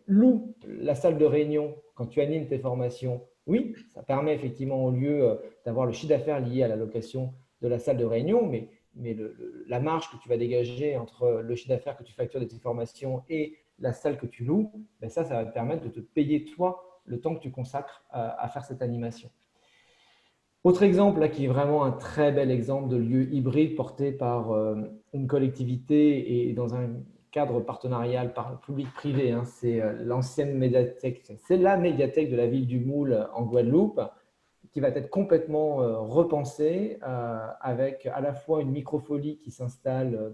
S1: loues la salle de réunion quand tu animes tes formations, oui, ça permet effectivement au lieu d'avoir le chiffre d'affaires lié à la location de la salle de réunion, mais la marge que tu vas dégager entre le chiffre d'affaires que tu factures de tes formations et la salle que tu loues, ben ça va te permettre de te payer toi le temps que tu consacres à faire cette animation. Autre exemple, là, qui est vraiment un très bel exemple de lieu hybride porté par une collectivité et dans un cadre partenarial public-privé, hein, c'est l'ancienne médiathèque, c'est la médiathèque de la ville du Moule en Guadeloupe, qui va être complètement repensée avec à la fois une microfolie qui s'installe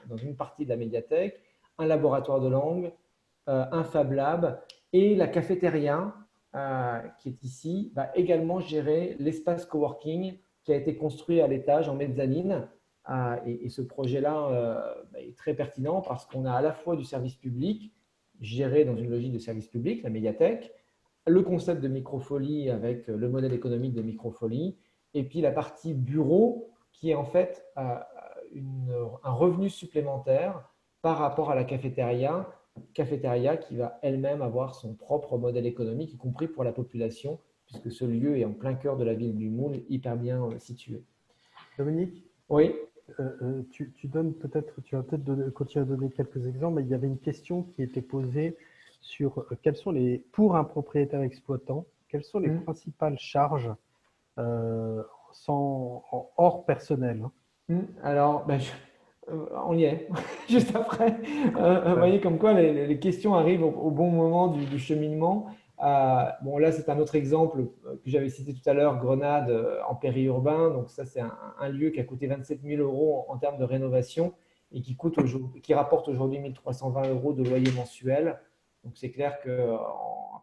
S1: dans une partie de la médiathèque, un laboratoire de langue, un Fab Lab et la cafétéria qui est ici va également gérer l'espace coworking qui a été construit à l'étage en mezzanine. Et ce projet-là est très pertinent parce qu'on a à la fois du service public géré dans une logique de service public, la médiathèque, le concept de microfolie avec le modèle économique de microfolie, et puis la partie bureau qui est en fait un revenu supplémentaire par rapport à la cafétéria qui va elle-même avoir son propre modèle économique, y compris pour la population, puisque ce lieu est en plein cœur de la ville du Moule, hyper bien situé.
S3: Dominique,
S1: oui.
S3: Tu vas peut-être continuer à donner quelques exemples, mais il y avait une question qui était posée sur pour un propriétaire exploitant, quelles sont les principales charges hors personnel?
S1: Alors, on y est, juste après. Vous voyez comme quoi les questions arrivent au bon moment du cheminement. Bon, là, c'est un autre exemple que j'avais cité tout à l'heure, Grenade en périurbain. Donc, ça, c'est un lieu qui a coûté 27 000 € en termes de rénovation et qui rapporte aujourd'hui 1 320 € de loyer mensuel. Donc, c'est clair qu'à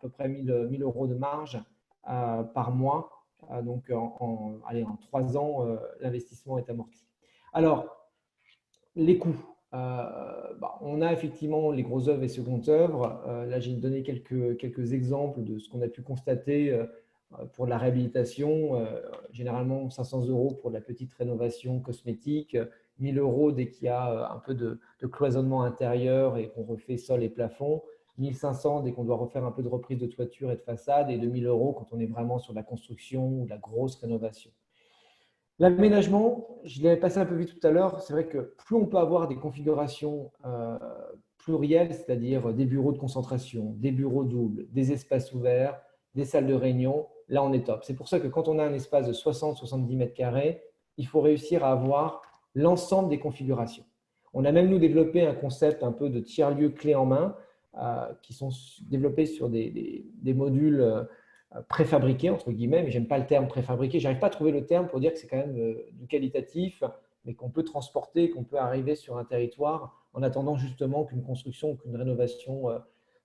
S1: peu près 1 000 € de marge par mois. Donc, en 3 ans, l'investissement est amorti. Alors, les coûts. On a effectivement les grosses œuvres et secondes œuvres. Là, j'ai donné quelques exemples de ce qu'on a pu constater pour de la réhabilitation. Généralement, 500 € pour de la petite rénovation cosmétique, 1 000 € dès qu'il y a un peu de cloisonnement intérieur et qu'on refait sol et plafond, 1 500 € dès qu'on doit refaire un peu de reprise de toiture et de façade, et 2 000 € quand on est vraiment sur la construction ou la grosse rénovation. L'aménagement, je l'ai passé un peu vite tout à l'heure, c'est vrai que plus on peut avoir des configurations plurielles, c'est-à-dire des bureaux de concentration, des bureaux doubles, des espaces ouverts, des salles de réunion, là on est top. C'est pour ça que quand on a un espace de 60-70 mètres carrés, il faut réussir à avoir l'ensemble des configurations. On a même nous développé un concept un peu de tiers-lieu clé en main qui sont développés sur des modules préfabriqué, entre guillemets, mais j'aime pas le terme préfabriqué. J'arrive pas à trouver le terme pour dire que c'est quand même du qualitatif, mais qu'on peut transporter, qu'on peut arriver sur un territoire en attendant justement qu'une construction ou qu'une rénovation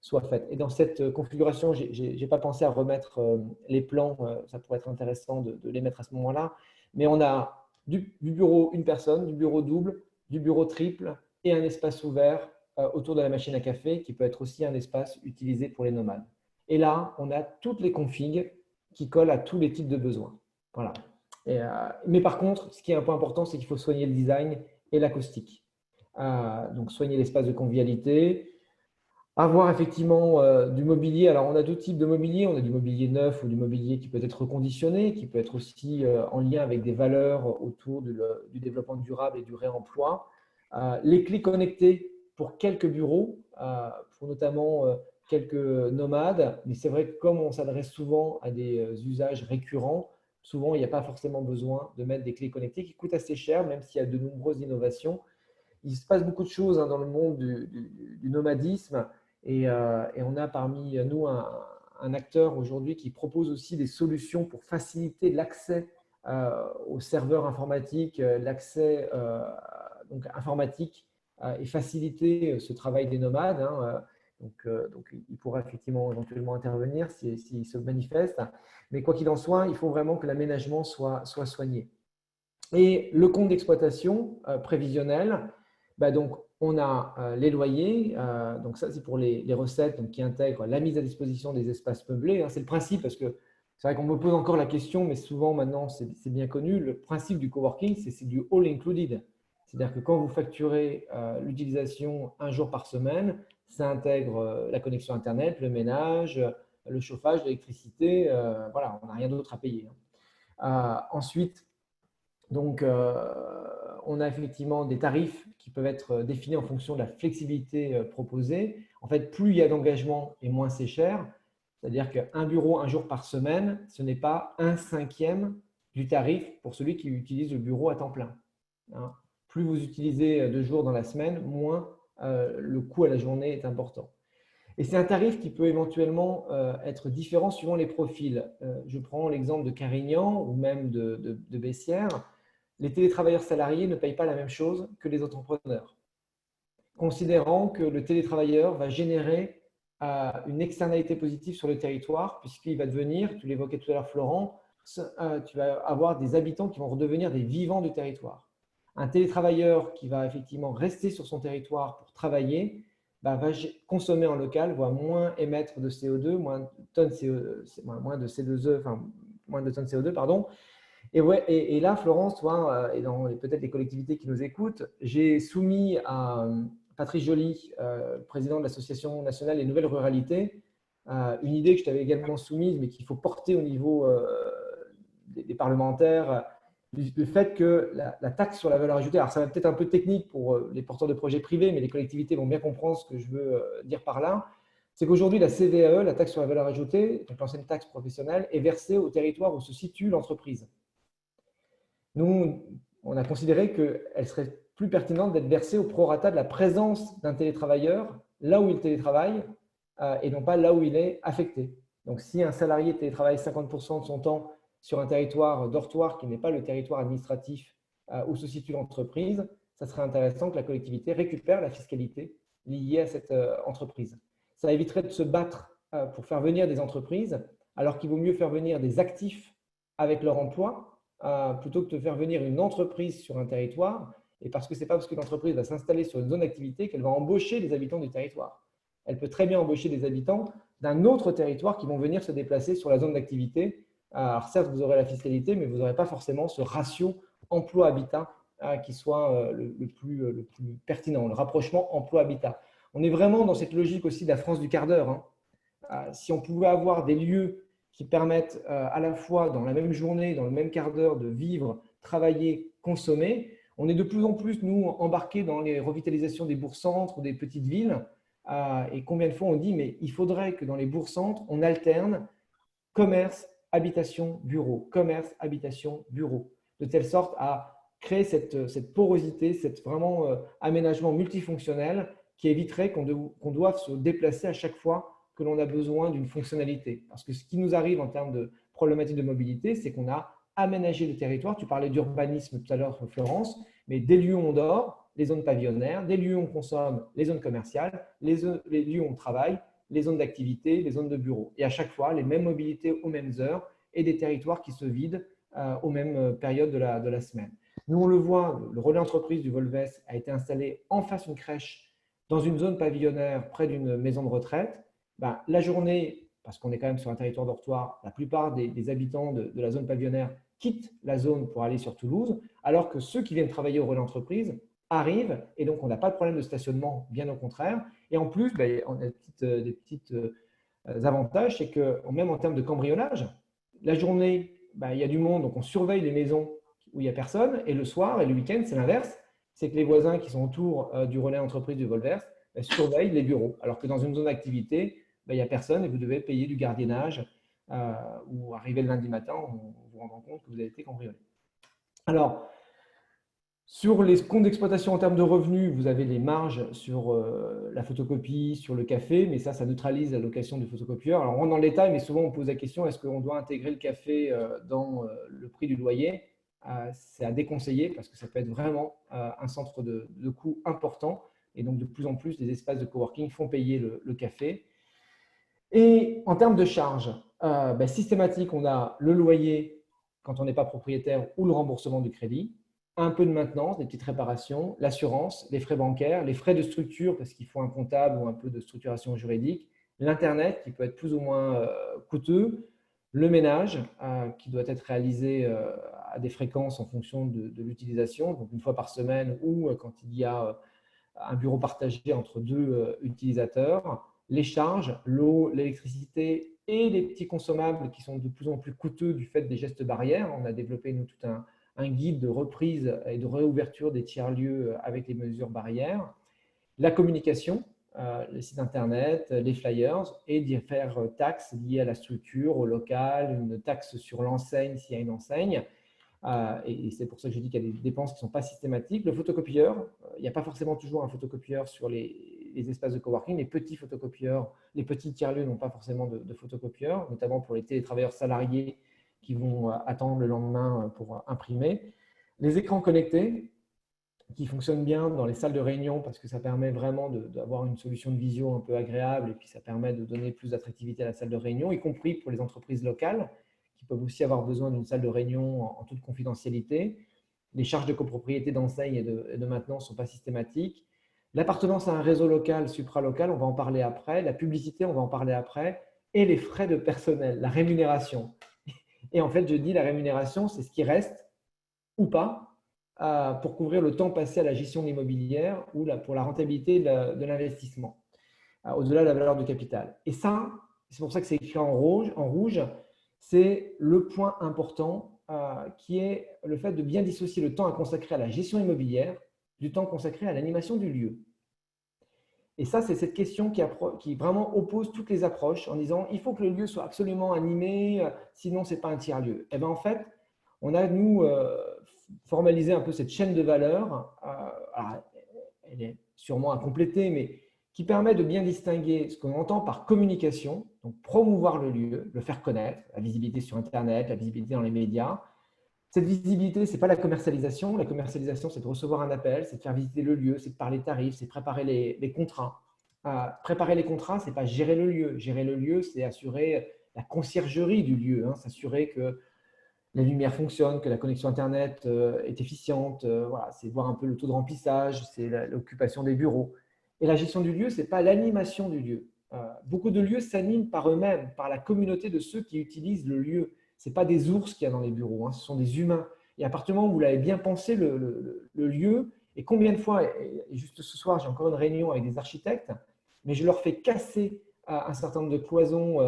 S1: soit faite. Et dans cette configuration, j'ai pas pensé à remettre les plans, ça pourrait être intéressant de les mettre à ce moment-là, mais on a du bureau une personne, du bureau double, du bureau triple et un espace ouvert autour de la machine à café qui peut être aussi un espace utilisé pour les nomades. Et là, on a toutes les configs qui collent à tous les types de besoins. Voilà. Mais par contre, ce qui est un point important, c'est qu'il faut soigner le design et l'acoustique. Donc, soigner l'espace de convivialité, avoir effectivement du mobilier. Alors, on a deux types de mobilier. On a du mobilier neuf ou du mobilier qui peut être reconditionné, qui peut être aussi en lien avec des valeurs autour du développement durable et du réemploi. Les clés connectées pour quelques bureaux, pour notamment quelques nomades. Mais c'est vrai que comme on s'adresse souvent à des usages récurrents, souvent il n'y a pas forcément besoin de mettre des clés connectées qui coûtent assez cher, même s'il y a de nombreuses innovations. il se passe beaucoup de choses dans le monde du nomadisme et on a parmi nous un acteur aujourd'hui qui propose aussi des solutions pour faciliter l'accès aux serveurs informatiques, l'accès donc informatique et faciliter ce travail des nomades. Donc, il pourra effectivement éventuellement intervenir s'il se manifeste. Mais quoi qu'il en soit, il faut vraiment que l'aménagement soit soigné. Et le compte d'exploitation prévisionnel, donc on a les loyers, donc ça c'est pour les recettes donc, qui intègrent la mise à disposition des espaces meublés. C'est le principe, parce que c'est vrai qu'on me pose encore la question, mais souvent maintenant c'est bien connu, le principe du coworking, c'est du all included. C'est-à-dire que quand vous facturez l'utilisation un jour par semaine, ça intègre la connexion Internet, le ménage, le chauffage, l'électricité, voilà, on n'a rien d'autre à payer. Ensuite, donc, on a effectivement des tarifs qui peuvent être définis en fonction de la flexibilité proposée. En fait, plus il y a d'engagement et moins c'est cher. C'est-à-dire qu'un bureau un jour par semaine, ce n'est pas 1/5 du tarif pour celui qui utilise le bureau à temps plein. Plus vous utilisez 2 jours dans la semaine, moins le coût à la journée est important. Et c'est un tarif qui peut éventuellement être différent suivant les profils. Je prends l'exemple de Carignan ou même de Bessières. Les télétravailleurs salariés ne payent pas la même chose que les entrepreneurs, considérant que le télétravailleur va générer une externalité positive sur le territoire, puisqu'il va devenir, tu l'évoquais tout à l'heure Florent, tu vas avoir des habitants qui vont redevenir des vivants du territoire. Un télétravailleur qui va effectivement rester sur son territoire pour travailler va consommer en local, va moins émettre de CO2, moins de tonnes CO2, enfin, moins de tonnes CO2, pardon. Et là, Florence, toi, et dans peut-être les collectivités qui nous écoutent, j'ai soumis à Patrice Joly, président de l'Association nationale des nouvelles ruralités, une idée que je t'avais également soumise, mais qu'il faut porter au niveau des parlementaires, le fait que la taxe sur la valeur ajoutée, alors ça va peut-être un peu technique pour les porteurs de projets privés, mais les collectivités vont bien comprendre ce que je veux dire par là, c'est qu'aujourd'hui, la CVAE, la taxe sur la valeur ajoutée, donc l'ancienne taxe professionnelle, est versée au territoire où se situe l'entreprise. Nous, on a considéré qu'elle serait plus pertinente d'être versée au prorata de la présence d'un télétravailleur là où il télétravaille et non pas là où il est affecté. Donc, si un salarié télétravaille 50% de son temps sur un territoire dortoir qui n'est pas le territoire administratif où se situe l'entreprise, ça serait intéressant que la collectivité récupère la fiscalité liée à cette entreprise. Ça éviterait de se battre pour faire venir des entreprises, alors qu'il vaut mieux faire venir des actifs avec leur emploi plutôt que de faire venir une entreprise sur un territoire. Et parce que ce n'est pas parce qu'une entreprise va s'installer sur une zone d'activité qu'elle va embaucher les habitants du territoire. Elle peut très bien embaucher des habitants d'un autre territoire qui vont venir se déplacer sur la zone d'activité. Alors certes, vous aurez la fiscalité, mais vous n'aurez pas forcément ce ratio emploi-habitat qui soit le plus pertinent, le rapprochement emploi-habitat. On est vraiment dans cette logique aussi de la France du quart d'heure. Si on pouvait avoir des lieux qui permettent à la fois dans la même journée, dans le même quart d'heure, de vivre, travailler, consommer. On est de plus en plus, nous, embarqués dans les revitalisations des bourgs-centres ou des petites villes. Et combien de fois on dit, mais il faudrait que dans les bourgs-centres, on alterne commerce, habitation, bureau, commerce, habitation, bureau, de telle sorte à créer cette porosité, cet vraiment aménagement multifonctionnel qui éviterait qu'on doive se déplacer à chaque fois que l'on a besoin d'une fonctionnalité. Parce que ce qui nous arrive en termes de problématiques de mobilité, c'est qu'on a aménagé le territoire. Tu parlais d'urbanisme tout à l'heure, Florence, mais des lieux où on dort, les zones pavillonnaires, des lieux où on consomme, les zones commerciales, les lieux où on travaille, les zones d'activité, les zones de bureaux. Et à chaque fois, les mêmes mobilités aux mêmes heures et des territoires qui se vident aux mêmes périodes de la semaine. Nous, on le voit, le relais entreprise du Volves a été installé en face d'une crèche dans une zone pavillonnaire près d'une maison de retraite. La journée, parce qu'on est quand même sur un territoire dortoir, la plupart des habitants de la zone pavillonnaire quittent la zone pour aller sur Toulouse, alors que ceux qui viennent travailler au relais entreprise arrivent, et donc on n'a pas de problème de stationnement, bien au contraire. Et en plus, on a des petits avantages, c'est que même en termes de cambriolage, la journée, il y a du monde, donc on surveille les maisons où il n'y a personne, et le soir et le week-end, c'est l'inverse, c'est que les voisins qui sont autour du relais entreprise du Volvers surveillent les bureaux, alors que dans une zone d'activité, il n'y a personne et vous devez payer du gardiennage ou arriver le lundi matin, on vous rend compte que vous avez été cambriolé. Alors, Sur les comptes d'exploitation en termes de revenus, vous avez les marges sur la photocopie, sur le café, mais ça neutralise la location de photocopieur. Alors, on rentre dans le détail, mais souvent on pose la question, est-ce qu'on doit intégrer le café dans le prix du loyer? C'est à déconseiller parce que ça peut être vraiment un centre de coût important. Et donc, de plus en plus, les espaces de coworking font payer le café. Et en termes de charges, systématique, on a le loyer quand on n'est pas propriétaire ou le remboursement du crédit, un peu de maintenance, des petites réparations, l'assurance, les frais bancaires, les frais de structure parce qu'il faut un comptable ou un peu de structuration juridique, l'Internet qui peut être plus ou moins coûteux, le ménage qui doit être réalisé à des fréquences en fonction de l'utilisation, donc une fois par semaine ou quand il y a un bureau partagé entre deux utilisateurs, les charges, l'eau, l'électricité et les petits consommables qui sont de plus en plus coûteux du fait des gestes barrières. On a développé nous, tout un guide de reprise et de réouverture des tiers-lieux avec les mesures barrières. La communication, le site internet, les flyers et différentes taxes liées à la structure, au local, une taxe sur l'enseigne s'il y a une enseigne. Et c'est pour ça que je dis qu'il y a des dépenses qui ne sont pas systématiques. Le photocopieur, il n'y a pas forcément toujours un photocopieur sur les espaces de coworking. Les petits photocopieurs, les petits tiers-lieux n'ont pas forcément de photocopieur, notamment pour les télétravailleurs salariés qui vont attendre le lendemain pour imprimer. Les écrans connectés qui fonctionnent bien dans les salles de réunion parce que ça permet vraiment d'avoir une solution de visio un peu agréable et puis ça permet de donner plus d'attractivité à la salle de réunion, y compris pour les entreprises locales qui peuvent aussi avoir besoin d'une salle de réunion en toute confidentialité. Les charges de copropriété, d'enseigne et de maintenance ne sont pas systématiques. L'appartenance à un réseau local, supralocal, on va en parler après. La publicité, on va en parler après. Et les frais de personnel, la rémunération. Et en fait, je dis la rémunération, c'est ce qui reste ou pas pour couvrir le temps passé à la gestion de l'immobilière ou pour la rentabilité de l'investissement, au-delà de la valeur du capital. Et ça, c'est pour ça que c'est écrit en rouge, c'est le point important qui est le fait de bien dissocier le temps à consacrer à la gestion immobilière du temps consacré à l'animation du lieu. Et ça, c'est cette question qui vraiment oppose toutes les approches en disant il faut que le lieu soit absolument animé, sinon ce n'est pas un tiers-lieu. Et bien en fait, on a, nous, formalisé un peu cette chaîne de valeur. Elle est sûrement à compléter, mais qui permet de bien distinguer ce qu'on entend par communication, donc promouvoir le lieu, le faire connaître, la visibilité sur Internet, la visibilité dans les médias. Cette visibilité, ce n'est pas la commercialisation. La commercialisation, c'est de recevoir un appel, c'est de faire visiter le lieu, c'est de parler tarifs, c'est de préparer les contrats. Préparer les contrats, ce n'est pas gérer le lieu. Gérer le lieu, c'est assurer la conciergerie du lieu, s'assurer que les lumières fonctionnent, que la connexion Internet est efficiente. Voilà, c'est voir un peu le taux de remplissage, c'est l'occupation des bureaux. Et la gestion du lieu, ce n'est pas l'animation du lieu. Beaucoup de lieux s'animent par eux-mêmes, par la communauté de ceux qui utilisent le lieu. Ce n'est pas des ours qu'il y a dans les bureaux, ce sont des humains. Et à partir du moment où vous l'avez bien pensé, le lieu, et combien de fois, et juste ce soir, j'ai encore une réunion avec des architectes, mais je leur fais casser un certain nombre de cloisons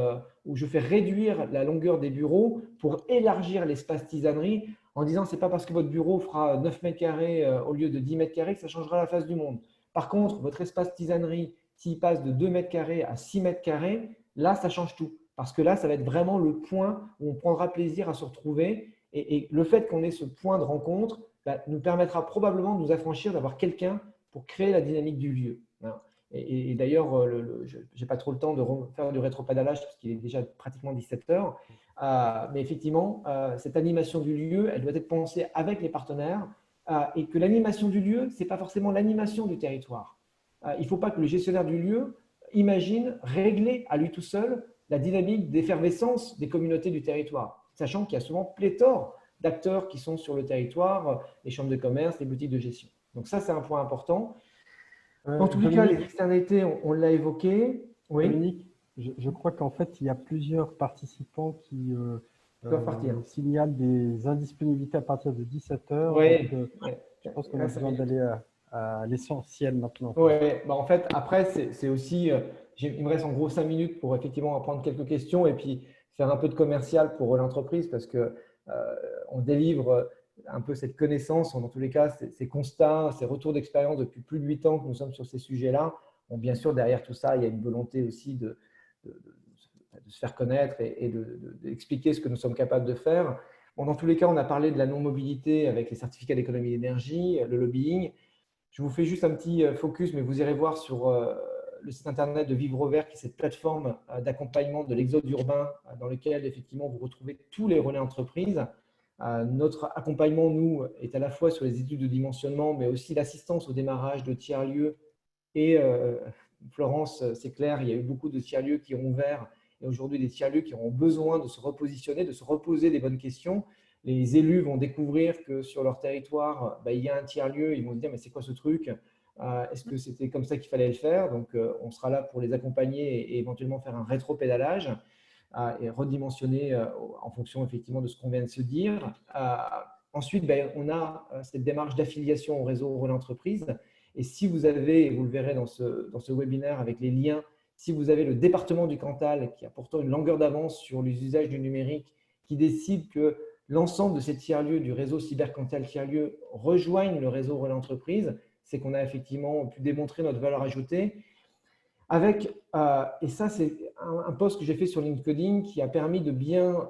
S1: où je fais réduire la longueur des bureaux pour élargir l'espace tisanerie en disant ce n'est pas parce que votre bureau fera 9 mètres carrés au lieu de 10 mètres carrés que ça changera la face du monde. Par contre, votre espace tisanerie, s'il passe de 2 mètres carrés à 6 mètres carrés, là, ça change tout. Parce que là, ça va être vraiment le point où on prendra plaisir à se retrouver. Et le fait qu'on ait ce point de rencontre nous permettra probablement de nous affranchir d'avoir quelqu'un pour créer la dynamique du lieu. Et d'ailleurs, je n'ai pas trop le temps de faire du rétropédalage parce qu'il est déjà pratiquement 17 heures. Mais effectivement, cette animation du lieu, elle doit être pensée avec les partenaires et que l'animation du lieu, ce n'est pas forcément l'animation du territoire. Il ne faut pas que le gestionnaire du lieu imagine régler à lui tout seul la dynamique d'effervescence des communautés du territoire, sachant qu'il y a souvent pléthore d'acteurs qui sont sur le territoire, les chambres de commerce, les boutiques de gestion. Donc ça, c'est un point important. Dans tous les cas, les externalités, on l'a évoqué. Oui.
S3: Dominique, je crois qu'en fait, il y a plusieurs participants qui signalent des indisponibilités à partir de 17 heures.
S1: Oui.
S3: Je pense qu'on a besoin d'aller à l'essentiel maintenant.
S1: Oui, en fait, après, c'est aussi… il me reste en gros 5 minutes pour effectivement prendre quelques questions et puis faire un peu de commercial pour l'entreprise parce qu'on délivre un peu cette connaissance, dans tous les cas, ces constats, ces retours d'expérience depuis plus de 8 ans que nous sommes sur ces sujets-là. Bon, bien sûr, derrière tout ça, il y a une volonté aussi de se faire connaître et d'expliquer ce que nous sommes capables de faire. Bon, dans tous les cas, on a parlé de la non-mobilité avec les certificats d'économie d'énergie, le lobbying. Je vous fais juste un petit focus, mais vous irez voir sur le site internet de Vivre Vert, qui est cette plateforme d'accompagnement de l'exode urbain dans lequel effectivement vous retrouvez tous les relais entreprises. Notre accompagnement, nous, est à la fois sur les études de dimensionnement, mais aussi l'assistance au démarrage de tiers-lieux. Et Florence, c'est clair, il y a eu beaucoup de tiers-lieux qui ont ouvert et aujourd'hui des tiers-lieux qui auront besoin de se repositionner, de se reposer des bonnes questions. Les élus vont découvrir que sur leur territoire, il y a un tiers-lieu, ils vont se dire mais c'est quoi ce truc? Est-ce que c'était comme ça qu'il fallait le faire? Donc on sera là pour les accompagner et éventuellement faire un rétropédalage et redimensionner en fonction effectivement de ce qu'on vient de se dire. Ensuite, on a cette démarche d'affiliation au réseau Relais Entreprise. Et si vous avez, et vous le verrez dans ce webinaire avec les liens, si vous avez le département du Cantal qui a pourtant une longueur d'avance sur les usages du numérique, qui décide que l'ensemble de ces tiers-lieux du réseau CyberCantal tiers-lieux rejoignent le réseau Relais Entreprise, c'est qu'on a effectivement pu démontrer notre valeur ajoutée. Avec, et ça c'est un post que j'ai fait sur LinkedIn qui a permis de bien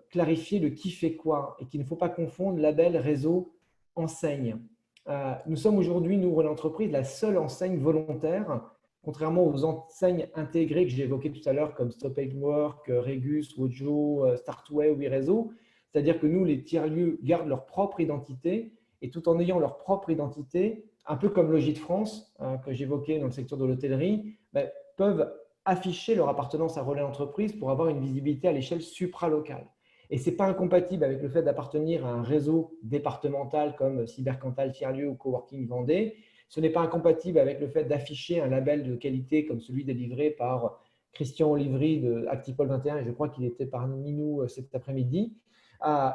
S1: clarifier le qui fait quoi et qu'il ne faut pas confondre label, réseau, enseigne. Nous sommes aujourd'hui, nous, Relais Entreprise, la seule enseigne volontaire, contrairement aux enseignes intégrées que j'ai évoquées tout à l'heure, comme Stop Aid Work, Regus, Wojo, Startway ou eRéseau. C'est-à-dire que nous, les tiers-lieux gardent leur propre identité et tout en ayant leur propre identité, un peu comme Logis de France, que j'évoquais dans le secteur de l'hôtellerie, peuvent afficher leur appartenance à Relais Entreprise pour avoir une visibilité à l'échelle supralocale. Et ce n'est pas incompatible avec le fait d'appartenir à un réseau départemental comme CyberCantal tiers-lieu ou Coworking Vendée. Ce n'est pas incompatible avec le fait d'afficher un label de qualité comme celui délivré par Christian Olivry de Actipol 21, et je crois qu'il était parmi nous cet après-midi.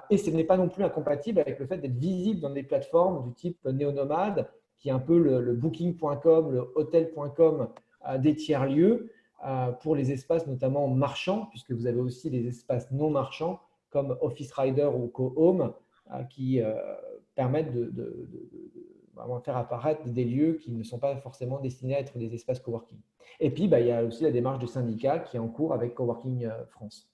S1: Et ce n'est pas non plus incompatible avec le fait d'être visible dans des plateformes du type Néonomade, qui est un peu le booking.com, le hotel.com des tiers-lieux, pour les espaces notamment marchands, puisque vous avez aussi les espaces non marchands comme Office Rider ou Co-Home, qui permettent de vraiment faire apparaître des lieux qui ne sont pas forcément destinés à être des espaces coworking. Et puis, il y a aussi la démarche de syndicat qui est en cours avec Coworking France.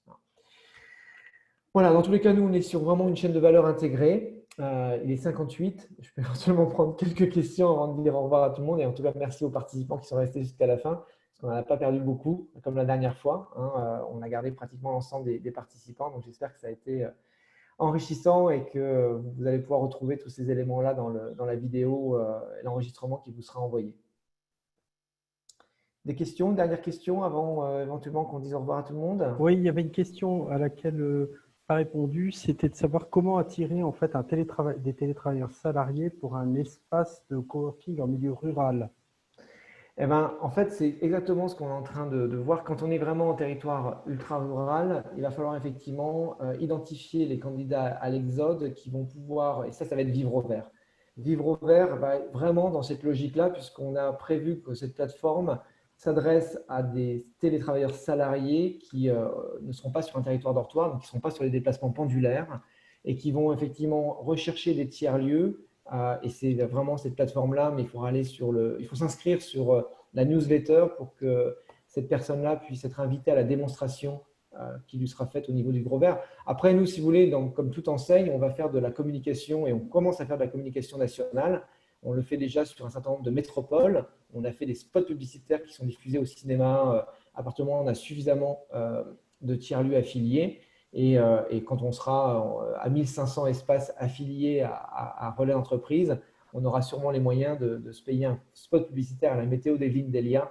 S1: Voilà, dans tous les cas, nous, on est sur vraiment une chaîne de valeur intégrée. Il est 58. Je peux éventuellement prendre quelques questions avant de dire au revoir à tout le monde. Et en tout cas, merci aux participants qui sont restés jusqu'à la fin, parce qu'on n'en a pas perdu beaucoup, comme la dernière fois. On a gardé pratiquement l'ensemble des participants. Donc, j'espère que ça a été enrichissant et que vous allez pouvoir retrouver tous ces éléments-là dans la vidéo et l'enregistrement qui vous sera envoyé. Des questions, dernière question avant éventuellement qu'on dise au revoir à tout le monde?
S3: Oui, il y avait une question à laquelle pas répondu, c'était de savoir comment attirer en fait des télétravailleurs salariés pour un espace de coworking en milieu rural.
S1: Eh ben, en fait, c'est exactement ce qu'on est en train de voir. Quand on est vraiment en territoire ultra rural, il va falloir effectivement identifier les candidats à l'exode qui vont pouvoir, et ça va être Vivre Vert. Vivre Vert va être vraiment dans cette logique-là, puisqu'on a prévu que cette plateforme s'adresse à des télétravailleurs salariés qui ne seront pas sur un territoire dortoir, donc qui ne seront pas sur les déplacements pendulaires, et qui vont effectivement rechercher des tiers-lieux. Et c'est vraiment cette plateforme-là, mais il faut s'inscrire sur la newsletter pour que cette personne-là puisse être invitée à la démonstration qui lui sera faite au niveau du Gros Vert. Après, nous, si vous voulez, comme toute enseigne, on va faire de la communication et on commence à faire de la communication nationale. On le fait déjà sur un certain nombre de métropoles. On a fait des spots publicitaires qui sont diffusés au cinéma. À partir du moment où on a suffisamment de tiers-lieux affiliés. Et quand on sera à 1500 espaces affiliés à Relais Entreprise, on aura sûrement les moyens de se payer un spot publicitaire à la météo des vignes d'Elia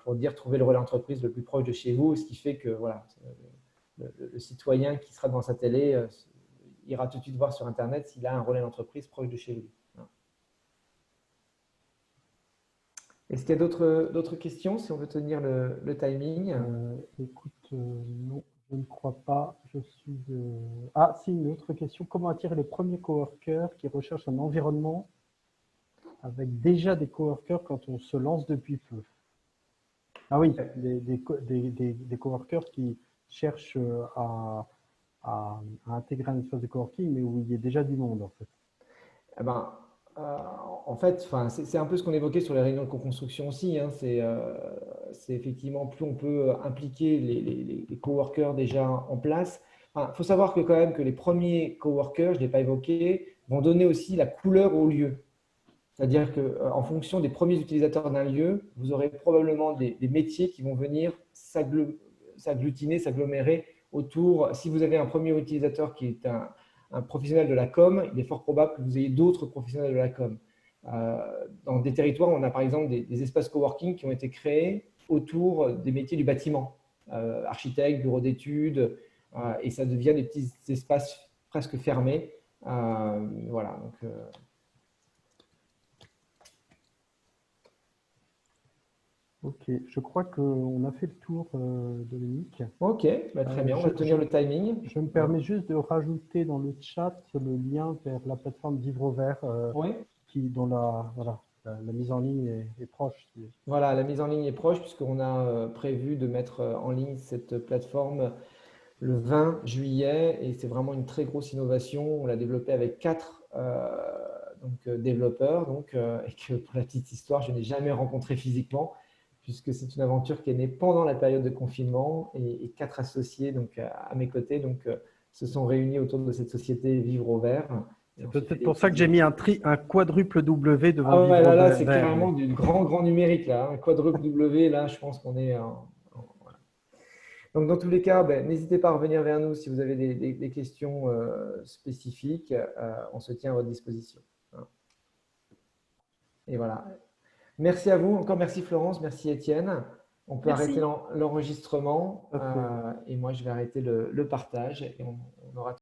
S1: pour dire trouver le Relais Entreprise le plus proche de chez vous, ce qui fait que voilà, le citoyen qui sera devant sa télé ira tout de suite voir sur Internet s'il a un Relais Entreprise proche de chez lui. Est-ce qu'il y a d'autres questions, si on veut tenir le timing?
S3: Écoute, non, je ne crois pas. Ah, si, une autre question. Comment attirer les premiers coworkers qui recherchent un environnement avec déjà des coworkers quand on se lance depuis peu? Ah oui, des coworkers qui cherchent à intégrer un espace de coworking, mais où il y a déjà du monde, en fait.
S1: Eh ben, en fait, c'est un peu ce qu'on évoquait sur les réunions de co-construction aussi. C'est effectivement plus on peut impliquer les coworkers déjà en place, faut savoir que quand même que les premiers coworkers, je ne l'ai pas évoqué, vont donner aussi la couleur au lieu. C'est-à-dire qu'en fonction des premiers utilisateurs d'un lieu, vous aurez probablement des métiers qui vont venir s'agglutiner, s'agglomérer autour. Si vous avez un premier utilisateur qui est un professionnel de la com, il est fort probable que vous ayez d'autres professionnels de la com. Dans des territoires, on a par exemple des espaces coworking qui ont été créés autour des métiers du bâtiment, architectes, bureaux d'études, et ça devient des petits espaces presque fermés. Voilà, donc…
S3: Ok, je crois qu'on a fait le tour, Dominique.
S1: Ok, très bien, on va tenir le timing.
S3: Je me permets juste de rajouter dans le chat le lien vers la plateforme Vivre au Vert,
S1: Oui.
S3: dont la mise en ligne est proche.
S1: Voilà, la mise en ligne est proche puisqu'on a prévu de mettre en ligne cette plateforme le 20 juillet et c'est vraiment une très grosse innovation. On l'a développée avec 4 développeurs et que pour la petite histoire, je n'ai jamais rencontré physiquement puisque c'est une aventure qui est née pendant la période de confinement et 4 associés à mes côtés se sont réunis autour de cette société Vivre au Vert.
S3: C'est peut-être pour ça que j'ai mis un quadruple W devant
S1: Ah
S3: Vivre
S1: ouais,
S3: au
S1: là,
S3: Vert.
S1: c'est carrément du grand numérique, là. Un quadruple W, là, je pense qu'on est… voilà. Donc, dans tous les cas, n'hésitez pas à revenir vers nous si vous avez des questions spécifiques. On se tient à votre disposition. Et voilà. Merci à vous. Encore merci Florence, merci Étienne. On peut arrêter l'enregistrement et moi, je vais arrêter le partage et on aura